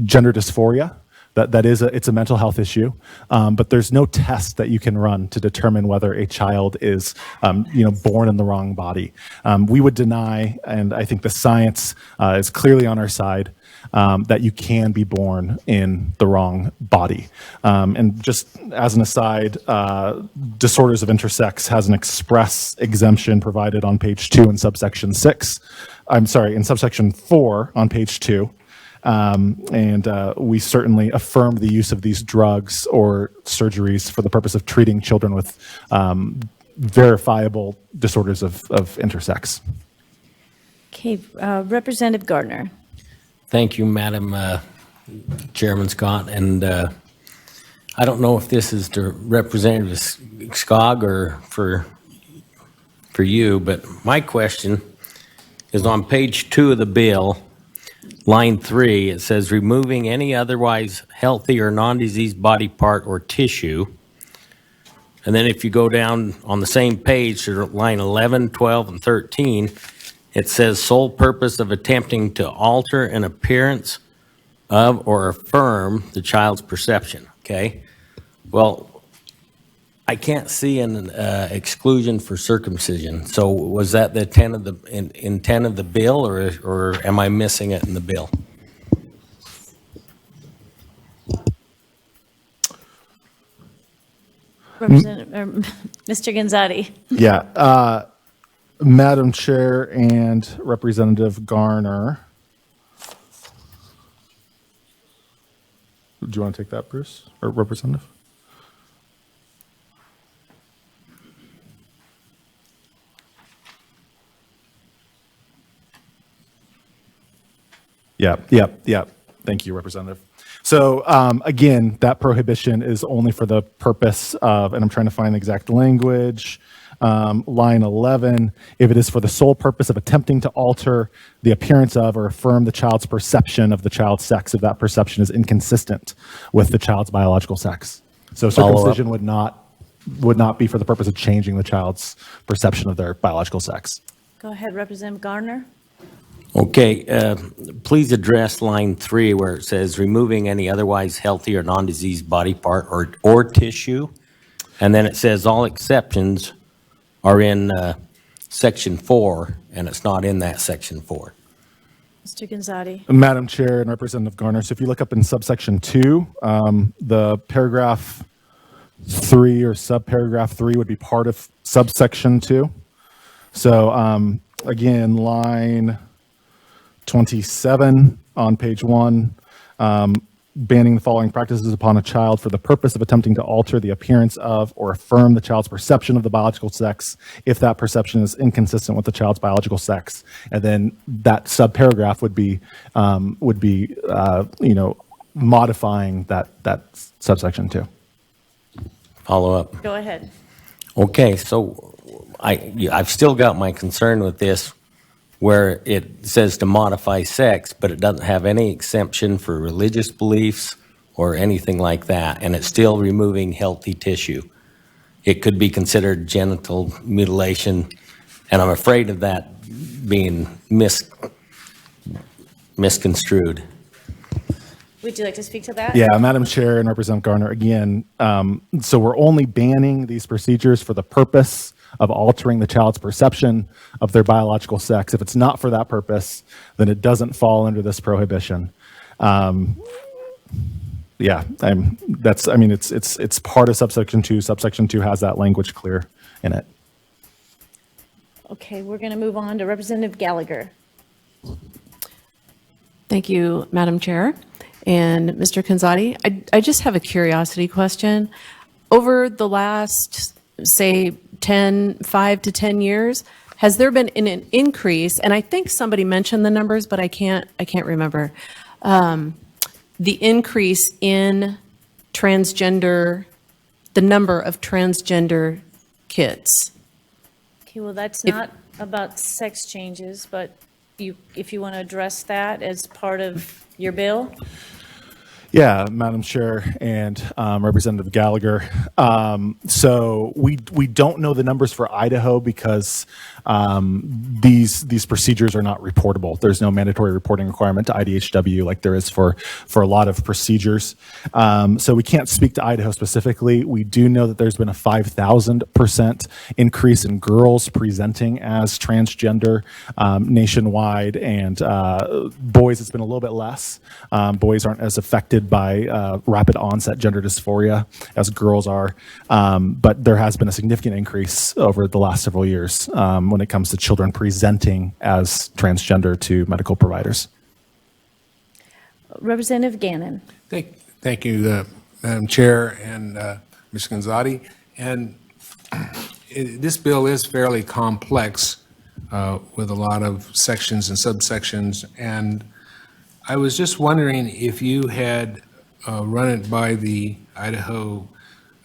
gender dysphoria, it's a mental health issue, but there's no test that you can run to determine whether a child is born in the wrong body. We would deny, and I think the science is clearly on our side, that you can be born in the wrong body. And just as an aside, disorders of intersex has an express exemption provided on page 2 in subsection 6. I'm sorry, in subsection 4 on page 2. And we certainly affirm the use of these drugs or surgeries for the purpose of treating children with verifiable disorders of intersex. Okay, Representative Gardner. Thank you, Madam Chairman Scott. And I don't know if this is to Representative Skaug or for you, but my question is on page 2 of the bill. Line 3, it says removing any otherwise healthy or non-diseased body part or tissue. And then if you go down on the same page to line 11, 12, and 13, it says sole purpose of attempting to alter an appearance of or affirm the child's perception, okay? Well, I can't see an exclusion for circumcision. So was that the intent of the bill, or am I missing it in the bill? Mr. Gonzatti. Yeah, Madam Chair and Representative Garner. Do you want to take that, Bruce, or Representative? Yeah. Thank you, Representative. So again, that prohibition is only for the purpose of, and I'm trying to find the exact language, line 11, if it is for the sole purpose of attempting to alter the appearance of or affirm the child's perception of the child's sex, if that perception is inconsistent with the child's biological sex. So circumcision would not be for the purpose of changing the child's perception of their biological sex. Go ahead, Representative Gardner. Okay, please address line 3 where it says removing any otherwise healthy or non-diseased body part or tissue. And then it says all exceptions are in section 4, and it's not in that section 4. Mr. Gonzatti. Madam Chair and Representative Garner, so if you look up in subsection 2, the paragraph 3 or subparagraph 3 would be part of subsection 2. So again, line 27 on page 1, banning the following practices upon a child for the purpose of attempting to alter the appearance of or affirm the child's perception of the biological sex if that perception is inconsistent with the child's biological sex. And then that subparagraph would be modifying that subsection 2. Follow up. Go ahead. Okay, so I've still got my concern with this, where it says to modify sex, but it doesn't have any exemption for religious beliefs or anything like that, and it's still removing healthy tissue. It could be considered genital mutilation, and I'm afraid of that being misconstrued. Would you like to speak to that? Yeah, Madam Chair and Representative Garner, again, so we're only banning these procedures for the purpose of altering the child's perception of their biological sex. If it's not for that purpose, then it doesn't fall under this prohibition. Yeah, it's part of subsection 2. Subsection 2 has that language clear in it. Okay, we're going to move on to Representative Gallagher. Thank you, Madam Chair. And Mr. Kanzati, I just have a curiosity question. Over the last, say, 5 to 10 years, has there been an increase, and I think somebody mentioned the numbers, but I can't remember, the increase in the number of transgender kids? Okay, well, that's not about sex changes, but if you want to address that as part of your bill? Yeah, Madam Chair and Representative Gallagher. So we don't know the numbers for Idaho because these procedures are not reportable. There's no mandatory reporting requirement to IDHW like there is for a lot of procedures. So we can't speak to Idaho specifically. We do know that there's been a 5,000% increase in girls presenting as transgender nationwide, and boys it's been a little bit less. Boys aren't as affected by rapid onset gender dysphoria as girls are, but there has been a significant increase over the last several years when it comes to children presenting as transgender to medical providers. Representative Gannon. Thank you, Madam Chair and Ms. Gonzatti. And this bill is fairly complex with a lot of sections and subsections, and I was just wondering if you had run it by the Idaho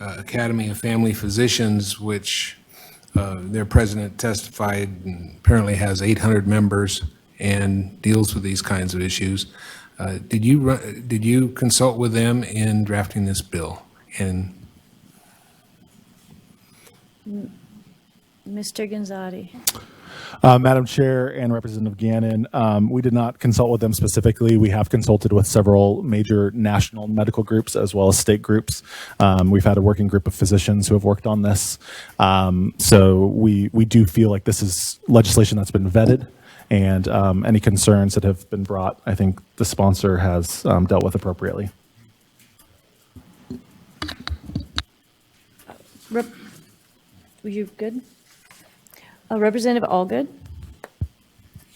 Academy of Family Physicians, which their president testified and apparently has 800 members and deals with these kinds of issues. Did you consult with them in drafting this bill? And Mr. Gonzatti. Madam Chair and Representative Gannon, we did not consult with them specifically. We have consulted with several major national medical groups as well as state groups. We've had a working group of physicians who have worked on this. So we do feel like this is legislation that's been vetted, and any concerns that have been brought, I think the sponsor has dealt with appropriately. Were you good? Representative Allgood.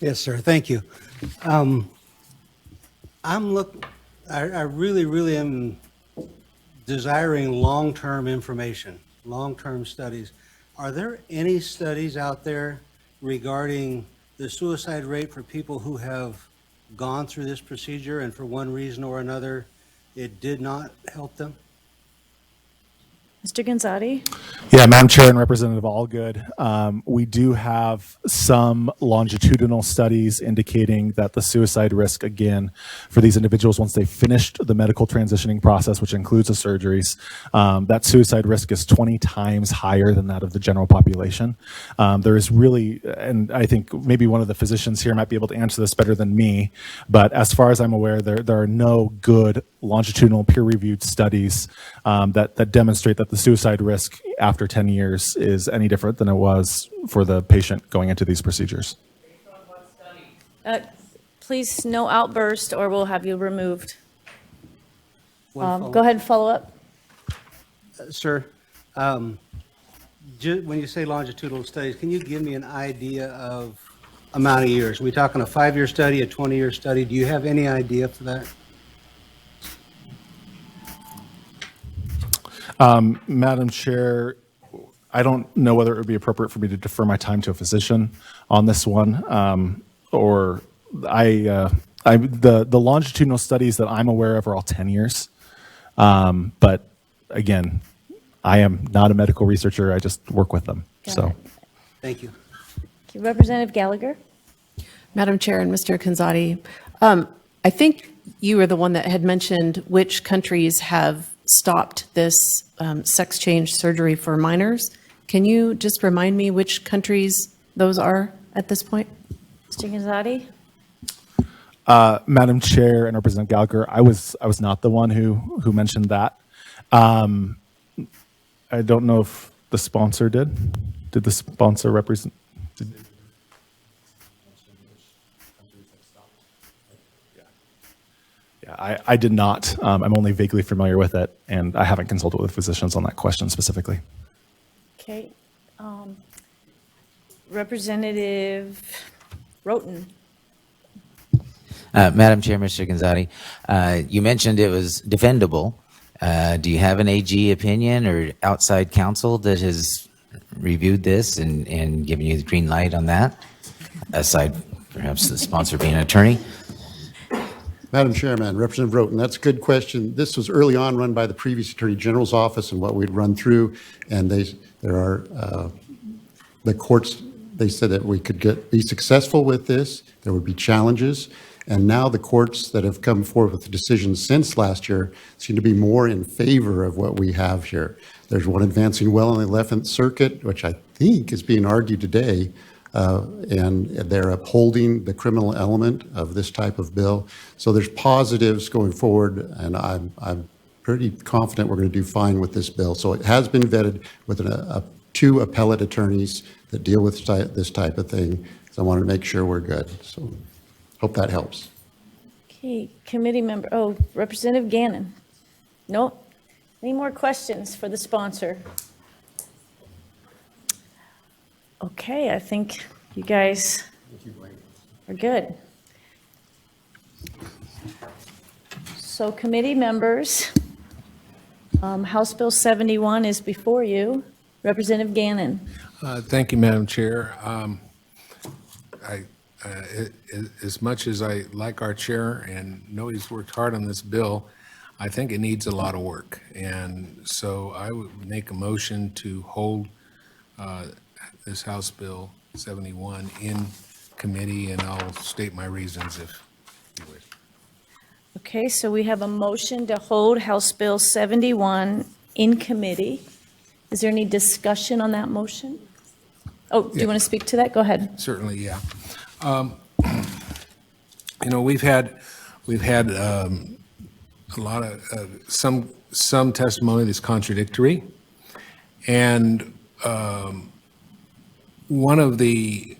Yes, sir. Thank you. I really am desiring long-term information, long-term studies. Are there any studies out there regarding the suicide rate for people who have gone through this procedure and for one reason or another, it did not help them? Mr. Gonzatti. Yeah, Madam Chair and Representative Allgood, we do have some longitudinal studies indicating that the suicide risk, again, for these individuals once they've finished the medical transitioning process, which includes the surgeries, that suicide risk is 20 times higher than that of the general population. There is really, and I think maybe one of the physicians here might be able to answer this better than me, but as far as I'm aware, there are no good longitudinal peer-reviewed studies that demonstrate that the suicide risk after 10 years is any different than it was for the patient going into these procedures. Please, no outburst or we'll have you removed. Go ahead and follow up. Sir, when you say longitudinal studies, can you give me an idea of amount of years? Are we talking a 5-year study, a 20-year study? Do you have any idea for that? Madam Chair, I don't know whether it would be appropriate for me to defer my time to a physician on this one, or I the longitudinal studies that I'm aware of are all 10 years. But again, I am not a medical researcher. I just work with them. So, Thank you. Representative Gallagher? Madam Chair and Mr. Kanzati, I think you were the one that had mentioned which countries have stopped this sex change surgery for minors. Can you just remind me which countries those are at this point? Mr. Kanzati? Madam Chair and Representative Gallagher, I was not the one who mentioned that. I don't know if the sponsor did. Did the sponsor represent? Yeah, I did not. I'm only vaguely familiar with it, and I haven't consulted with physicians on that question specifically. Okay. Representative Roten? Madam Chair, Mr. Kanzati, you mentioned it was defendable. Do you have an AG opinion or outside counsel that has reviewed this and given you the green light on that, aside perhaps the sponsor being an attorney? Madam Chairman, Representative Roten, that's a good question. This was early on run by the previous Attorney General's office and what we'd run through, and the courts, they said that we could be successful with this. There would be challenges. And now the courts that have come forward with the decisions since last year seem to be more in favor of what we have here. There's one advancing well in the 11th Circuit, which I think is being argued today, and they're upholding the criminal element of this type of bill. So there's positives going forward, and I'm pretty confident we're going to do fine with this bill. So it has been vetted with two appellate attorneys that deal with this type of thing. So I wanted to make sure we're good. So hope that helps. Okay, committee member, Representative Gannon? No? Any more questions for the sponsor? Okay, I think you guys are good. So committee members, House Bill 71 is before you. Representative Gannon. Thank you, Madam Chair. As much as I like our chair and know he's worked hard on this bill, I think it needs a lot of work. And so I would make a motion to hold this House Bill 71 in committee, and I'll state my reasons if you wish. Okay, so we have a motion to hold House Bill 71 in committee. Is there any discussion on that motion? Oh, do you want to speak to that? Go ahead. Certainly, yeah. You know, we've had a lot of some testimony that's contradictory, and one of the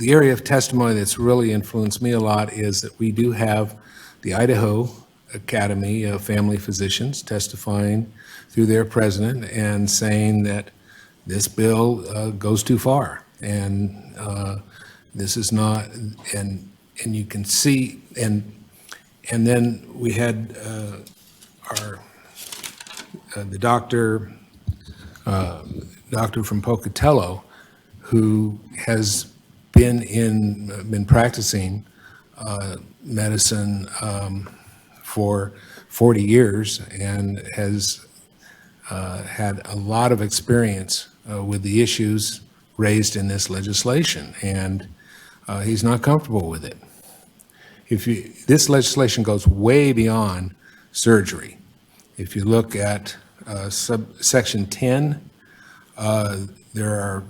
area of testimony that's really influenced me a lot is that we do have the Idaho Academy of Family Physicians testifying through their president and saying that this bill goes too far, and this is not, and you can see, and then we had the doctor from Pocatello, who has been practicing medicine for 40 years and has had a lot of experience with the issues raised in this legislation, and he's not comfortable with it. This legislation goes way beyond surgery. If you look at Section 10, there are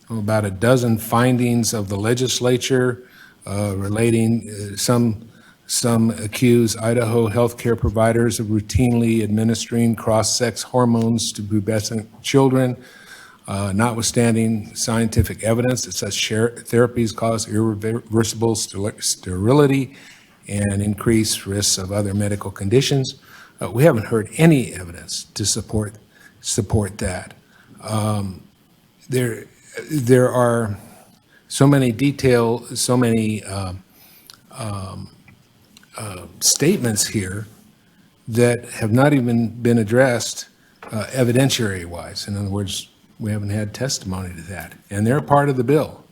about a dozen findings of the legislature relating some accuse Idaho healthcare providers of routinely administering cross-sex hormones to pubescent children, notwithstanding scientific evidence that such therapies cause irreversible sterility and increase risks of other medical conditions. We haven't heard any evidence to support that. There are so many statements here that have not even been addressed evidentiary-wise. In other words, we haven't had testimony to that, and they're part of the bill.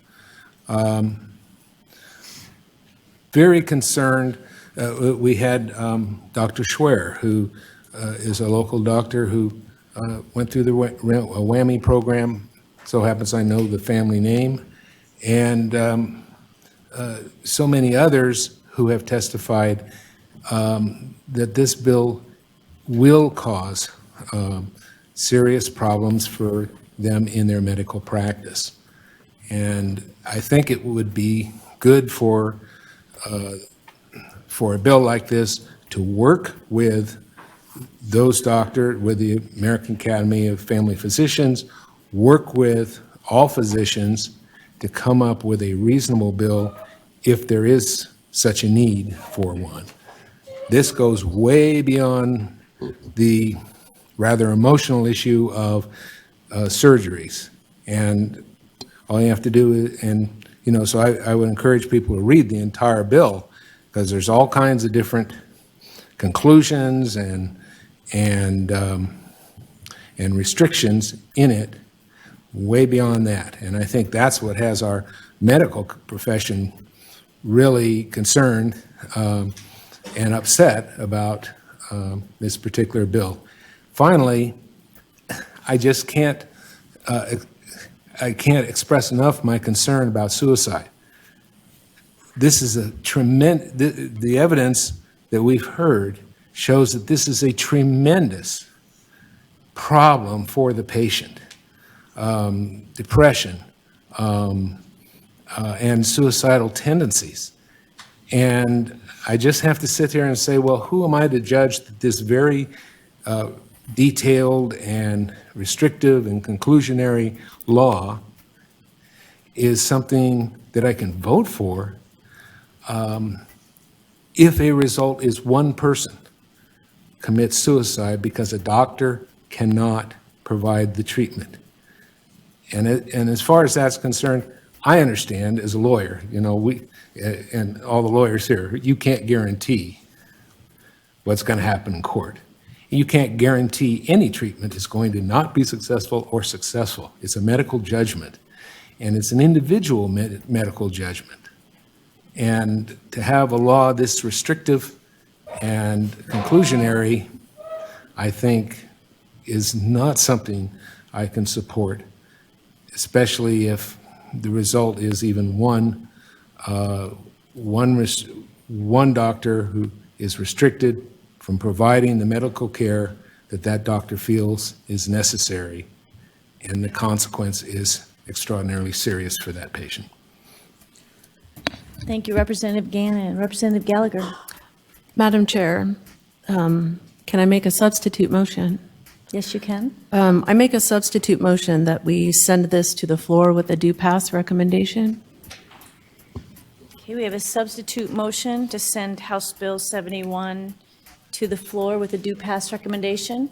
very concerned. We had Dr. Schwer, who is a local doctor who went through the WWAMI program. So happens I know the family name. And so many others who have testified that this bill will cause serious problems for them in their medical practice. And I think it would be good for a bill like this to work with those doctors, with the American Academy of Family Physicians, work with all physicians to come up with a reasonable bill if there is such a need for one. This goes way beyond the rather emotional issue of surgeries. And all you have to do is, so I would encourage people to read the entire bill, because there's all kinds of different conclusions and restrictions in it way beyond that. And I think that's what has our medical profession really concerned and upset about this particular bill. Finally, I just can't express enough my concern about suicide. This is a tremendous, the evidence that we've heard shows that this is a tremendous problem for the patient. Depression and suicidal tendencies. And I just have to sit there and say, well, who am I to judge that this very detailed and restrictive and conclusionary law is something that I can vote for if a result is one person commits suicide because a doctor cannot provide the treatment. And as far as that's concerned, I understand as a lawyer, and all the lawyers here, you can't guarantee what's going to happen in court. You can't guarantee any treatment is going to not be successful or successful. It's a medical judgment, and it's an individual medical judgment. And to have a law this restrictive and conclusionary, I think, is not something I can support, especially if the result is even one doctor who is restricted from providing the medical care that doctor feels is necessary, and the consequence is extraordinarily serious for that patient. Thank you, Representative Gannon. Representative Gallagher. Madam Chair, can I make a substitute motion? Yes, you can. I make a substitute motion that we send this to the floor with a do pass recommendation. Okay, we have a substitute motion to send House Bill 71 to the floor with a do pass recommendation.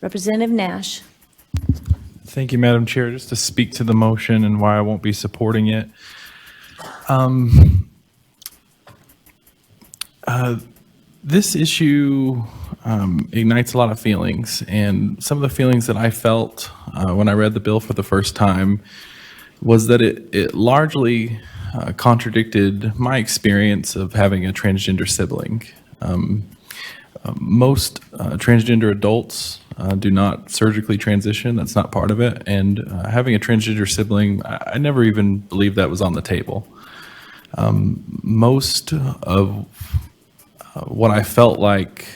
Representative Nash. Thank you, Madam Chair. Just to speak to the motion and why I won't be supporting it. This issue ignites a lot of feelings, and some of the feelings that I felt when I read the bill for the first time was that it largely contradicted my experience of having a transgender sibling. Most transgender adults do not surgically transition. That's not part of it. And having a transgender sibling, I never even believed that was on the table. Most of what I felt like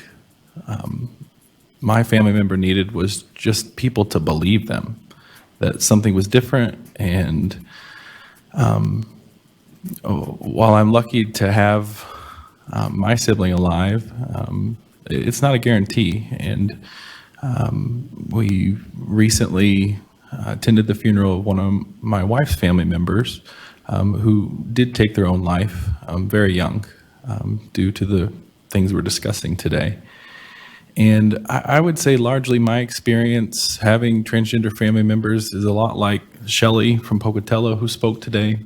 my family member needed was just people to believe them, that something was different. And while I'm lucky to have my sibling alive, it's not a guarantee. And we recently attended the funeral of one of my wife's family members who did take their own life very young due to the things we're discussing today. And I would say largely my experience having transgender family members is a lot like Shelley from Pocatello, who spoke today,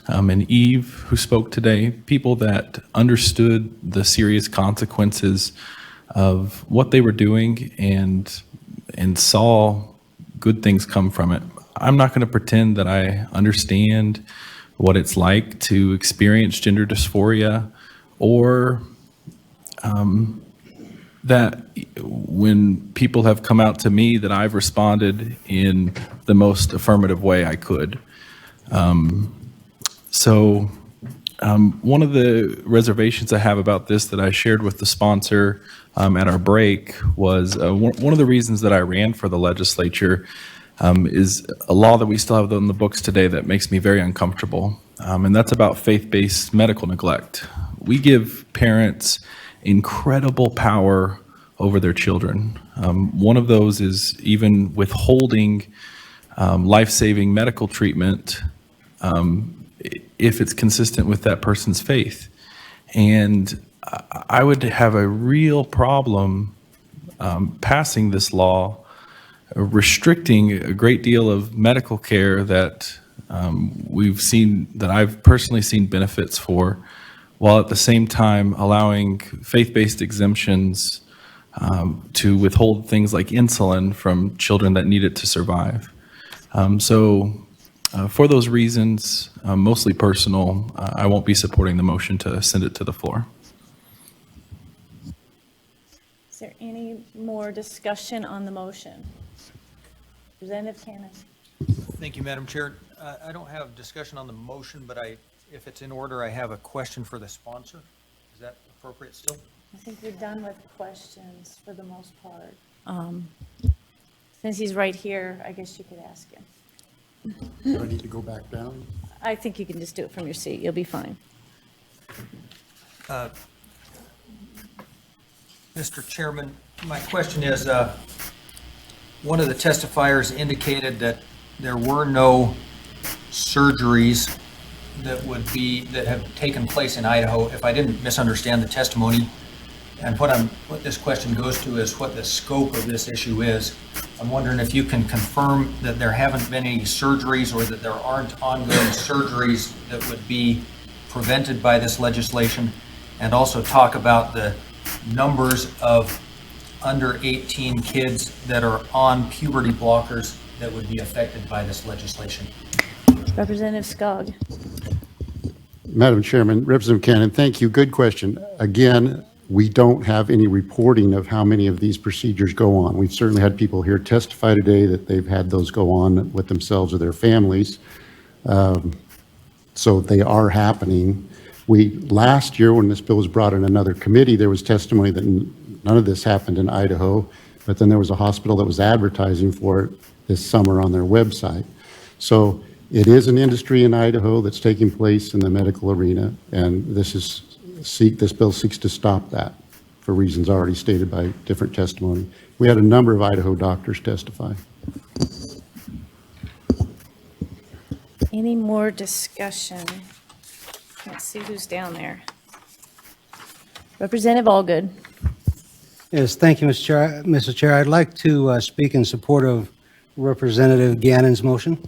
and Eve, who spoke today, people that understood the serious consequences of what they were doing and saw good things come from it. I'm not going to pretend that I understand what it's like to experience gender dysphoria, or that when people have come out to me, that I've responded in the most affirmative way I could. One of the reservations I have about this that I shared with the sponsor at our break was one of the reasons that I ran for the legislature is a law that we still have on the books today that makes me very uncomfortable, and that's about faith-based medical neglect. We give parents incredible power over their children. One of those is even withholding life-saving medical treatment if it's consistent with that person's faith. And I would have a real problem passing this law, restricting a great deal of medical care that we've seen, that I've personally seen benefits for, while at the same time allowing faith-based exemptions to withhold things like insulin from children that need it to survive. For those reasons, mostly personal, I won't be supporting the motion to send it to the floor. Is there any more discussion on the motion? Representative Cannon. Thank you, Madam Chair. I don't have discussion on the motion, but if it's in order, I have a question for the sponsor. Is that appropriate still? I think we're done with questions for the most part. Since he's right here, I guess you could ask him. Do I need to go back down? I think you can just do it from your seat. You'll be fine. Mr. Chairman, my question is, one of the testifiers indicated that there were no surgeries that have taken place in Idaho. If I didn't misunderstand the testimony, and what this question goes to is what the scope of this issue is. I'm wondering if you can confirm that there haven't been any surgeries, or that there aren't ongoing surgeries that would be prevented by this legislation, and also talk about the numbers of under 18 kids that are on puberty blockers that would be affected by this legislation. Representative Skaug. Madam Chairman, Representative Cannon, thank you. Good question. Again, we don't have any reporting of how many of these procedures go on. We've certainly had people here testify today that they've had those go on with themselves or their families. So they are happening. Last year, when this bill was brought in another committee, there was testimony that none of this happened in Idaho, but then there was a hospital that was advertising for it this summer on their website. So it is an industry in Idaho that's taking place in the medical arena, and this bill seeks to stop that for reasons already stated by different testimony. We had a number of Idaho doctors testify. Any more discussion? Can't see who's down there. Representative Allgood. Yes, thank you, Mr. Chair. I'd like to speak in support of Representative Gannon's motion.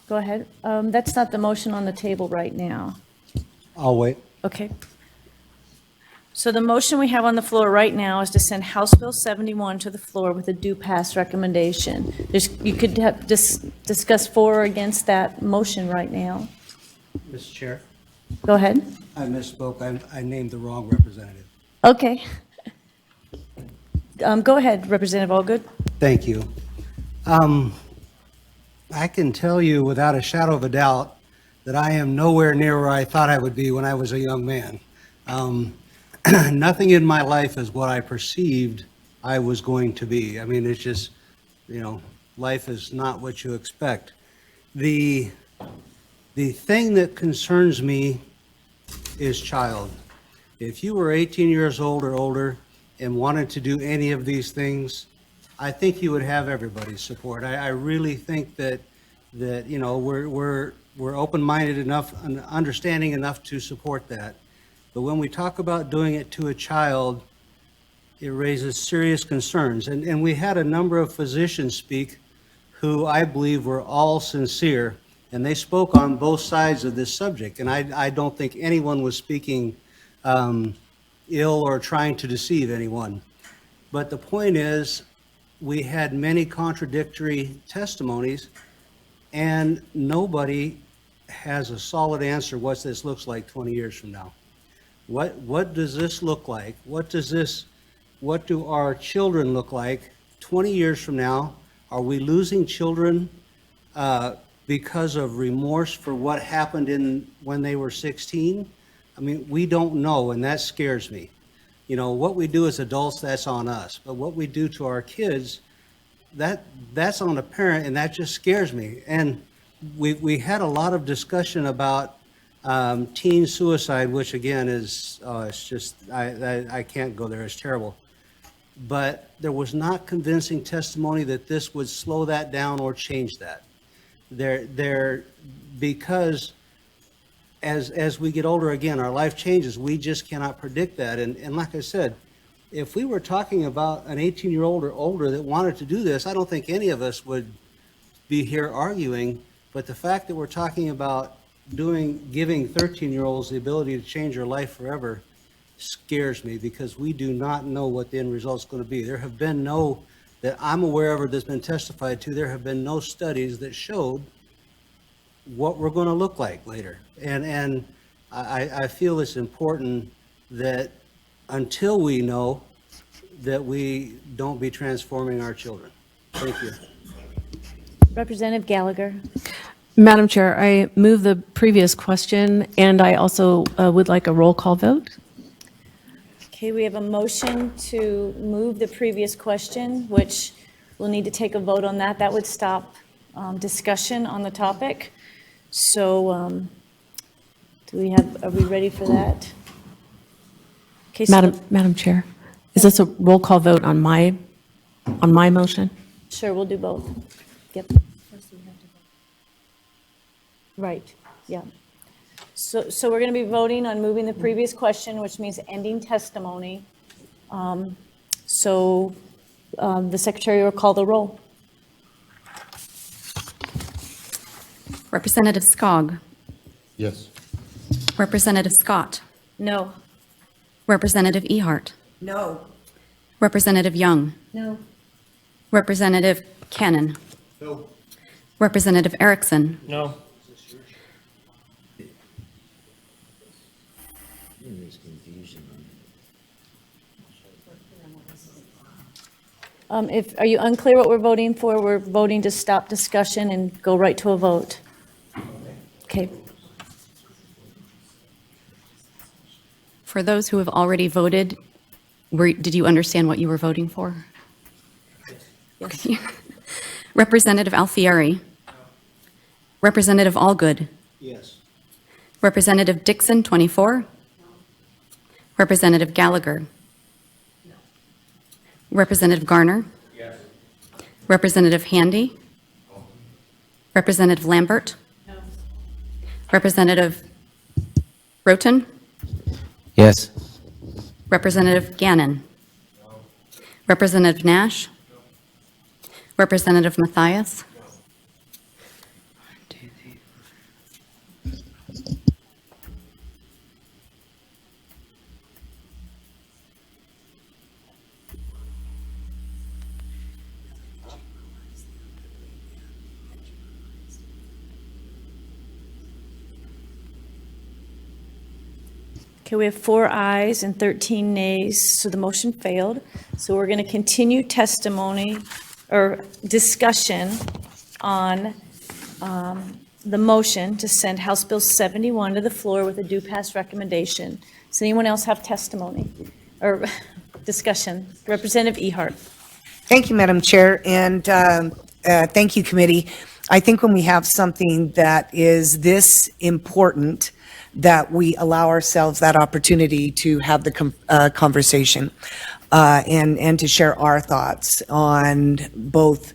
Go ahead. That's not the motion on the table right now. I'll wait. Okay. So the motion we have on the floor right now is to send House Bill 71 to the floor with a do pass recommendation. You could discuss for or against that motion right now. Mr. Chair, Go ahead. I misspoke. I named the wrong representative. Okay. Go ahead, Representative Allgood. Thank you. I can tell you without a shadow of a doubt that I am nowhere near where I thought I would be when I was a young man. Nothing in my life is what I perceived I was going to be. I mean, it's just, life is not what you expect. The thing that concerns me is child. If you were 18 years old or older and wanted to do any of these things, I think you would have everybody's support. I really think that we're open-minded enough and understanding enough to support that. But when we talk about doing it to a child, it raises serious concerns. And we had a number of physicians speak who I believe were all sincere, and they spoke on both sides of this subject. And I don't think anyone was speaking ill or trying to deceive anyone. But the point is, we had many contradictory testimonies, and nobody has a solid answer what this looks like 20 years from now. What does this look like? What do our children look like 20 years from now? Are we losing children because of remorse for what happened when they were 16? I mean, we don't know, and that scares me. You know, what we do as adults, that's on us. But what we do to our kids, that's on a parent, and that just scares me. And we had a lot of discussion about teen suicide, which again is, it's just, I can't go there, it's terrible. But there was not convincing testimony that this would slow that down or change that. Because as we get older, again, our life changes. We just cannot predict that. And like I said, if we were talking about an 18-year-old or older that wanted to do this, I don't think any of us would be here arguing. But the fact that we're talking about giving 13-year-olds the ability to change their life forever scares me, because we do not know what the end result is going to be. There have been no, that I'm aware of or that's been testified to, there have been no studies that showed what we're going to look like later. And I feel it's important that until we know, that we don't be transforming our children. Thank you. Representative Gallagher. Madam Chair, I move the previous question, and I also would like a roll call vote. Okay, we have a motion to move the previous question, which we'll need to take a vote on that. That would stop discussion on the topic. So are we ready for that? Okay, so Madam Chair, is this a roll call vote on my motion? Sure, we'll do both. Yep. Right, yeah. So we're going to be voting on moving the previous question, which means ending testimony. The secretary will call the roll. Representative Skaug. Yes. Representative Scott. No. Representative Ehart. No. Representative Young. No. Representative Cannon. No. Representative Erickson. No. Are you unclear what we're voting for? We're voting to stop discussion and go right to a vote. Okay. For those who have already voted, did you understand what you were voting for? Yes. Okay. Representative Alfieri. Representative Allgood. Yes. Representative Dixon, 24. Representative Gallagher. Representative Garner. Yes. Representative Handy. Representative Lambert. No. Representative Roten. Yes. Representative Gannon. No. Representative Nash. No. Representative Mathias. Okay, we have 4 ayes and 13 nays, so the motion failed. So we're going to continue testimony or discussion on the motion to send House Bill 71 to the floor with a due pass recommendation. Does anyone else have testimony or discussion? Representative Ehart. Thank you, Madam Chair, and thank you, committee. I think when we have something that is this important, that we allow ourselves that opportunity to have the conversation and to share our thoughts on both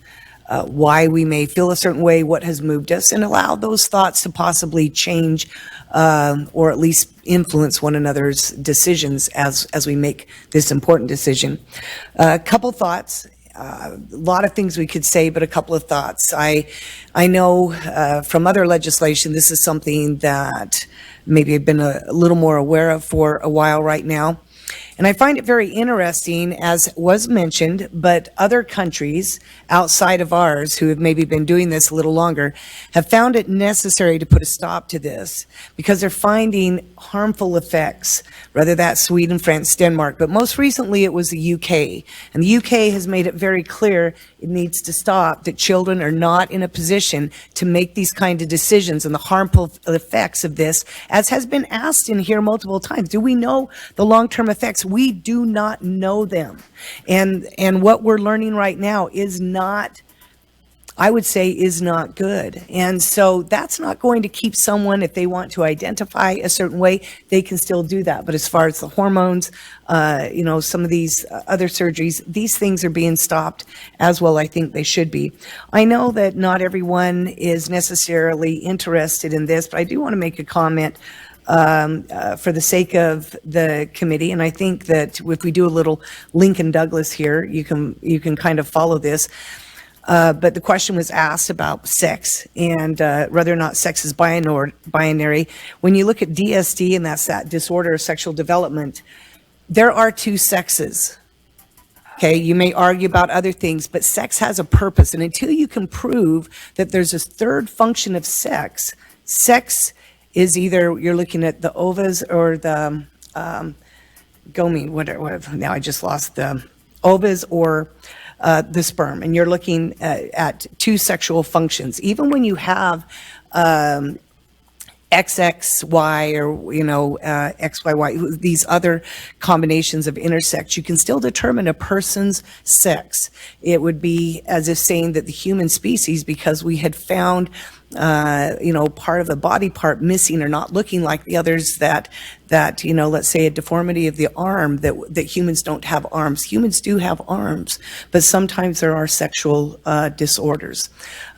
why we may feel a certain way, what has moved us, and allow those thoughts to possibly change or at least influence one another's decisions as we make this important decision. A couple thoughts. A lot of things we could say, but a couple of thoughts. I know from other legislation, this is something that maybe I've been a little more aware of for a while right now. And I find it very interesting, as was mentioned, but other countries outside of ours who have maybe been doing this a little longer have found it necessary to put a stop to this because they're finding harmful effects, whether that's Sweden, France, Denmark, but most recently it was the UK. And the UK has made it very clear it needs to stop, that children are not in a position to make these kind of decisions and the harmful effects of this, as has been asked in here multiple times. Do we know the long-term effects? We do not know them. And what we're learning right now is not, I would say, is not good. And so that's not going to keep someone, if they want to identify a certain way, they can still do that. But as far as the hormones, some of these other surgeries, these things are being stopped as well. I think they should be. I know that not everyone is necessarily interested in this, but I do want to make a comment for the sake of the committee. And I think that if we do a little Lincoln Douglas here, you can kind of follow this. But the question was asked about sex and whether or not sex is binary. When you look at DSD, and that's that disorder of sexual development, there are two sexes. Okay, you may argue about other things, but sex has a purpose. And until you can prove that there's a third function of sex, sex is either you're looking at the ovaries or the gomine, whatever. Now I just lost the ovaries or the sperm, and you're looking at two sexual functions. Even when you have XXY or XYY, these other combinations of intersex, you can still determine a person's sex. It would be as if saying that the human species, because we had found part of the body part missing or not looking like the others, that let's say a deformity of the arm, that humans don't have arms. Humans do have arms, but sometimes there are sexual disorders.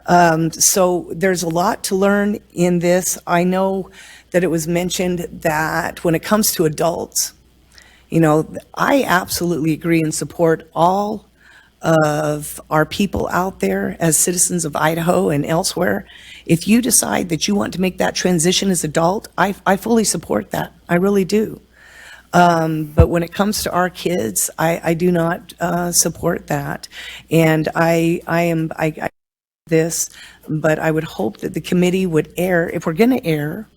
So there's a lot to learn in this. I know that it was mentioned that when it comes to adults, I absolutely agree and support all of our people out there as citizens of Idaho and elsewhere. If you decide that you want to make that transition as adult, I fully support that. I really do. But when it comes to our kids, I do not support that. And I this, but I would hope that the committee would err, if we're going to err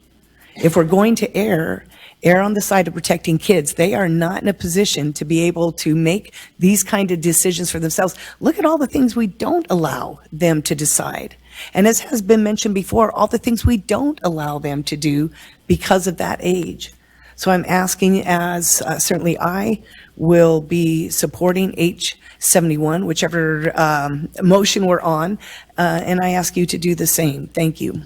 on the side of protecting kids. They are not in a position to be able to make these kind of decisions for themselves. Look at all the things we don't allow them to decide. And as has been mentioned before, all the things we don't allow them to do because of that age. So I'm asking, as certainly I will be supporting H71, whichever motion we're on, and I ask you to do the same. Thank you.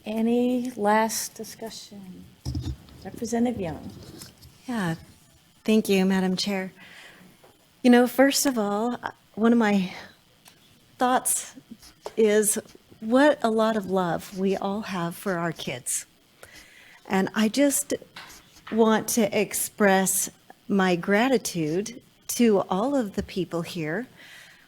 Any last discussion? Representative Young. Yeah, thank you, Madam Chair. First of all, one of my thoughts is what a lot of love we all have for our kids. And I just want to express my gratitude to all of the people here,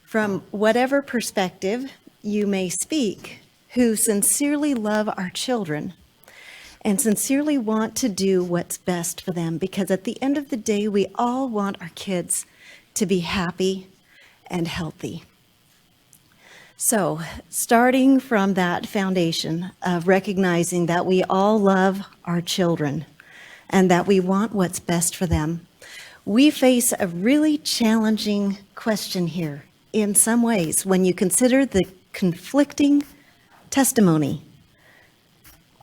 from whatever perspective you may speak, who sincerely love our children and sincerely want to do what's best for them, because at the end of the day, we all want our kids to be happy and healthy. So, starting from that foundation of recognizing that we all love our children and that we want what's best for them, we face a really challenging question here in some ways when you consider the conflicting testimony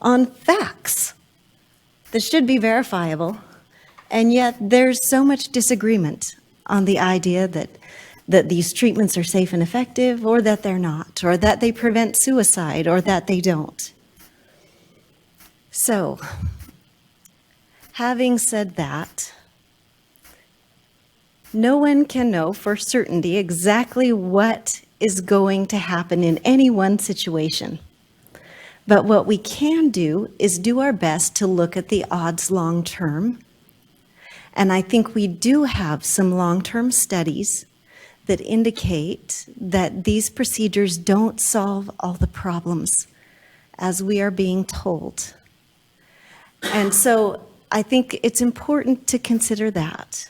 on facts that should be verifiable, and yet there's so much disagreement on the idea that these treatments are safe and effective, or that they're not, or that they prevent suicide, or that they don't. So, having said that, no one can know for certainty exactly what is going to happen in any one situation. But what we can do is do our best to look at the odds long term. And I think we do have some long-term studies that indicate that these procedures don't solve all the problems as we are being told. And so I think it's important to consider that.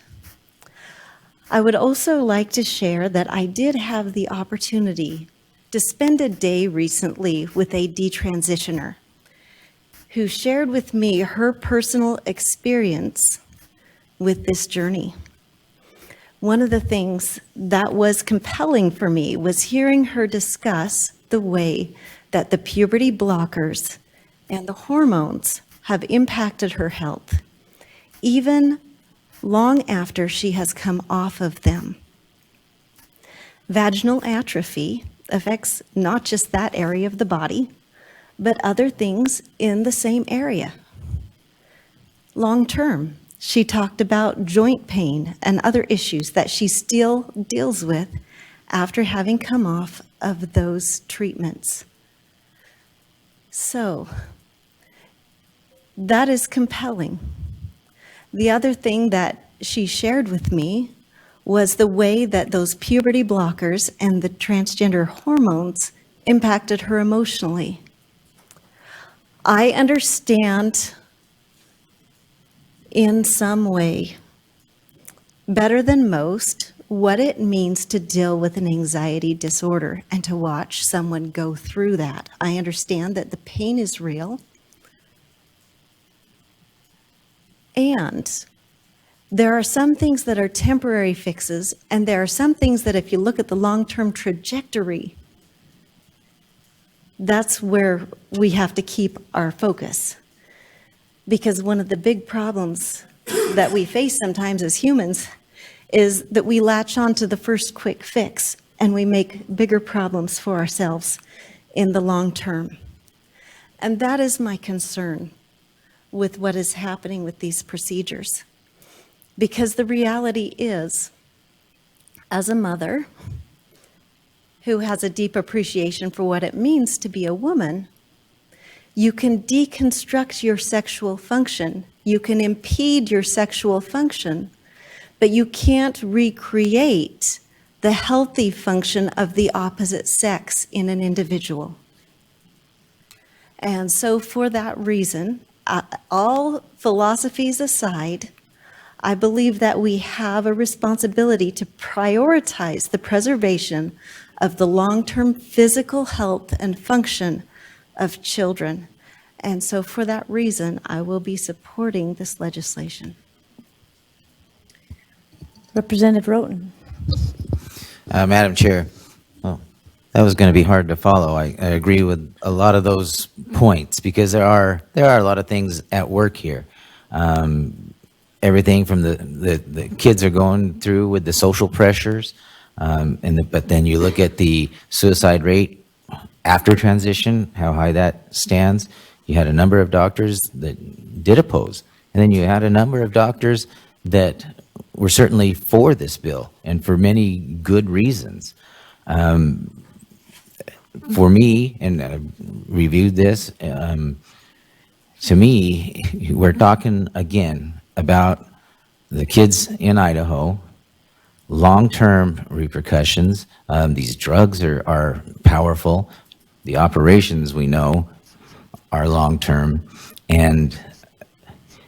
I would also like to share that I did have the opportunity to spend a day recently with a detransitioner who shared with me her personal experience with this journey. One of the things that was compelling for me was hearing her discuss the way that the puberty blockers and the hormones have impacted her health, even long after she has come off of them. Vaginal atrophy affects not just that area of the body, but other things in the same area. Long term, she talked about joint pain and other issues that she still deals with after having come off of those treatments. So, that is compelling. The other thing that she shared with me was the way that those puberty blockers and the transgender hormones impacted her emotionally. I understand in some way, better than most, what it means to deal with an anxiety disorder and to watch someone go through that. I understand that the pain is real. And there are some things that are temporary fixes, and there are some things that if you look at the long-term trajectory, that's where we have to keep our focus. Because one of the big problems that we face sometimes as humans is that we latch on to the first quick fix, and we make bigger problems for ourselves in the long term. And that is my concern with what is happening with these procedures. Because the reality is, as a mother who has a deep appreciation for what it means to be a woman, you can deconstruct your sexual function, you can impede your sexual function, but you can't recreate the healthy function of the opposite sex in an individual. And so for that reason, all philosophies aside, I believe that we have a responsibility to prioritize the preservation of the long-term physical health and function of children. And so for that reason, I will be supporting this legislation. Representative Roten. Madam Chair, well, that was going to be hard to follow. I agree with a lot of those points because there are a lot of things at work here. Everything from the kids are going through with the social pressures, but then you look at the suicide rate after transition, how high that stands. You had a number of doctors that did oppose, and then you had a number of doctors that were certainly for this bill, and for many good reasons. For me, and I reviewed this, to me, we're talking again about the kids in Idaho, long-term repercussions. These drugs are powerful. The operations, we know, are long-term. And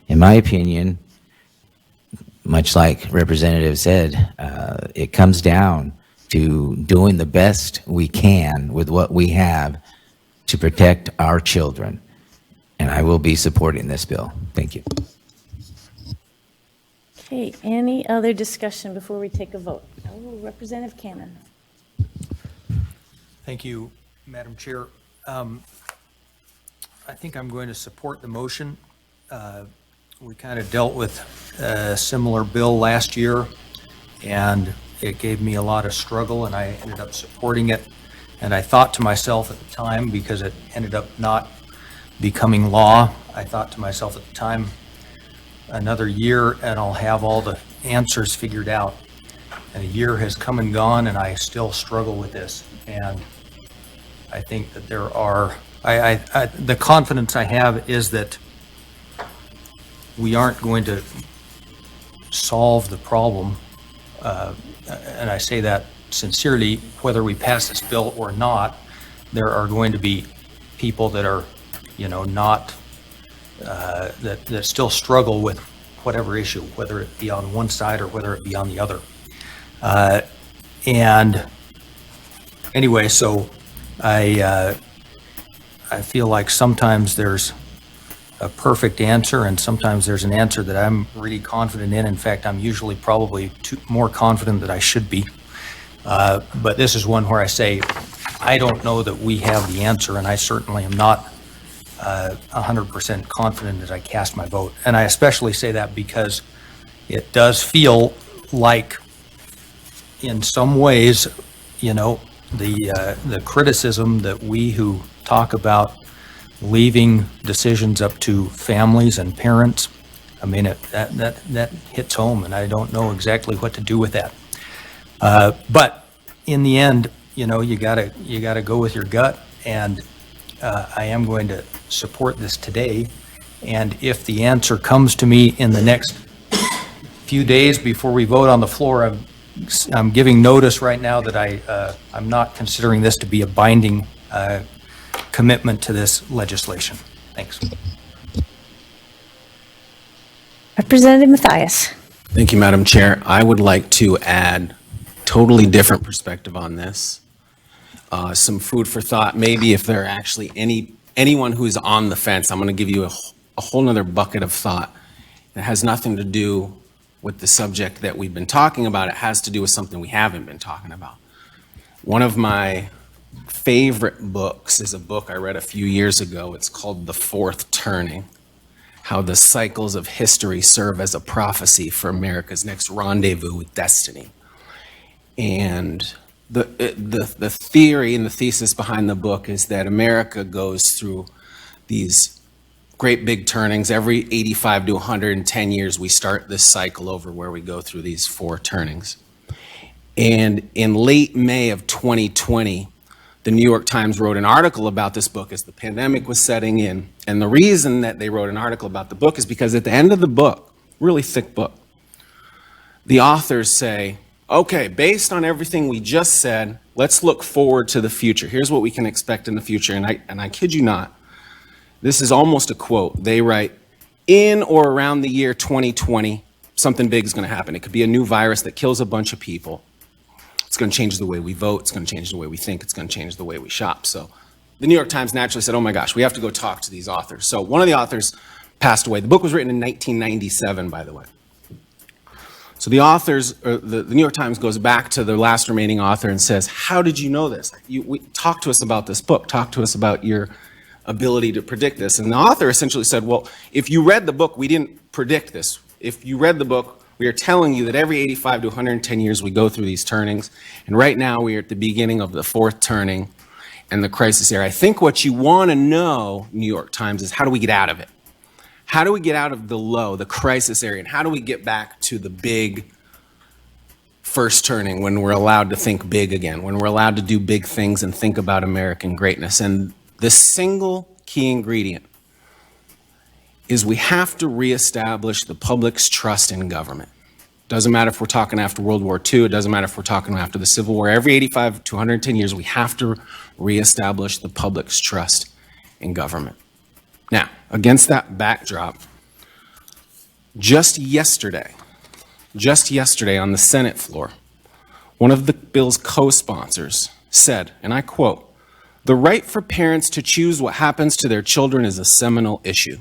in my opinion, much like Representative said, it comes down to doing the best we can with what we have to protect our children. And I will be supporting this bill. Thank you. Okay, any other discussion before we take a vote? Oh, Representative Cannon. Thank you, Madam Chair. I think I'm going to support the motion. We kind of dealt with a similar bill last year, and it gave me a lot of struggle, and I ended up supporting it. And I thought to myself at the time, because it ended up not becoming law, I thought to myself at the time, another year and I'll have all the answers figured out. And a year has come and gone, and I still struggle with this. And I think that there are, the confidence I have is that we aren't going to solve the problem. And I say that sincerely, whether we pass this bill or not, there are going to be people that are, not that still struggle with whatever issue, whether it be on one side or whether it be on the other. And anyway, so I feel like sometimes there's a perfect answer, and sometimes there's an answer that I'm really confident in. In fact, I'm usually probably more confident than I should be. But this is one where I say, I don't know that we have the answer, and I certainly am not 100% confident as I cast my vote. And I especially say that because it does feel like, in some ways, you know, the criticism that we who talk about leaving decisions up to families and parents, I mean, that hits home, and I don't know exactly what to do with that. But in the end, you know, you gotta go with your gut, and I am going to support this today. And if the answer comes to me in the next few days before we vote on the floor, I'm giving notice right now that I'm not considering this to be a binding commitment to this legislation. Thanks. Representative Mathias. Thank you, Madam Chair. I would like to add totally different perspective on this. Some food for thought. Maybe if there are actually anyone who's on the fence, I'm going to give you a whole nother bucket of thought that has nothing to do with the subject that we've been talking about. It has to do with something we haven't been talking about. One of my favorite books is a book I read a few years ago. It's called The Fourth Turning: How the Cycles of History Serve as a Prophecy for America's Next Rendezvous with Destiny. And the theory and the thesis behind the book is that America goes through these great big turnings. Every 85 to 110 years, we start this cycle over where we go through these 4 turnings. And in late May of 2020, the New York Times wrote an article about this book as the pandemic was setting in. And the reason that they wrote an article about the book is because at the end of the book, really thick book, the authors say, okay, based on everything we just said, let's look forward to the future. Here's what we can expect in the future. And I kid you not, this is almost a quote. They write, in or around the year 2020, something big is going to happen. It could be a new virus that kills a bunch of people. It's going to change the way we vote. It's going to change the way we think. It's going to change the way we shop. So the New York Times naturally said, oh my gosh, we have to go talk to these authors. So one of the authors passed away. The book was written in 1997, by the way. So the authors, or the New York Times goes back to the last remaining author and says, how did you know this? Talk to us about this book. Talk to us about your ability to predict this. And the author essentially said, well, if you read the book, we didn't predict this. If you read the book, we are telling you that every 85 to 110 years we go through these turnings. And right now we are at the beginning of the 4th turning and the crisis era. I think what you want to know, New York Times, is how do we get out of it? How do we get out of the low, the crisis area, and how do we get back to the big first turning when we're allowed to think big again, when we're allowed to do big things and think about American greatness? And the single key ingredient is we have to reestablish the public's trust in government. Doesn't matter if we're talking after World War II, it doesn't matter if we're talking after the Civil War. Every 85 to 110 years, we have to reestablish the public's trust in government. Now, against that backdrop, just yesterday on the Senate floor, one of the bill's co-sponsors said, and I quote, "The right for parents to choose what happens to their children is a seminal issue.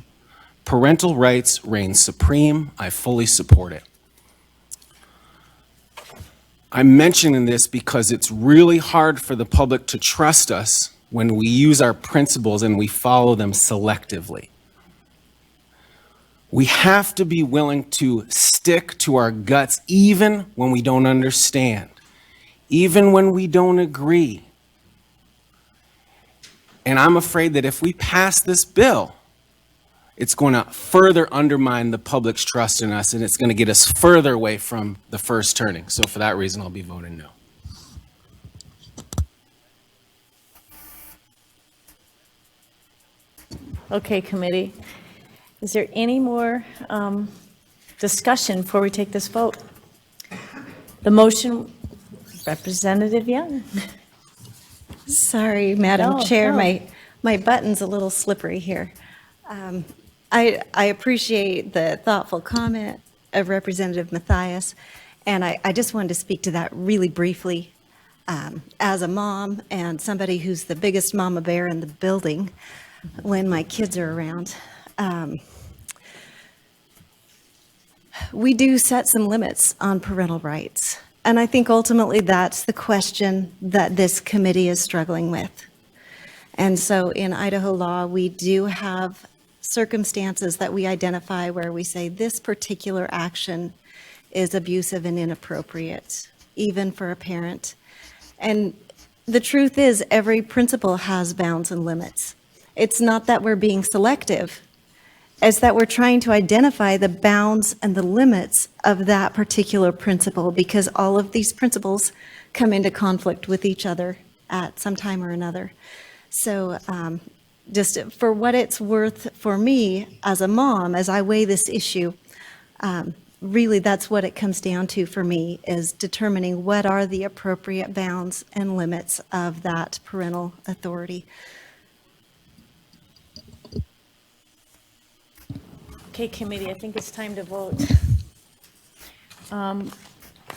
Parental rights reign supreme. I fully support it." I'm mentioning this because it's really hard for the public to trust us when we use our principles and we follow them selectively. We have to be willing to stick to our guts even when we don't understand, even when we don't agree. And I'm afraid that if we pass this bill, it's going to further undermine the public's trust in us, and it's going to get us further away from the first turning. So for that reason, I'll be voting no. Okay, committee. Is there any more discussion before we take this vote? The motion, Representative Young. Sorry, Madam No, Chair, no. my button's a little slippery here. I appreciate the thoughtful comment of Representative Mathias, and I just wanted to speak to that really briefly. As a mom and somebody who's the biggest mama bear in the building when my kids are around, we do set some limits on parental rights. And I think ultimately that's the question that this committee is struggling with. And so in Idaho law, we do have circumstances that we identify where we say this particular action is abusive and inappropriate, even for a parent. And the truth is, every principle has bounds and limits. It's not that we're being selective. It's that we're trying to identify the bounds and the limits of that particular principle, because all of these principles come into conflict with each other at some time or another. So just for what it's worth for me as a mom, as I weigh this issue, really that's what it comes down to for me, is determining what are the appropriate bounds and limits of that parental authority. Okay, committee, I think it's time to vote.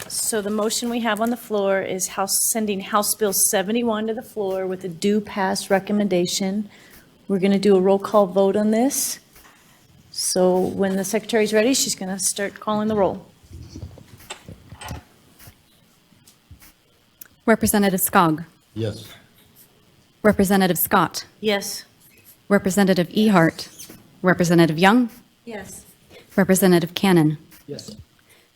So the motion we have on the floor is sending House Bill 71 to the floor with a due pass recommendation. We're going to do a roll call vote on this. So when the secretary's ready, she's going to start calling the roll. Representative Skaug. Yes. Representative Scott. Yes. Representative Ehart. Representative Young. Yes. Representative Cannon. Yes.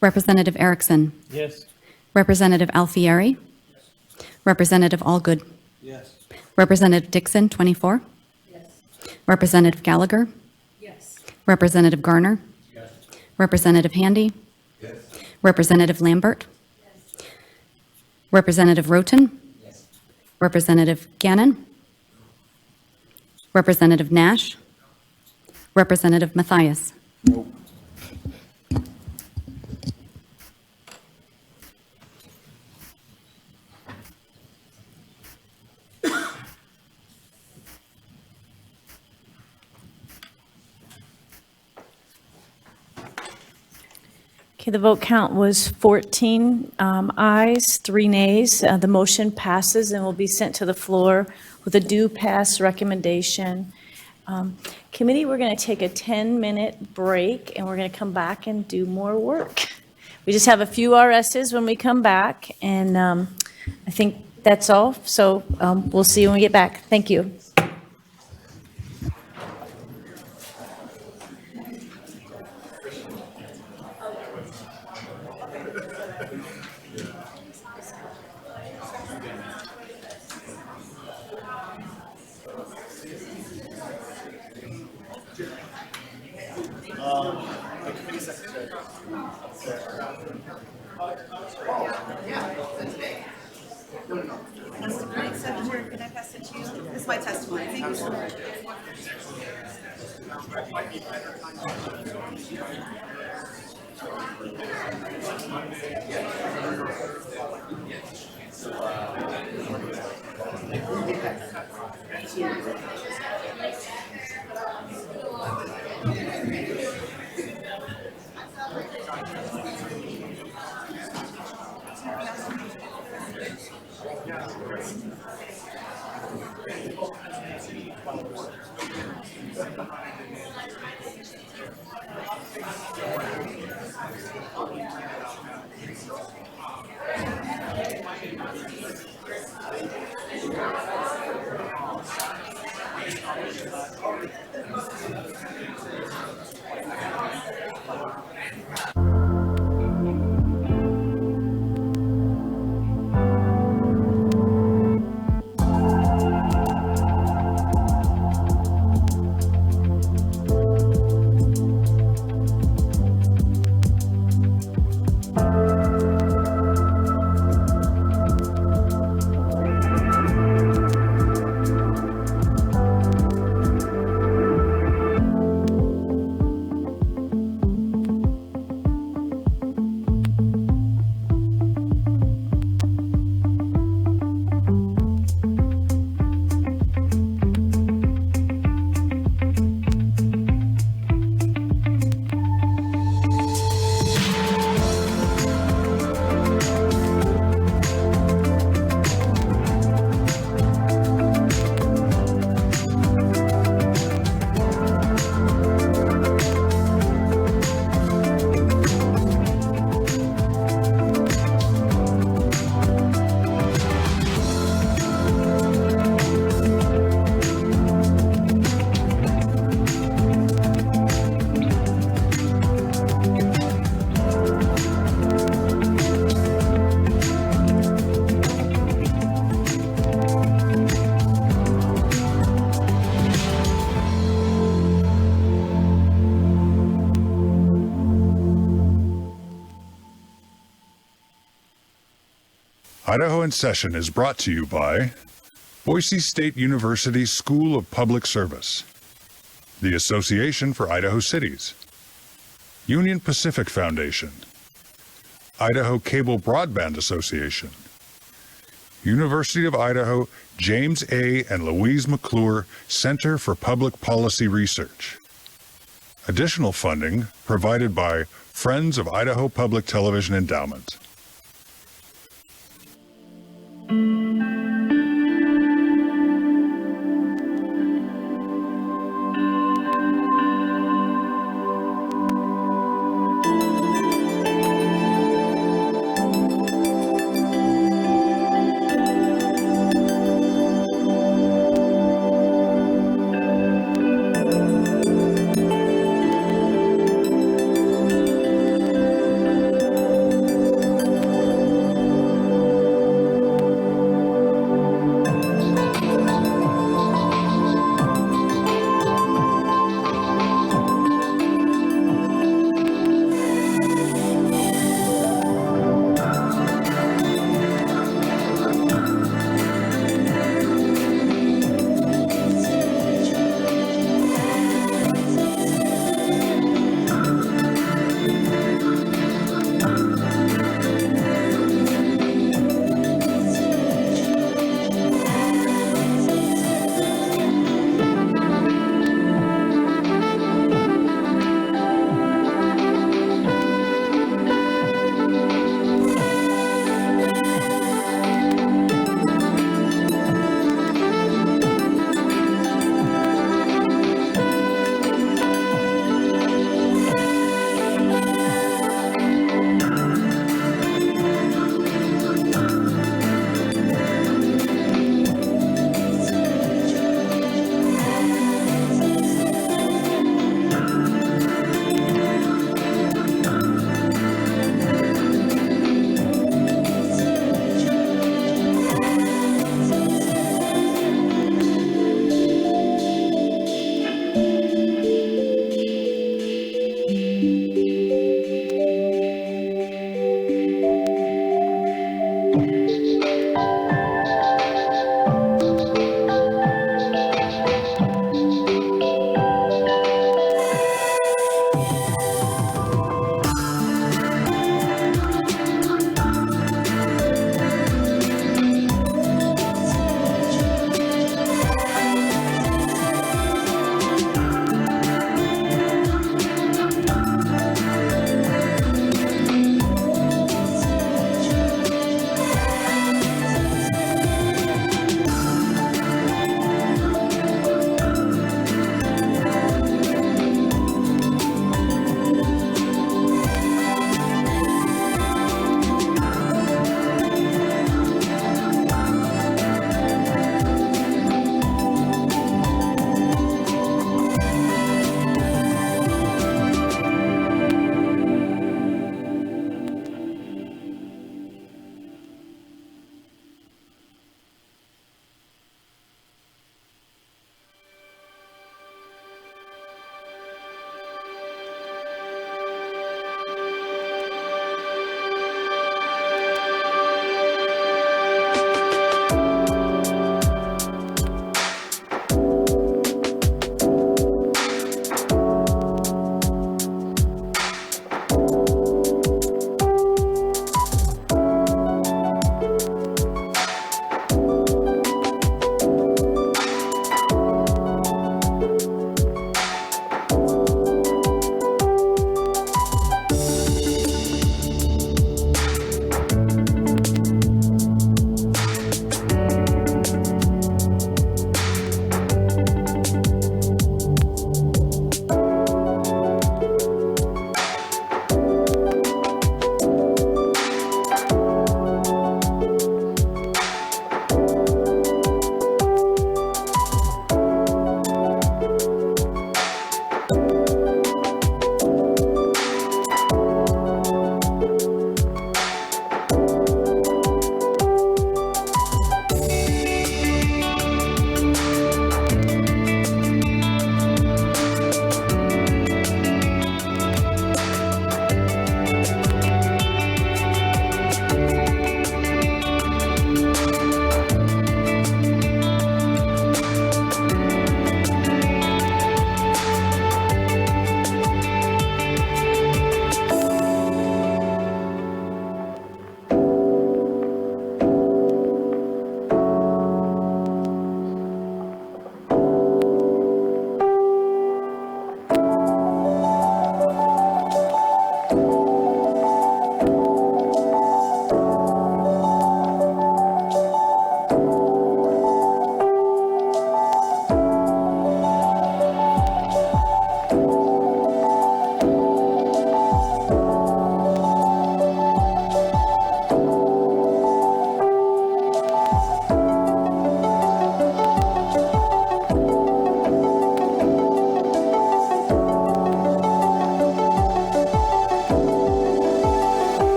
Representative Erickson. Yes. Representative Alfieri. Representative Allgood. Yes. Representative Dixon, 24. Yes. Representative Gallagher. Yes. Representative Garner. Yes. Representative Handy. Yes. Representative Lambert. Representative Roten. Yes. Representative Gannon. Representative Nash. Representative Mathias. Okay, the vote count was 14 ayes, 3 nays. The motion passes and will be sent to the floor with a due pass recommendation. Committee, we're going to take a 10-minute break, and we're going to come back and do more work. We just have a few RSs when we come back, and I think that's all. So we'll see you when we get back. Thank you. This is my testimony. Thank you so much. Idaho in Session is brought to you by Boise State University School of Public Service, the Association for Idaho Cities, Union Pacific Foundation, Idaho Cable Broadband Association, University of Idaho James A. and Louise McClure Center for Public Policy Research. Additional funding provided by Friends of Idaho Public Television Endowment.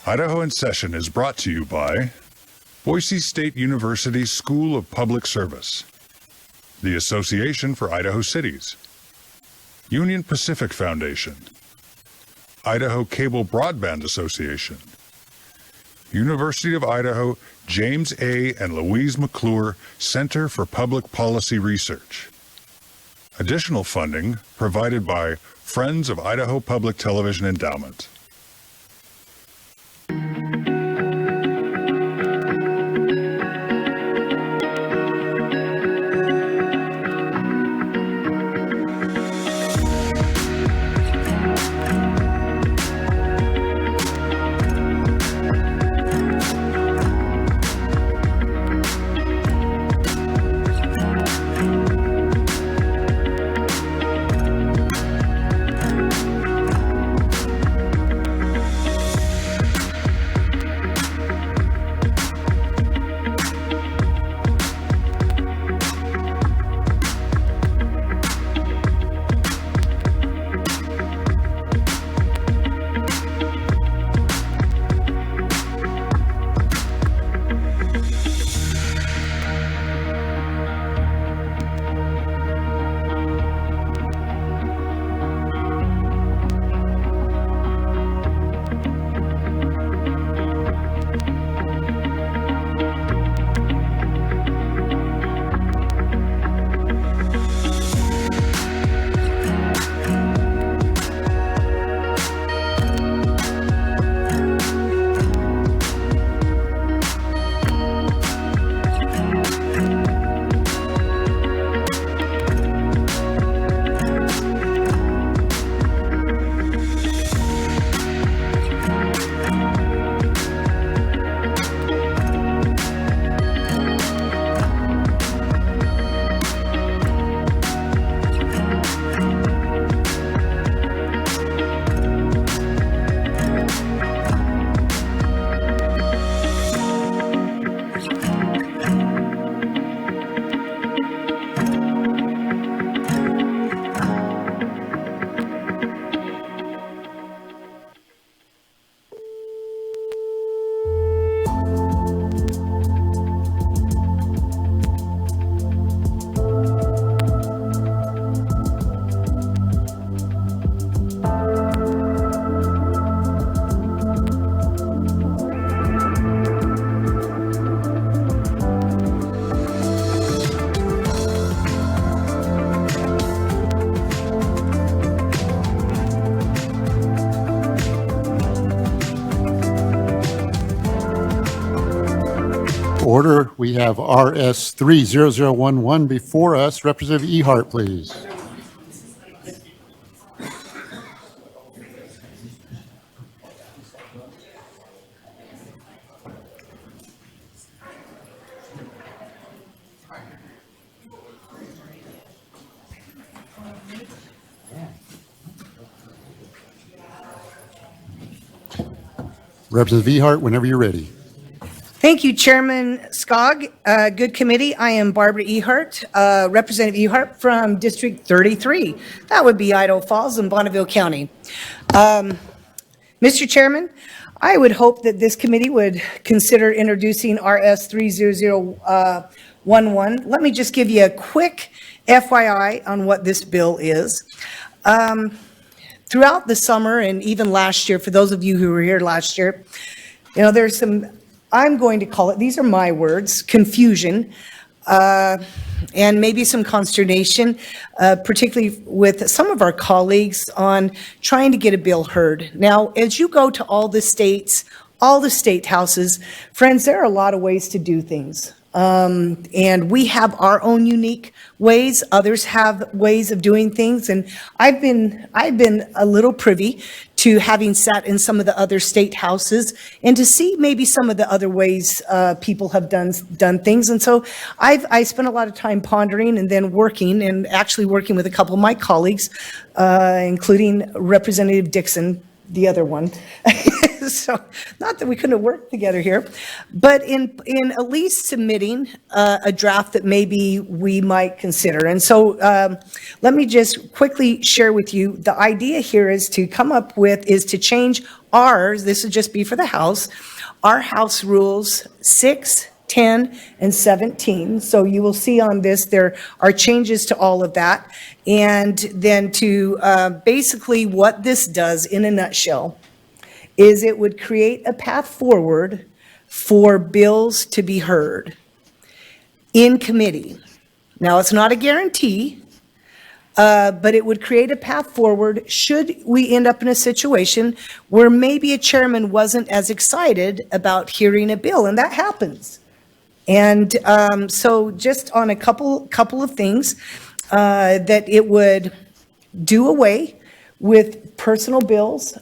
Idaho in Session is brought to you by Boise State University School of Public Service, the Association for Idaho Cities, Union Pacific Foundation, Idaho Cable Broadband Association, University of Idaho James A. and Louise McClure Center for Public Policy Research. Additional funding provided by Friends of Idaho Public Television Endowment. Order, we have RS 30011 before us. Representative Ehart, please. Representative Ehart, whenever you're ready. Thank you, Chairman Skaug. Good committee. I am Barbara Ehart, Representative Ehart from District 33. That would be Idaho Falls and Bonneville County. Mr. Chairman, I would hope that this committee would consider introducing RS 30011. Let me just give you a quick FYI on what this bill is. Throughout the summer and even last year, for those of you who were here last year, you know, there's some, I'm going to call it, these are my words, confusion, and maybe some consternation, particularly with some of our colleagues on trying to get a bill heard. Now, as you go to all the states, all the state houses, friends, there are a lot of ways to do things. And we have our own unique ways. Others have ways of doing things. And I've been a little privy to having sat in some of the other state houses and to see maybe some of the other ways people have done things. And so I spent a lot of time pondering and then working and actually working with a couple of my colleagues, including Representative Dixon, the other one. So, not that we couldn't have worked together here, but in at least submitting a draft that maybe we might consider. And so let me just quickly share with you, the idea here is to come up with, is to change ours, this would just be for the House, our House Rules 6, 10, and 17. So you will see on this, there are changes to all of that. And then to basically what this does in a nutshell is it would create a path forward for bills to be heard in committee. Now, it's not a guarantee, but it would create a path forward should we end up in a situation where maybe a chairman wasn't as excited about hearing a bill, and that happens. And so just on a couple of things, that it would do away with personal bills.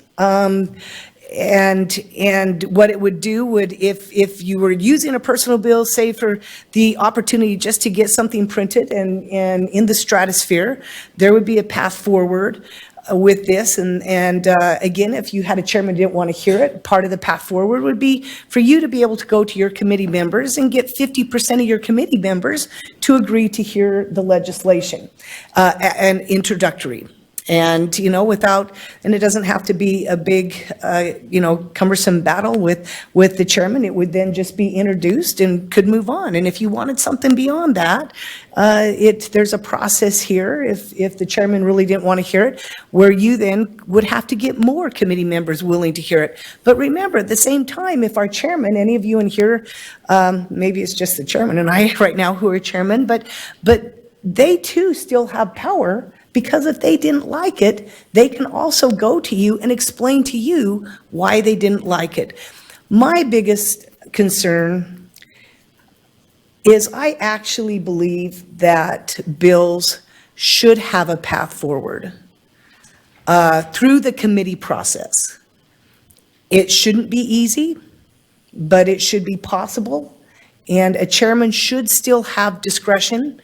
And what it would do would, if you were using a personal bill, say for the opportunity just to get something printed and in the stratosphere, there would be a path forward with this. And again, if you had a chairman who didn't want to hear it, part of the path forward would be for you to be able to go to your committee members and get 50% of your committee members to agree to hear the legislation, and introductory. And, and it doesn't have to be a big, cumbersome battle with the chairman. It would then just be introduced and could move on. And if you wanted something beyond that, there's a process here, if the chairman really didn't want to hear it, where you then would have to get more committee members willing to hear it. But remember, at the same time, if our chairman, any of you in here, maybe it's just the chairman and I right now who are chairman, but they too still have power. Because if they didn't like it, they can also go to you and explain to you why they didn't like it. My biggest concern is I actually believe that bills should have a path forward through the committee process. It shouldn't be easy, but it should be possible. And a chairman should still have discretion.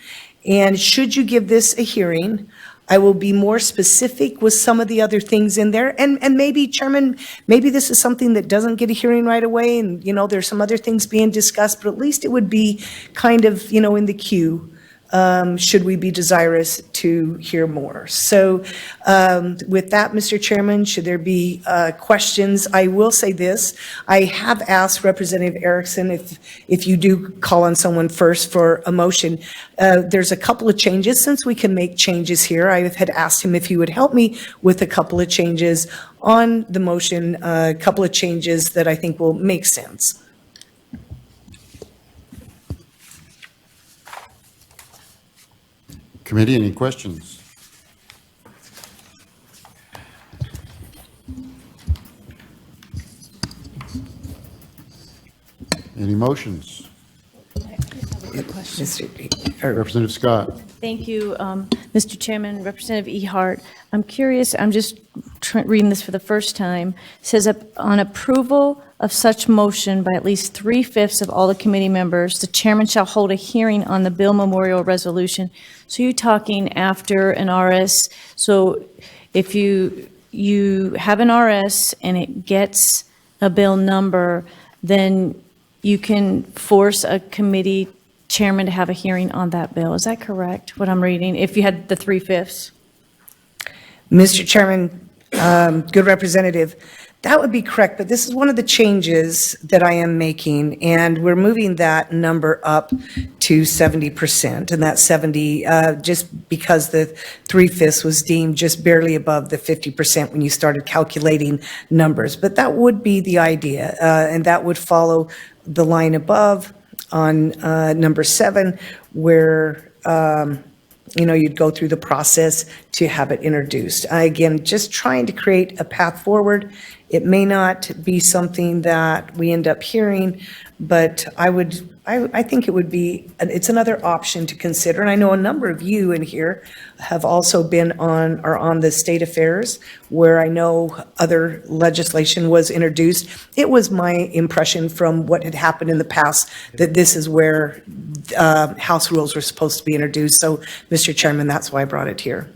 And should you give this a hearing, I will be more specific with some of the other things in there. And maybe, Chairman, maybe this is something that doesn't get a hearing right away, and, there's some other things being discussed, but at least it would be kind of, in the queue, should we be desirous to hear more. So with that, Mr. Chairman, should there be questions? I will say this. I have asked Representative Erickson if you do call on someone first for a motion. There's a couple of changes. Since we can make changes here, I had asked him if he would help me with a couple of changes on the motion, a couple of changes that I think will make sense. Committee, any questions? Any motions? Representative Scott. Thank you, Mr. Chairman, Representative Ehart. I'm curious, I'm just reading this for the first time. It says, on approval of such motion by at least 3/5 of all the committee members, the chairman shall hold a hearing on the bill memorial resolution. So you're talking after an RS. So if you have an RS and it gets a bill number, then you can force a committee chairman to have a hearing on that bill. Is that correct, what I'm reading, if you had the 3/5? Mr. Chairman, good representative, that would be correct, but this is one of the changes that I am making, and we're moving that number up to 70%, and that 70, just because the 3/5 was deemed just barely above the 50% when you started calculating numbers. But that would be the idea, and that would follow the line above on number 7, where you'd go through the process to have it introduced. Again, just trying to create a path forward. It may not be something that we end up hearing, but I think it would be, it's another option to consider. And I know a number of you in here have also been on the state affairs, where I know other legislation was introduced. It was my impression from what had happened in the past that this is where House rules were supposed to be introduced. So, Mr. Chairman, that's why I brought it here.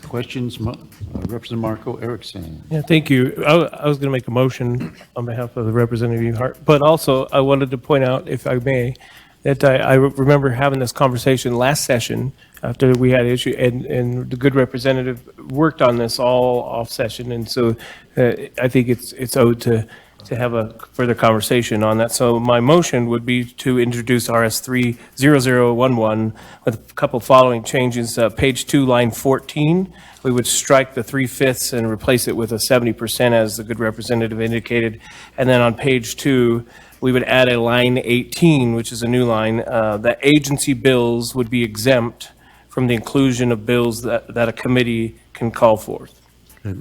questions? Representative Marco Erickson. Yeah, thank you. I was going to make a motion on behalf of the Representative Hart, but also I wanted to point out, if I may, that I remember having this conversation last session after we had issue, and the good representative worked on this all off session, and so I think it's owed to have a further conversation on that. So my motion would be to introduce RS 30011 with a couple following changes. Page 2, line 14, we would strike the 3/5 and replace it with a 70%, as the good representative indicated. And then on page 2, we would add a line 18, which is a new line, that agency bills would be exempt from the inclusion of bills that a committee can call forth. Okay.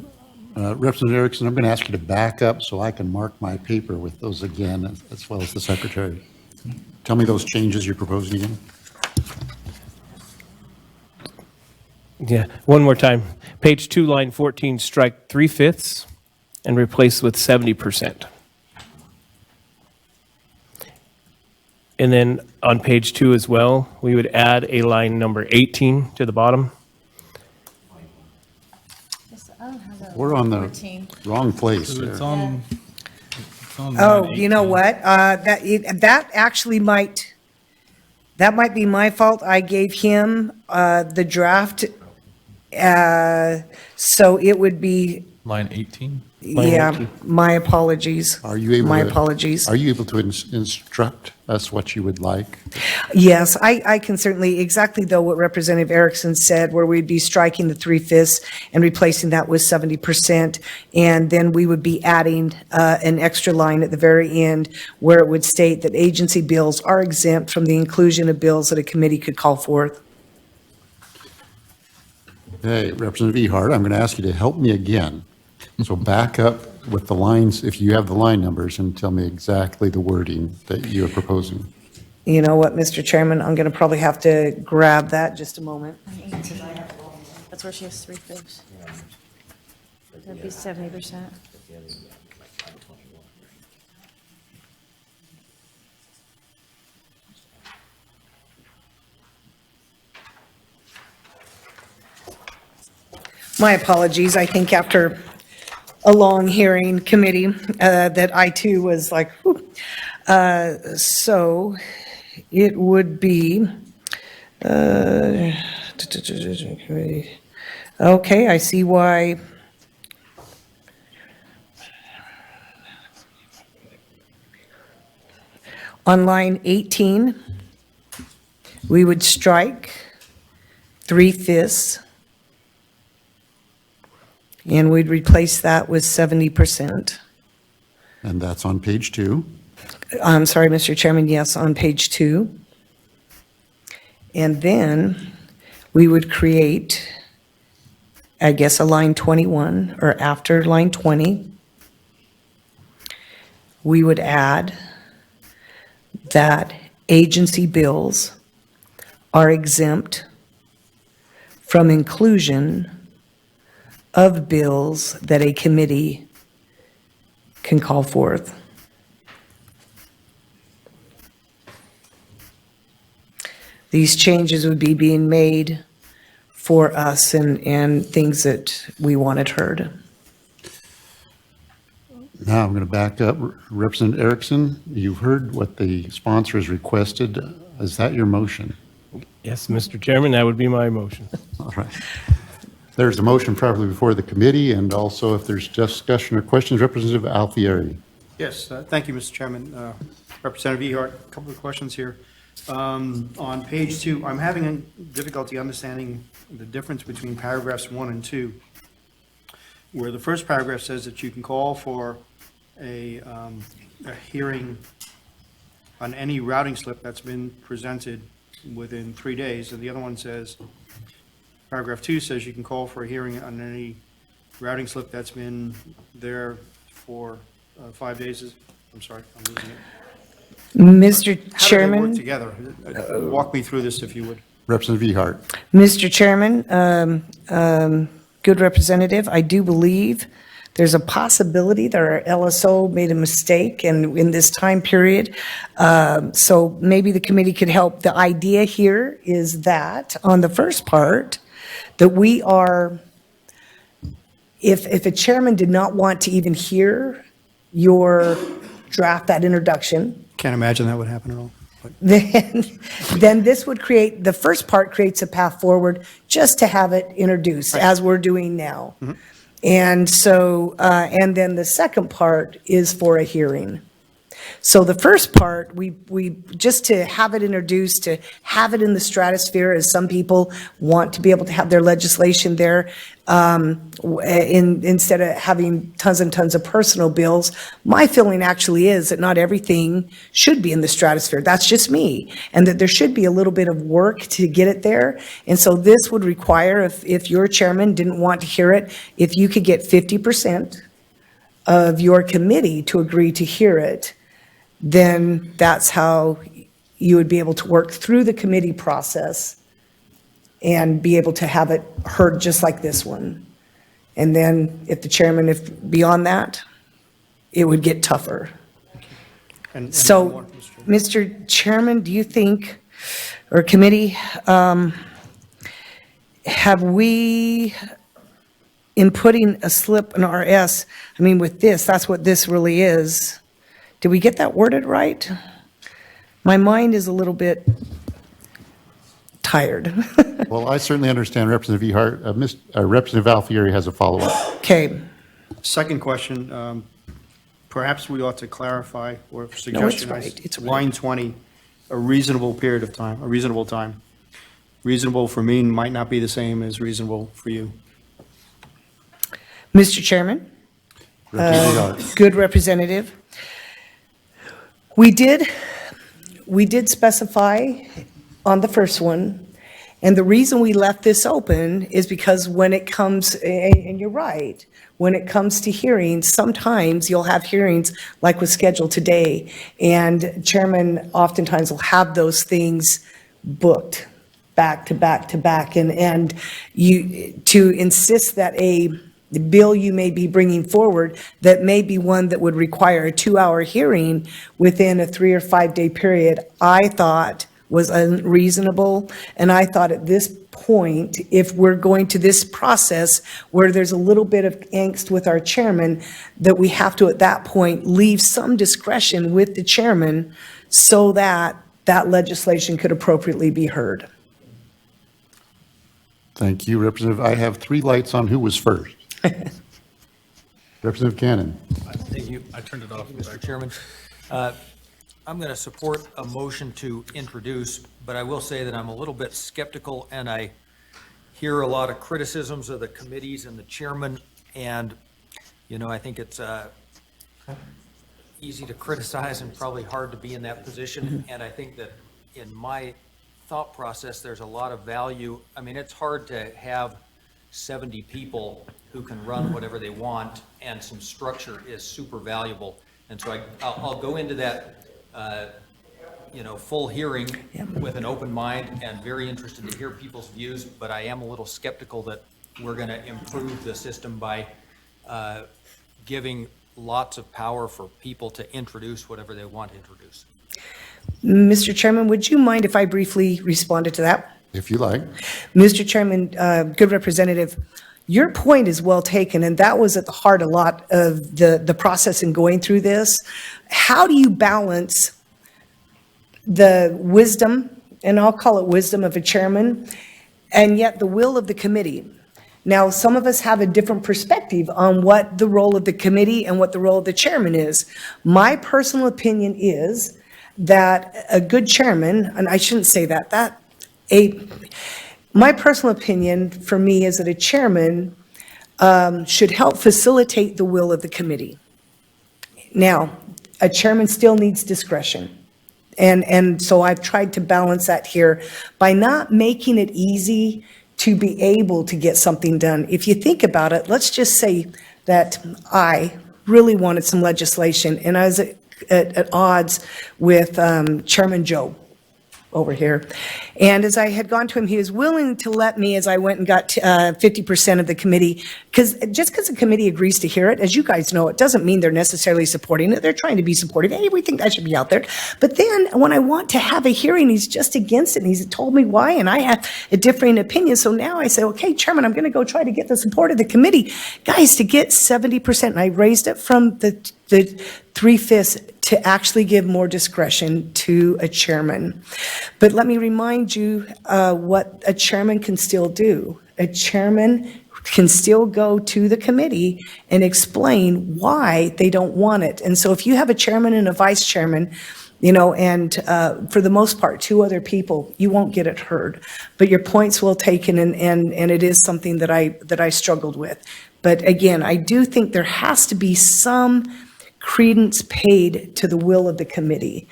Representative Erickson, I'm going to ask you to back up so I can mark my paper with those again, as well as the secretary. Tell me those changes you're proposing again. Yeah, one more time. Page 2, line 14, strike 3/5 and replace with 70%. And then on page 2 as well, we would add a line number 18 to the bottom. We're on the wrong place So there. it's on Oh, line you know 18. what? That actually might be my fault. I gave him the draft, so it would be, Line 18? yeah, my apologies. Are you able My to- apologies. Are you able to instruct us what you would like? Yes, I can certainly, exactly though what Representative Erickson said, where we'd be striking the 3/5 and replacing that with 70%. And then we would be adding an extra line at the very end where it would state that agency bills are exempt from the inclusion of bills that a committee could call forth. Okay, Representative Ehart, I'm going to ask you to help me again. So back up with the lines, if you have the line numbers, and tell me exactly the wording that you are proposing. You know what, Mr. Chairman, I'm going to probably have to grab that just a moment. That's where she has 3/5. That'd be 70%. My apologies. I think after a long hearing committee, that I too was like, whew. So it would be, okay, I see why. On line 18, we would strike 3/5. And we'd replace that with 70%. And that's on page 2. I'm sorry, Mr. Chairman, yes, on page 2. And then we would create, I guess, a line 21, or after line 20. We would add that agency bills are exempt from inclusion of bills that a committee can call forth. These changes would be being made for us and things that we wanted heard. Now I'm going to back up. Representative Erickson, you've heard what the sponsor has requested. Is that your motion? Yes, Mr. Chairman, that would be my motion. All right. There's a motion probably before the committee, and also if there's discussion or questions, Representative Alfieri. Yes, thank you, Mr. Chairman. Representative Ehart, a couple of questions here. On page 2, I'm having difficulty understanding the difference between paragraphs 1 and 2, where the first paragraph says that you can call for a hearing on any routing slip that's been presented within 3 days, and the other one says, paragraph 2 says you can call for a hearing on any routing slip that's been there for 5 days. I'm sorry, I'm losing it. Mr. How do they Chairman. work together? Walk me through this if you would. Representative Ehart. Mr. Chairman, good representative, I do believe there's a possibility that our LSO made a mistake in this time period. So maybe the committee could help. The idea here is that on the first part, that we are if a chairman did not want to even hear your draft, that introduction, Can't imagine that would happen at all. then this would create, the first part creates a path forward just to have it introduced, as we're doing now. And so, and then the second part is for a hearing. So the first part, we just to have it introduced, to have it in the stratosphere, as some people want to be able to have their legislation there, instead of having tons and tons of personal bills. My feeling actually is that not everything should be in the stratosphere. That's just me. And that there should be a little bit of work to get it there. And so this would require, if your chairman didn't want to hear it, if you could get 50% of your committee to agree to hear it, then that's how you would be able to work through the committee process and be able to have it heard just like this one. And then if the chairman, if beyond that, it would get tougher. And So, Mr. Chairman, do you think, or committee, have we, in putting a slip, an RS, I mean, with this, that's what this really is. Did we get that worded right? My mind is a little bit tired. Well, I certainly understand Representative Ehart. Representative Alfieri has a follow-up. Okay. Second question, perhaps we ought to clarify, or No, suggestion, it's right. It's line 20, a reasonable period of time, a reasonable time. Reasonable for me might not be the same as reasonable for you. Mr. Chairman, Representative Ehart. good representative. We did specify on the first one, and the reason we left this open is because when it comes, and you're right, when it comes to hearings, sometimes you'll have hearings like was scheduled today, and chairman oftentimes will have those things booked back to back to back, and you, to insist that the bill you may be bringing forward, that may be one that would require a 2-hour hearing within a 3 or 5 day period, I thought was unreasonable. And I thought at this point, if we're going to this process where there's a little bit of angst with our chairman, that we have to at that point leave some discretion with the chairman so that that legislation could appropriately be heard. Thank you, Representative. I have 3 lights on who was first. Representative Cannon. Thank you. I turned it off, Mr. Chairman. I'm going to support a motion to introduce, but I will say that I'm a little bit skeptical, and I hear a lot of criticisms of the committees and the chairman, and, you know, I think it's easy to criticize and probably hard to be in that position, and I think that in my thought process, there's a lot of value. I mean, it's hard to have 70 people who can run whatever they want, and some structure is super valuable. And so I'll go into that, full hearing with an open mind and very interested to hear people's views, but I am a little skeptical that we're going to improve the system by giving lots of power for people to introduce whatever they want to introduce. Mr. Chairman, would you mind if I briefly responded to that? If you like. Mr. Chairman, good representative, your point is well taken, and that was at the heart a lot of the process in going through this. How do you balance the wisdom, and I'll call it wisdom of a chairman, and yet the will of the committee? Now, some of us have a different perspective on what the role of the committee and what the role of the chairman is. My personal opinion is that a good chairman, and I shouldn't say that, my personal opinion for me is that a chairman should help facilitate the will of the committee. Now, a chairman still needs discretion. And so I've tried to balance that here by not making it easy to be able to get something done. If you think about it, let's just say that I really wanted some legislation and I was at odds with Chairman Joe. over here. And as I had gone to him, he was willing to let me, as I went and got 50% of the committee, because just because the committee agrees to hear it, as you guys know, it doesn't mean they're necessarily supporting it. They're trying to be supportive. Hey, we think that should be out there. But then when I want to have a hearing, he's just against it. And he's told me why, and I have a differing opinion. So now I say, okay, Chairman, I'm going to go try to get the support of the committee. Guys, to get 70%, and I raised it from the 3/5 to actually give more discretion to a chairman. But let me remind you what a chairman can still do. A chairman can still go to the committee and explain why they don't want it. And so if you have a chairman and a vice chairman, and for the most part, 2 other people, you won't get it heard. But your point's well taken, and it is something that I struggled with. But again, I do think there has to be some credence paid to the will of the committee.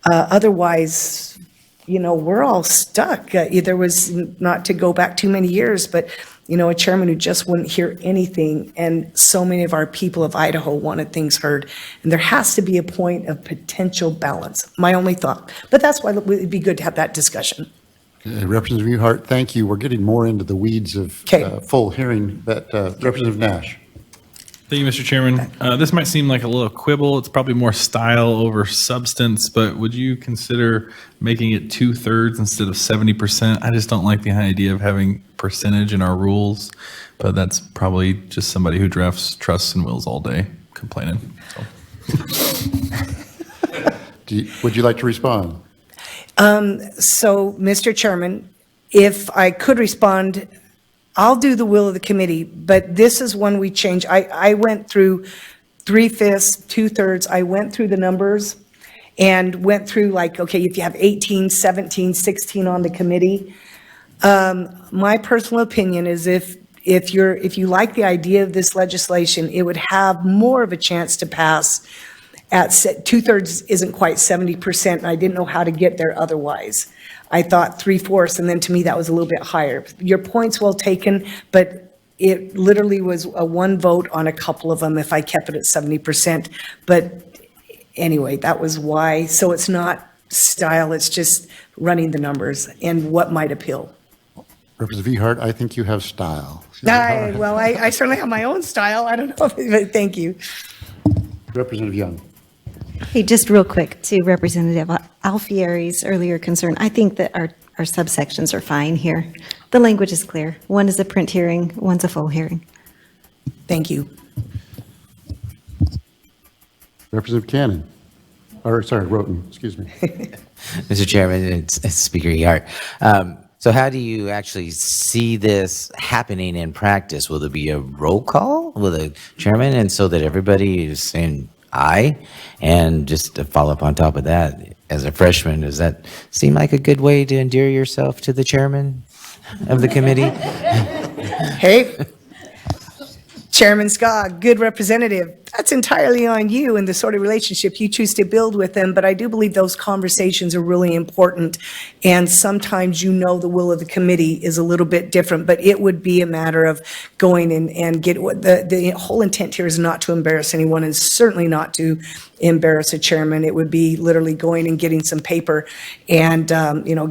Otherwise, we're all stuck. There was, not to go back too many years, but, a chairman who just wouldn't hear anything. And so many of our people of Idaho wanted things heard. And there has to be a point of potential balance. My only thought. But that's why it'd be good to have that discussion. Representative Uhart, thank you. We're getting more into the weeds of full hearing, but Representative Nash. Thank you, Mr. Chairman. This might seem like a little quibble. It's probably more style over substance, but would you consider making it 2/3 instead of 70%? I just don't like the idea of having percentage in our rules, but that's probably just somebody who drafts trusts and wills all day complaining. Would you like to respond? So, Mr. Chairman, if I could respond, I'll do the will of the committee, but this is when we change. I went through 3/5, 2/3. I went through the numbers and went through okay, if you have 18, 17, 16 on the committee. My personal opinion is if you like the idea of this legislation, it would have more of a chance to pass at 2/3 isn't quite 70%, and I didn't know how to get there otherwise. I thought 3/4, and then to me that was a little bit higher. Your point's well taken, but it literally was a 1 vote on a couple of them if I kept it at 70%. But anyway, that was why. So it's not style, it's just running the numbers and what might appeal. Representative Uhart, I think you have style. I certainly have my own style. I don't know, but thank you. Representative Young. Hey, just real quick to Representative Alfieri's earlier concern, I think that our subsections are fine here. The language is clear. One is a print hearing, one's a full hearing. Thank you. Representative Cannon. Roten, excuse me. Mr. Chairman, it's Speaker Uhart. So how do you actually see this happening in practice? Will there be a roll call with a chairman, and so that everybody is saying aye? And just to follow up on top of that, as a freshman, does that seem like a good way to endear yourself to the chairman of the committee? Hey, Chairman Skaug, good representative. That's entirely on you and the sort of relationship you choose to build with them, but I do believe those conversations are really important, and sometimes the will of the committee is a little bit different, but it would be a matter of going and get what the whole intent here is not to embarrass anyone, and certainly not to embarrass a chairman. It would be literally going and getting some paper and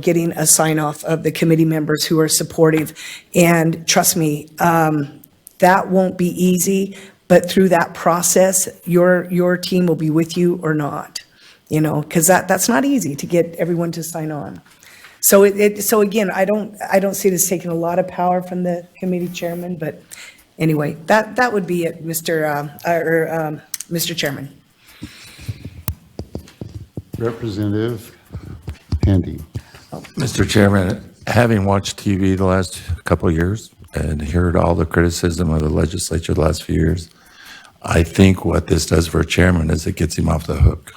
getting a sign off of the committee members who are supportive. And trust me, that won't be easy, but through that process, your team will be with you or not, because that's not easy to get everyone to sign on. So so again, I don't see this taking a lot of power from the committee chairman, but anyway, that would be it, Mr. Chairman. Representative Handy. Mr. Chairman, having watched TV the last couple of years and heard all the criticism of the legislature the last few years, I think what this does for a chairman is it gets him off the hook.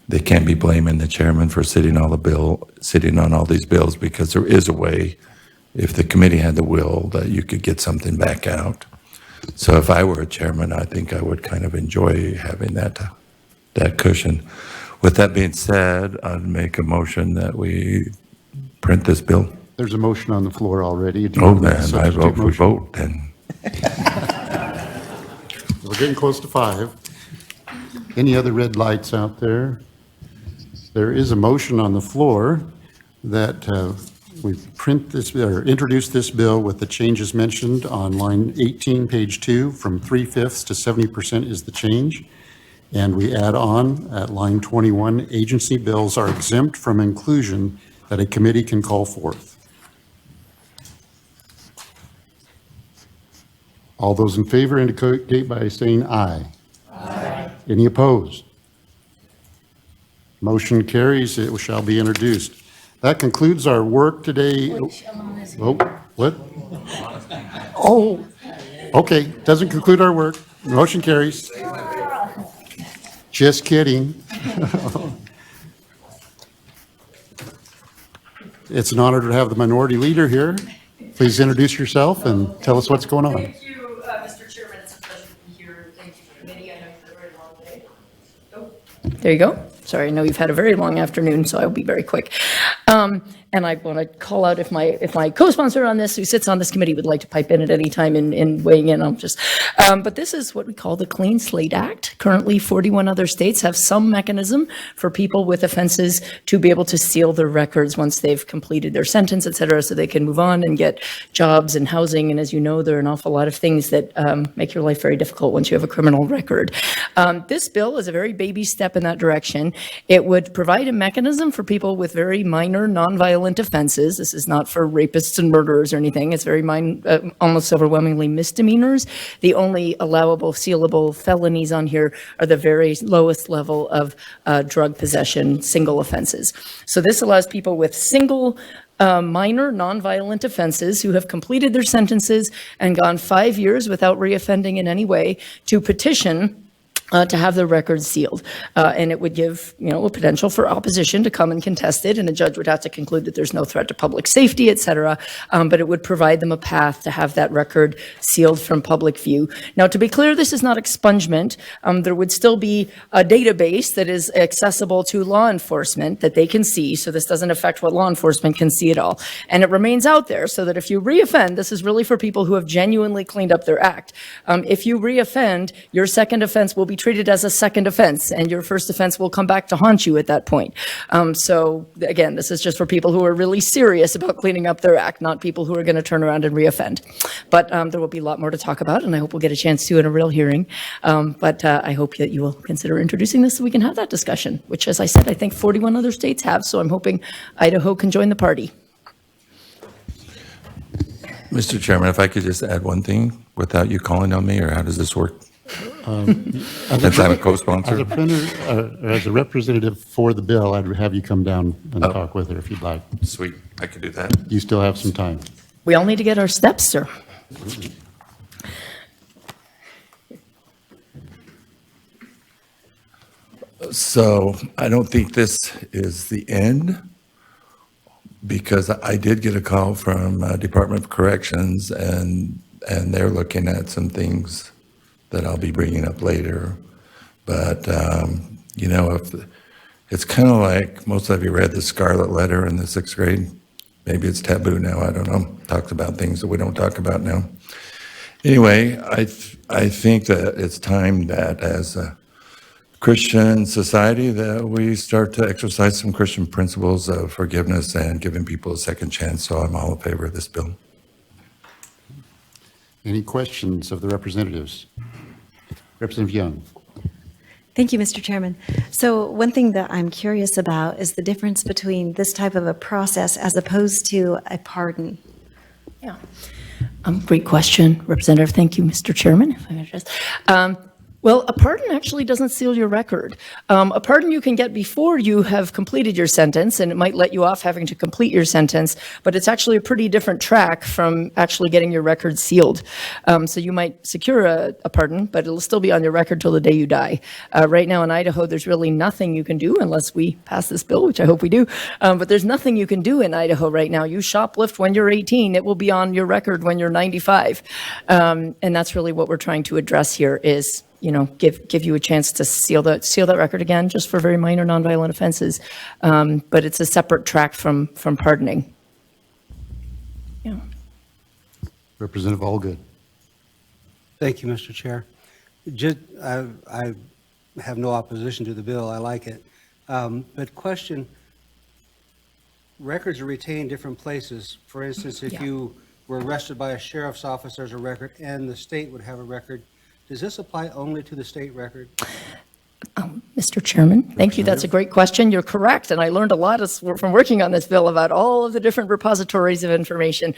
They can't be blaming the chairman for sitting on all these bills, because there is a way, if the committee had the will, that you could get something back out. So if I were a chairman, I think I would kind of enjoy having that cushion. With that being said, I'd make a motion that we print this bill. There's a motion on the floor already. Oh, man, I vote we vote then. We're getting close to 5. Any other red lights out there? There is a motion on the floor. that we print this, or introduce this bill with the changes mentioned on line 18, page 2, from 3/5 to 70% is the change. And we add on at line 21, agency bills are exempt from inclusion that a committee can call forth. All those in favor indicate by saying aye. Aye. Any opposed? Motion carries. It shall be introduced. That concludes our work today. Oh, what? Oh, okay. Doesn't conclude our work. Motion carries. Just kidding. It's an honor to have the minority leader here. Please introduce yourself and tell us what's going on. Thank you, Mr. Chairman. It's a pleasure to be here. Thank you, committee. I know you've had a very long day. Oh, there you go. Sorry, I know you've had a very long afternoon, so I'll be very quick. And I want to call out if my co-sponsor on this, who sits on this committee, would like to pipe in at any time in weighing in. But this is what we call the Clean Slate Act. Currently, 41 other states have some mechanism for people with offenses to be able to seal their records once they've completed their sentence, et cetera, so they can move on and get jobs and housing. And as you know, there are an awful lot of things that make your life very difficult once you have a criminal record. This bill is a very baby step in that direction. It would provide a mechanism for people with very minor, nonviolent offenses. This is not for rapists and murderers or anything. It's very almost overwhelmingly misdemeanors. The only allowable, sealable felonies on here are the very lowest level of drug possession, single offenses. So this allows people with single minor nonviolent offenses who have completed their sentences and gone 5 years without reoffending in any way to petition to have their records sealed. And it would give, a potential for opposition to come and contest it, and a judge would have to conclude that there's no threat to public safety, et cetera. But it would provide them a path to have that record sealed from public view. Now, to be clear, this is not expungement. There would still be a database that is accessible to law enforcement that they can see, so this doesn't affect what law enforcement can see at all. And it remains out there so that if you reoffend, this is really for people who have genuinely cleaned up their act. If you reoffend, your second offense will be treated as a second offense, and your first offense will come back to haunt you at that point. So again, this is just for people who are really serious about cleaning up their act, not people who are going to turn around and reoffend. But there will be a lot more to talk about, and I hope we'll get a chance to in a real hearing. But I hope that you will consider introducing this so we can have that discussion, which, as I said, I think 41 other states have, so I'm hoping Idaho can join the party. Mr. Chairman, if I could just add one thing without you calling on me, or how does this work? Since I'm a co-sponsor. As a representative for the bill, I'd have you come down and talk with her if you'd like. Sweet, I could do that. You still have some time. We all need to get our steps, sir. So I don't think this is the end, because I did get a call from Department of Corrections, and they're looking at some things that I'll be bringing up later. But, if it's kind of like, most of you read The Scarlet Letter in the 6th grade. Maybe it's taboo now, I don't know. Talks about things that we don't talk about now. Anyway, I think that it's time that as a Christian society that we start to exercise some Christian principles of forgiveness and giving people a second chance. So I'm all in favor of this bill. Any questions of the representatives? Representative Young. Thank you, Mr. Chairman. So one thing that I'm curious about is the difference between this type of a process as opposed to a pardon. Yeah. Great question, Representative. Thank you, Mr. Chairman. If I may address. Well, a pardon actually doesn't seal your record. A pardon you can get before you have completed your sentence, and it might let you off having to complete your sentence, but it's actually a pretty different track from actually getting your record sealed. So you might secure a pardon, but it'll still be on your record till the day you die. Right now in Idaho, there's really nothing you can do unless we pass this bill, which I hope we do. But there's nothing you can do in Idaho right now. You shoplift when you're 18, it will be on your record when you're 95. And that's really what we're trying to address here is, give you a chance to seal that record again, just for very minor nonviolent offenses. But it's a separate track from pardoning. Yeah. Representative Allgood. Thank you, Mr. Chair. I have no opposition to the bill. I like it. But question, records are retained different places. For instance, if you were arrested by a sheriff's office, there's a record, and the state would have a record. Does this apply only to the state record? Mr. Chairman, thank you. That's a great question. You're correct. And I learned a lot from working on this bill about all of the different repositories of information.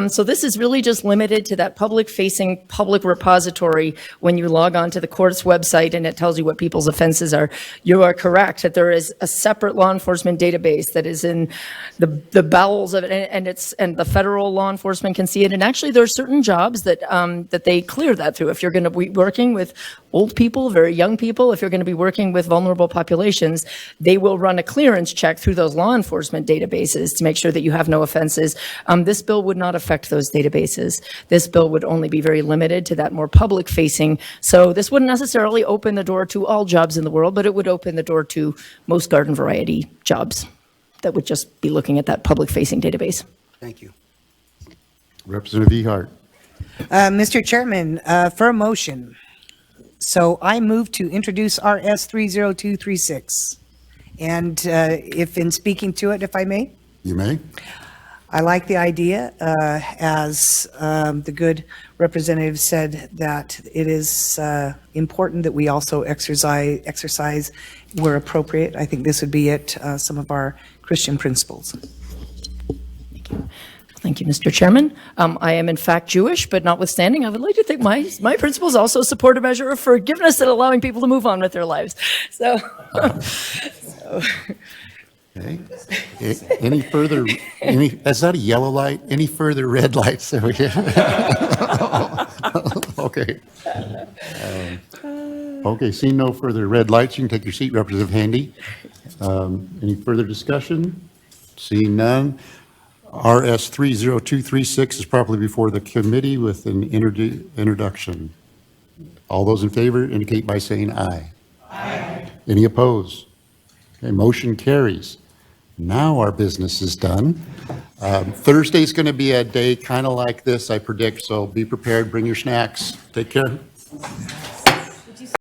So this is really just limited to that public-facing public repository when you log on to the court's website and it tells you what people's offenses are. You are correct that there is a separate law enforcement database that is in the bowels of it, and the federal law enforcement can see it. And actually, there are certain jobs that that they clear that through. If you're going to be working with old people, very young people, if you're going to be working with vulnerable populations, they will run a clearance check through those law enforcement databases to make sure that you have no offenses. This bill would not affect those databases. This bill would only be very limited to that more public facing. So this wouldn't necessarily open the door to all jobs in the world, but it would open the door to most garden variety jobs that would just be looking at that public facing database. Thank you. Representative Ehart. Mr. Chairman, for a motion. So I move to introduce RS 30236. And if in speaking to it, if I may, You may. I like the idea, as the good representative said, that it is important that we also exercise where appropriate. I think this would be it, some of our Christian principles. Thank you, Mr. Chairman. I am in fact Jewish, but notwithstanding, I would like to think my principles also support a measure of forgiveness and allowing people to move on with their lives. So, Okay. Any further, that's not a yellow light, any further red lights that we have? Okay. Okay, seeing no further red lights, you can take your seat, Representative Handy. Any further discussion? Seeing none. RS 30236 is properly before the committee with an introduction. All those in favor indicate by saying aye. Aye. Any opposed? Okay, motion carries. Now our business is done. Thursday's going to be a day kind of like this, I predict, so be prepared, bring your snacks. Take care.